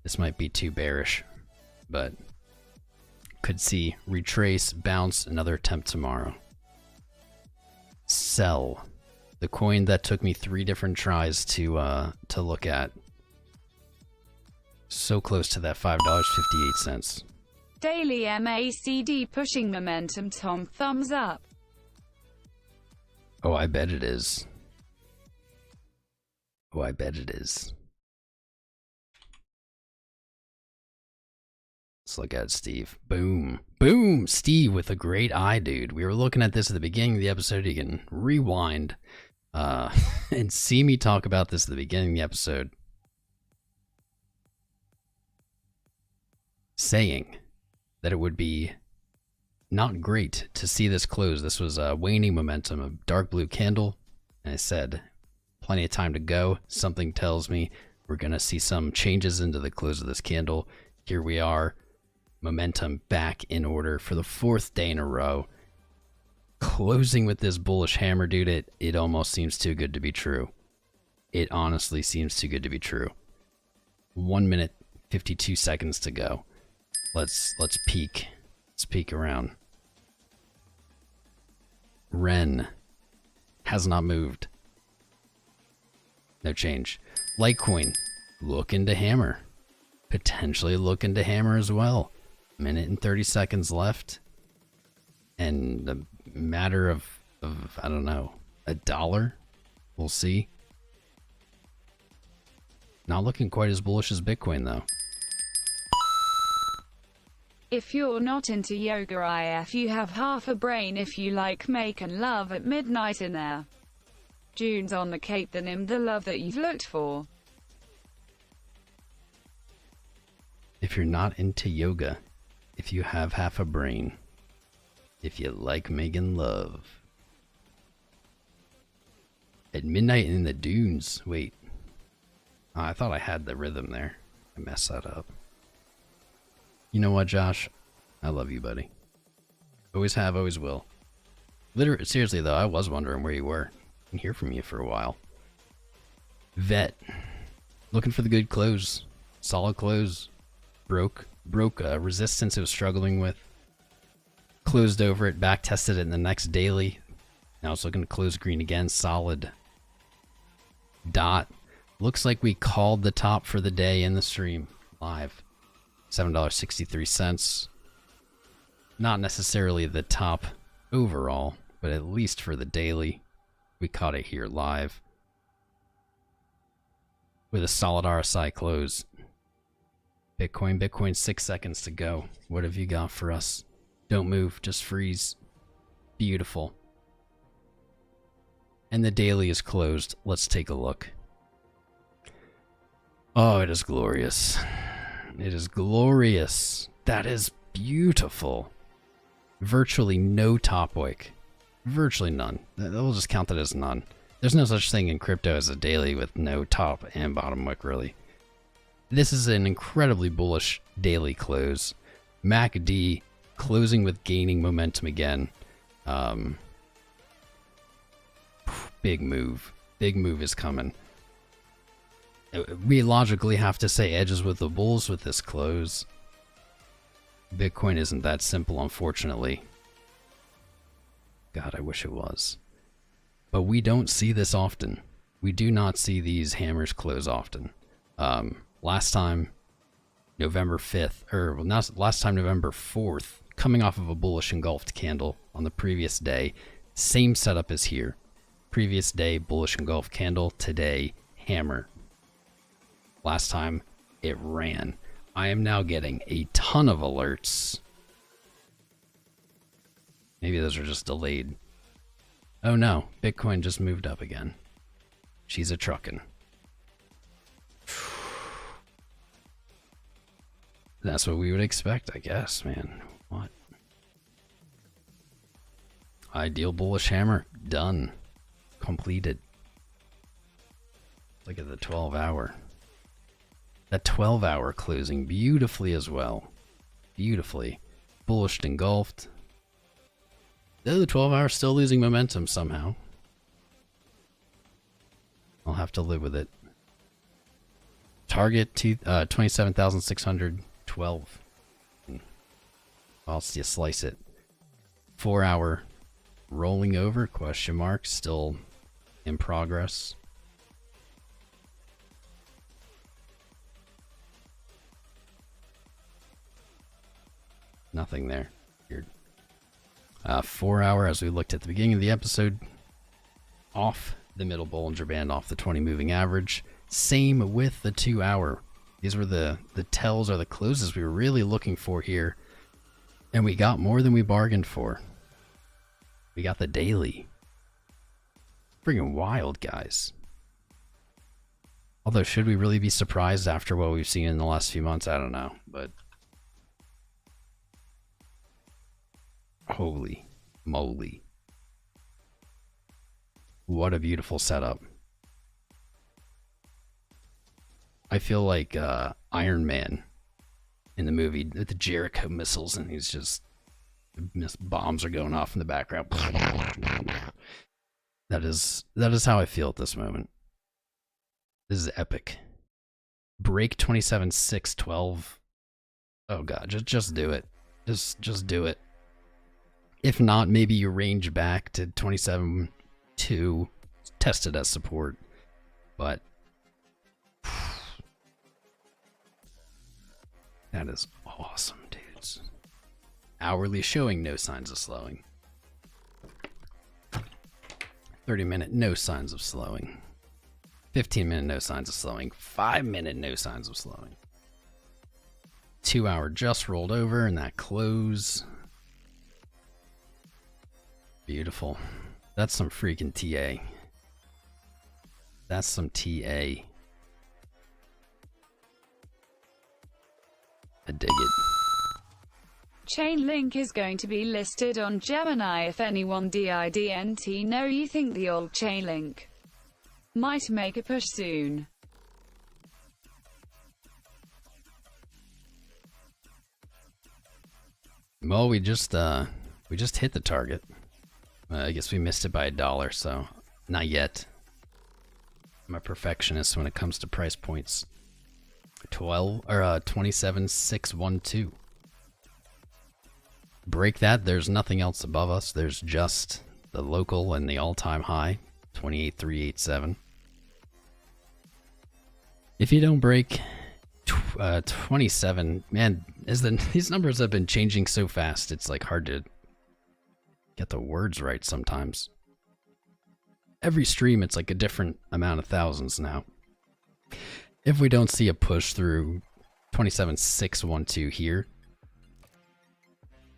This might be too bearish, but could see retrace, bounce, another attempt tomorrow. Sell. The coin that took me 3 different tries to look at. So close to that $5.58. Daily MACD pushing momentum. Tom, thumbs up. Oh, I bet it is. Oh, I bet it is. Let's look at it, Steve. Boom. Boom! Steve with a great eye, dude. We were looking at this at the beginning of the episode. You can rewind and see me talk about this at the beginning of the episode. Saying that it would be not great to see this close. This was a waning momentum, a dark blue candle. And I said, plenty of time to go. Something tells me we're going to see some changes into the close of this candle. Here we are. Momentum back in order for the 4th day in a row. Closing with this bullish hammer, dude. It almost seems too good to be true. It honestly seems too good to be true. 1 minute, 52 seconds to go. Let's peek. Let's peek around. RUNE has not moved. No change. Litecoin looking to hammer. Potentially looking to hammer as well. Minute and 30 seconds left. And a matter of I don't know, $1. We'll see. Not looking quite as bullish as Bitcoin though. If you're not into yoga IF, you have half a brain. If you like making love at midnight in there. June's on the Cape, then him the love that you've looked for. If you're not into yoga, if you have half a brain, if you like making love. At midnight in the dunes. Wait. Oh, I thought I had the rhythm there. I messed that up. You know what, Josh? I love you, buddy. Always have, always will. Literally, seriously though, I was wondering where you were. I didn't hear from you for a while. Vet. Looking for the good close. Solid close. Broke resistance it was struggling with. Closed over it, back tested it in the next daily. Now it's looking to close green again. Solid. Dot. Looks like we called the top for the day in the stream. Live. $7.63. Not necessarily the top overall, but at least for the daily, we caught it here live. With a solid RSI close. Bitcoin, 6 seconds to go. What have you got for us? Don't move, just freeze. Beautiful. And the daily is closed. Let's take a look. Oh, it is glorious. It is glorious. That is beautiful. Virtually no top wick. Virtually none. We'll just count that as none. There's no such thing in crypto as a daily with no top and bottom wick, really. This is an incredibly bullish daily close. MACD closing with gaining momentum again. Big move. Big move is coming. We logically have to say edges with the bulls with this close. Bitcoin isn't that simple, unfortunately. God, I wish it was. But we don't see this often. We do not see these hammers close often. Last time, November 5th, or well, not last time, November 4th, coming off of a bullish engulfed candle on the previous day. Same setup as here. Previous day, bullish engulfed candle. Today, hammer. Last time, it ran. I am now getting a ton of alerts. Maybe those are just delayed. Oh no, Bitcoin just moved up again. She's a truckin'. That's what we would expect, I guess, man. What? Ideal bullish hammer. Done. Completed. Look at the 12-hour. That 12-hour closing beautifully as well. Beautifully. Bullish engulfed. Though the 12-hour still losing momentum somehow. I'll have to live with it. Target 27,612. Whilst you slice it. 4-hour rolling over, question mark, still in progress. Nothing there. Weird. 4-hour, as we looked at the beginning of the episode, off the middle Bollinger Band, off the 20 moving average. Same with the 2-hour. These were the tells or the closes we were really looking for here. And we got more than we bargained for. We got the daily. Freaking wild, guys. Although, should we really be surprised after what we've seen in the last few months? I don't know, but holy moly. What a beautiful setup. I feel like Iron Man in the movie with the Jericho missiles, and he's just bombs are going off in the background. That is how I feel at this moment. This is epic. Break 27,612. Oh god, just do it. Just do it. If not, maybe you range back to 27.2, test it as support. But that is awesome, dudes. Hourly showing no signs of slowing. 30-minute, no signs of slowing. 15-minute, no signs of slowing. 5-minute, no signs of slowing. 2-hour just rolled over and that close. Beautiful. That's some freaking TA. That's some TA. I dig it. Chainlink is going to be listed on Gemini. If anyone didn't know, you think the old Chainlink might make a push soon. Well, we just hit the target. I guess we missed it by $1, so not yet. I'm a perfectionist when it comes to price points. 27,612. Break that, there's nothing else above us. There's just the local and the all-time high, 28,387. If you don't break 27, man, these numbers have been changing so fast, it's like hard to get the words right sometimes. Every stream, it's like a different amount of thousands now. If we don't see a push through 27,612 here,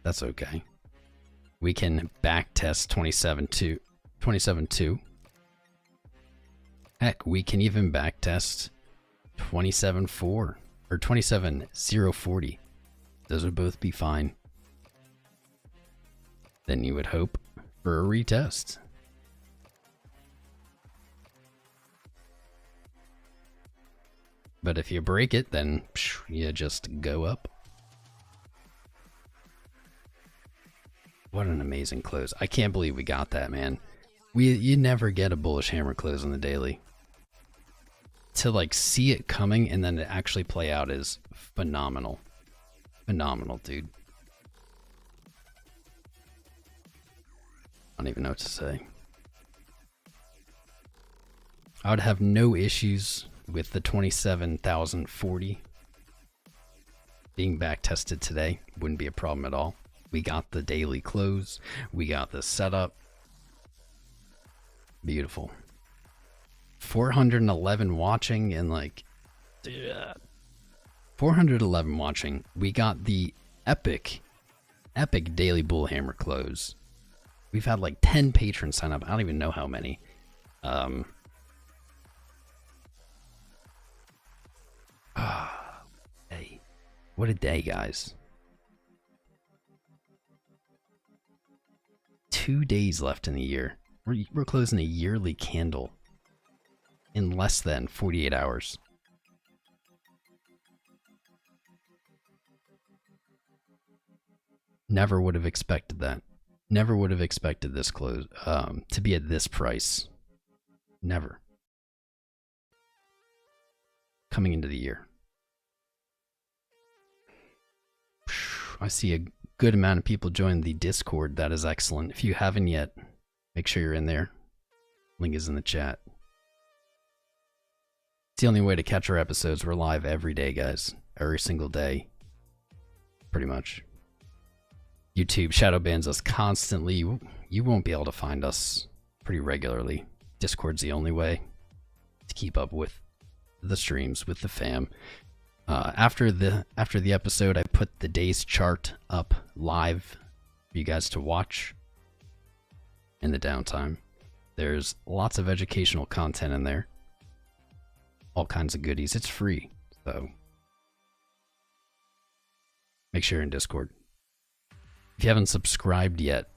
that's okay. We can back test 27.2. Heck, we can even back test 27.4 or 27.040. Those would both be fine. Then you would hope for a retest. But if you break it, then you just go up. What an amazing close. I can't believe we got that, man. You never get a bullish hammer close on the daily. To like see it coming and then to actually play out is phenomenal. Phenomenal, dude. I don't even know what to say. I would have no issues with the 27,040 being back tested today. Wouldn't be a problem at all. We got the daily close. We got the setup. Beautiful. 411 watching and like 411 watching. We got the epic daily bull hammer close. We've had like 10 patrons sign up. I don't even know how many. Hey, what a day, guys. 2 days left in the year. We're closing a yearly candle in less than 48 hours. Never would have expected that. Never would have expected this close to be at this price. Never. Coming into the year. I see a good amount of people join the Discord. That is excellent. If you haven't yet, make sure you're in there. Link is in the chat. It's the only way to catch our episodes. We're live every day, guys. Every single day. Pretty much. YouTube shadow bans us constantly. You won't be able to find us pretty regularly. Discord's the only way to keep up with the streams, with the fam. After the episode, I put the day's chart up live for you guys to watch in the downtime. There's lots of educational content in there. All kinds of goodies. It's free, so make sure you're in Discord. If you haven't subscribed yet,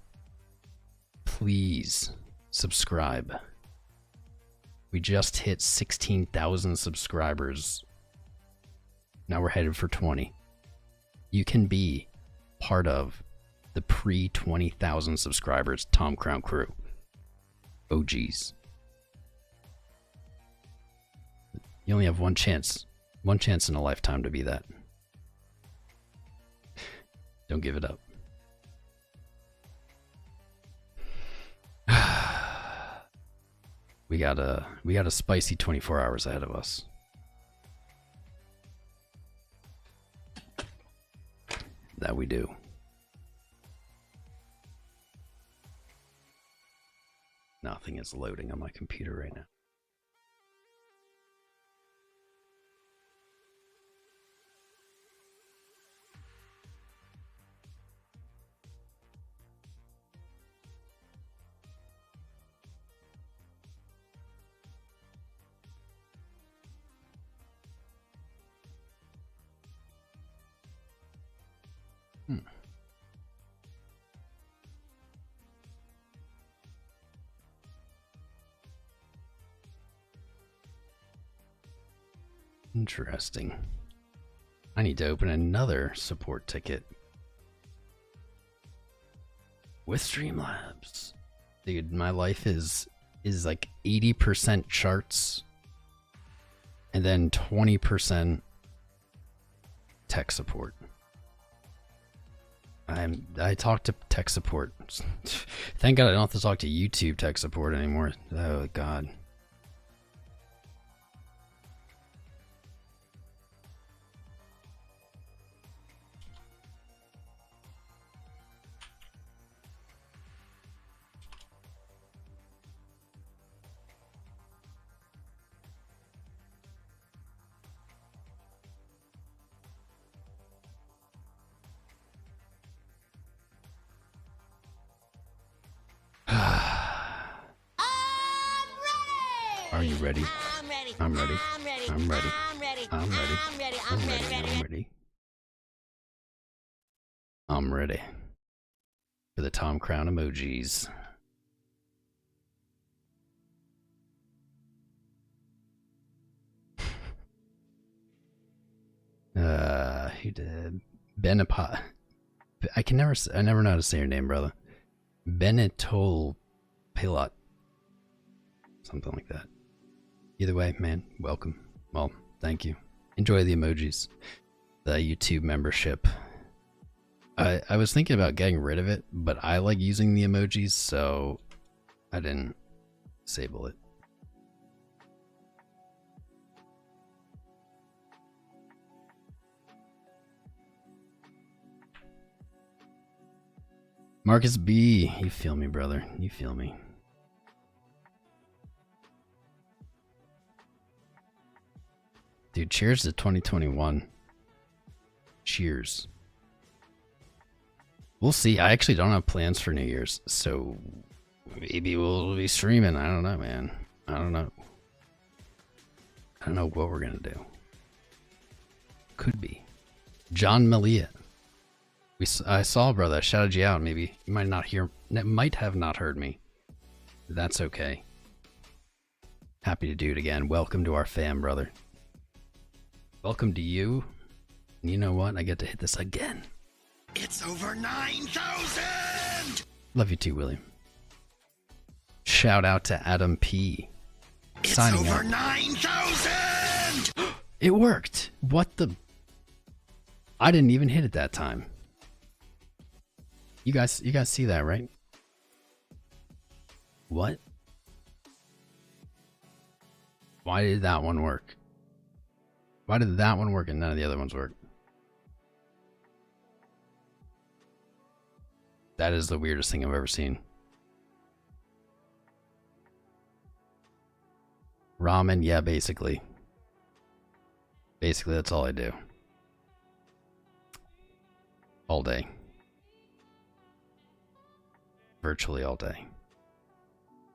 please subscribe. We just hit 16,000 subscribers. Now we're headed for 20. You can be part of the pre-20,000 subscribers Tom Crown crew. OGs. You only have one chance in a lifetime to be that. Don't give it up. We got a spicy 24 hours ahead of us. That we do. Nothing is loading on my computer right now. Interesting. I need to open another support ticket with Streamlabs. Dude, my life is like 80% charts and then 20% tech support. I talk to tech support. Thank God I don't have to talk to YouTube tech support anymore. Oh God. Are you ready? I'm ready. I'm ready. I'm ready. I'm ready. I'm ready. I'm ready. I'm ready. I'm I'm ready. ready. I'm ready. I'm ready. For the Tom Crown emojis. Who did? Benapot. I never know how to say your name, brother. Benetol Pilot. Something like that. Either way, man, welcome. Well, thank you. Enjoy the emojis. The YouTube membership. I was thinking about getting rid of it, but I like using the emojis, so I didn't disable it. Marcus B, you feel me, brother. You feel me. Dude, cheers to 2021. Cheers. We'll see. I actually don't have plans for New Year's, so maybe we'll be streaming. I don't know, man. I don't know. I don't know what we're gonna do. Could be. John Malia. I saw, brother. I shouted you out. Maybe you might have not heard me. That's okay. Happy to do it again. Welcome to our fam, brother. Welcome to you. And you know what? I get to hit this again. It's over 9,000! Love you too, William. Shout out to Adam P. It's Signing over up. 9,000! It worked. What the? I didn't even hit it that time. You guys see that, right? What? Why did that one work? Why did that one work and none of the other ones work? That is the weirdest thing I've ever seen. Ramen, yeah, basically. Basically, that's all I do. All day. Virtually all day.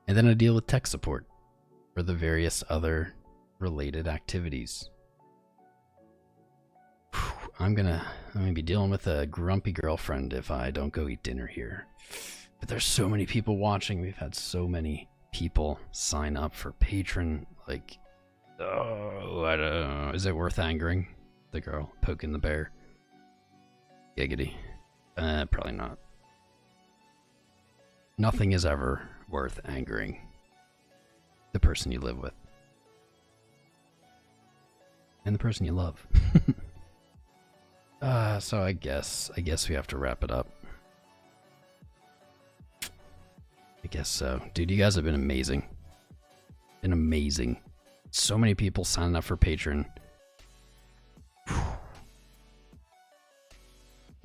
And then I deal with tech support for the various other related activities. I'm gonna be dealing with a grumpy girlfriend if I don't go eat dinner here. But there's so many people watching. We've had so many people sign up for patron. Like, oh, I don't know. Is it worth angering the girl poking the bear? Giggity. Probably not. Nothing is ever worth angering the person you live with. And the person you love. So I guess we have to wrap it up. I guess so. Dude, you guys have been amazing. Been amazing. So many people signing up for Patreon. You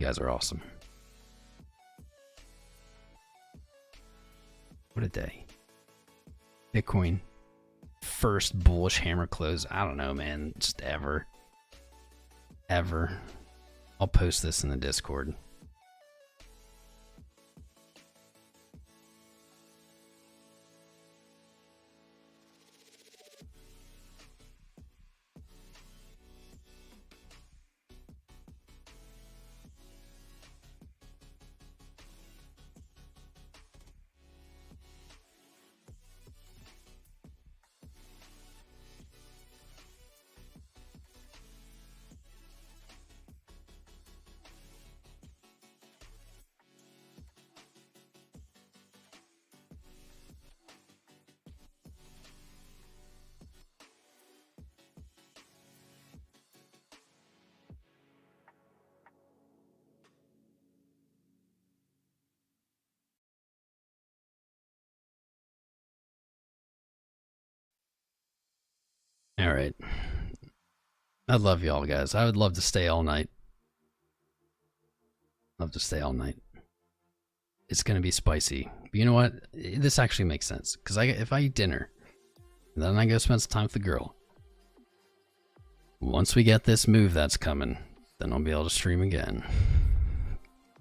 guys are awesome. What a day. Bitcoin. First bullish hammer close. I don't know, man. Just ever. Ever. I'll post this in the Discord. All right. I love y'all, guys. I would love to stay all night. Love to stay all night. It's gonna be spicy. But you know what? This actually makes sense. Because if I eat dinner, and then I go spend some time with the girl, once we get this move that's coming, then I'll be able to stream again.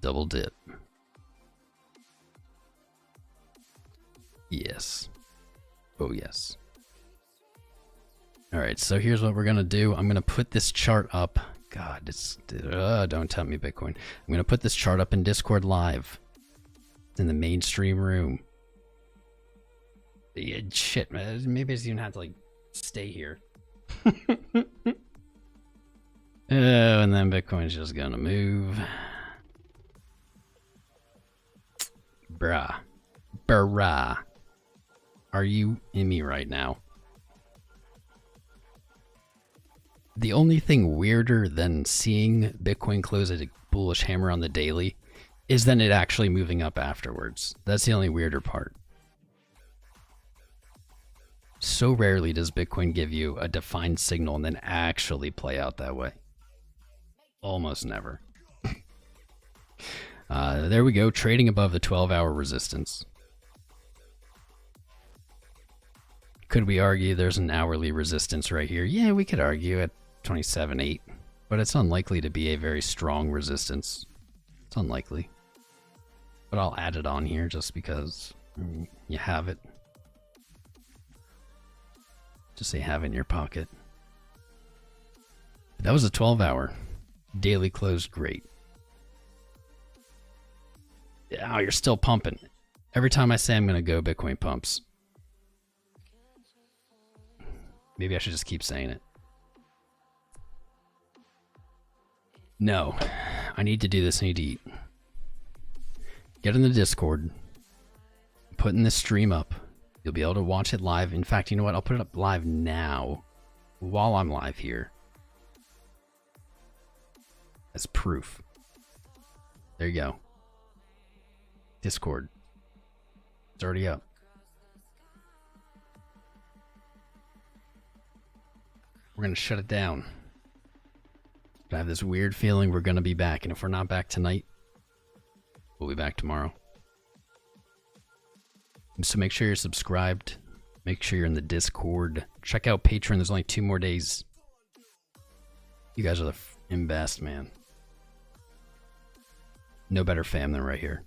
Double dip. Yes. Oh, yes. All right, so here's what we're gonna do. I'm gonna put this chart up. God, don't tempt me, Bitcoin. I'm gonna put this chart up in Discord live. It's in the mainstream room. Yeah, shit, man. Maybe I just even have to like stay here. Oh, and then Bitcoin's just gonna move. Bruh. Bruh. Are you in me right now? The only thing weirder than seeing Bitcoin close at a bullish hammer on the daily is then it actually moving up afterwards. That's the only weirder part. So rarely does Bitcoin give you a defined signal and then actually play out that way. Almost never. There we go, trading above the 12-hour resistance. Could we argue there's an hourly resistance right here? Yeah, we could argue at 27.8, but it's unlikely to be a very strong resistance. It's unlikely. But I'll add it on here just because you have it. Just say have it in your pocket. That was a 12-hour. Daily closed great. Oh, you're still pumping. Every time I say I'm going to go, Bitcoin pumps. Maybe I should just keep saying it. No. I need to do this. I need to eat. Get in the Discord. Putting this stream up. You'll be able to watch it live. In fact, you know what? I'll put it up live now. While I'm live here. As proof. There you go. Discord. It's already up. We're going to shut it down. I have this weird feeling we're going to be back. And if we're not back tonight, we'll be back tomorrow. So make sure you're subscribed. Make sure you're in the Discord. Check out Patreon. There's only 2 more days. You guys are the best, man. No better fam than right here.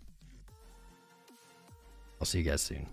I'll see you guys soon.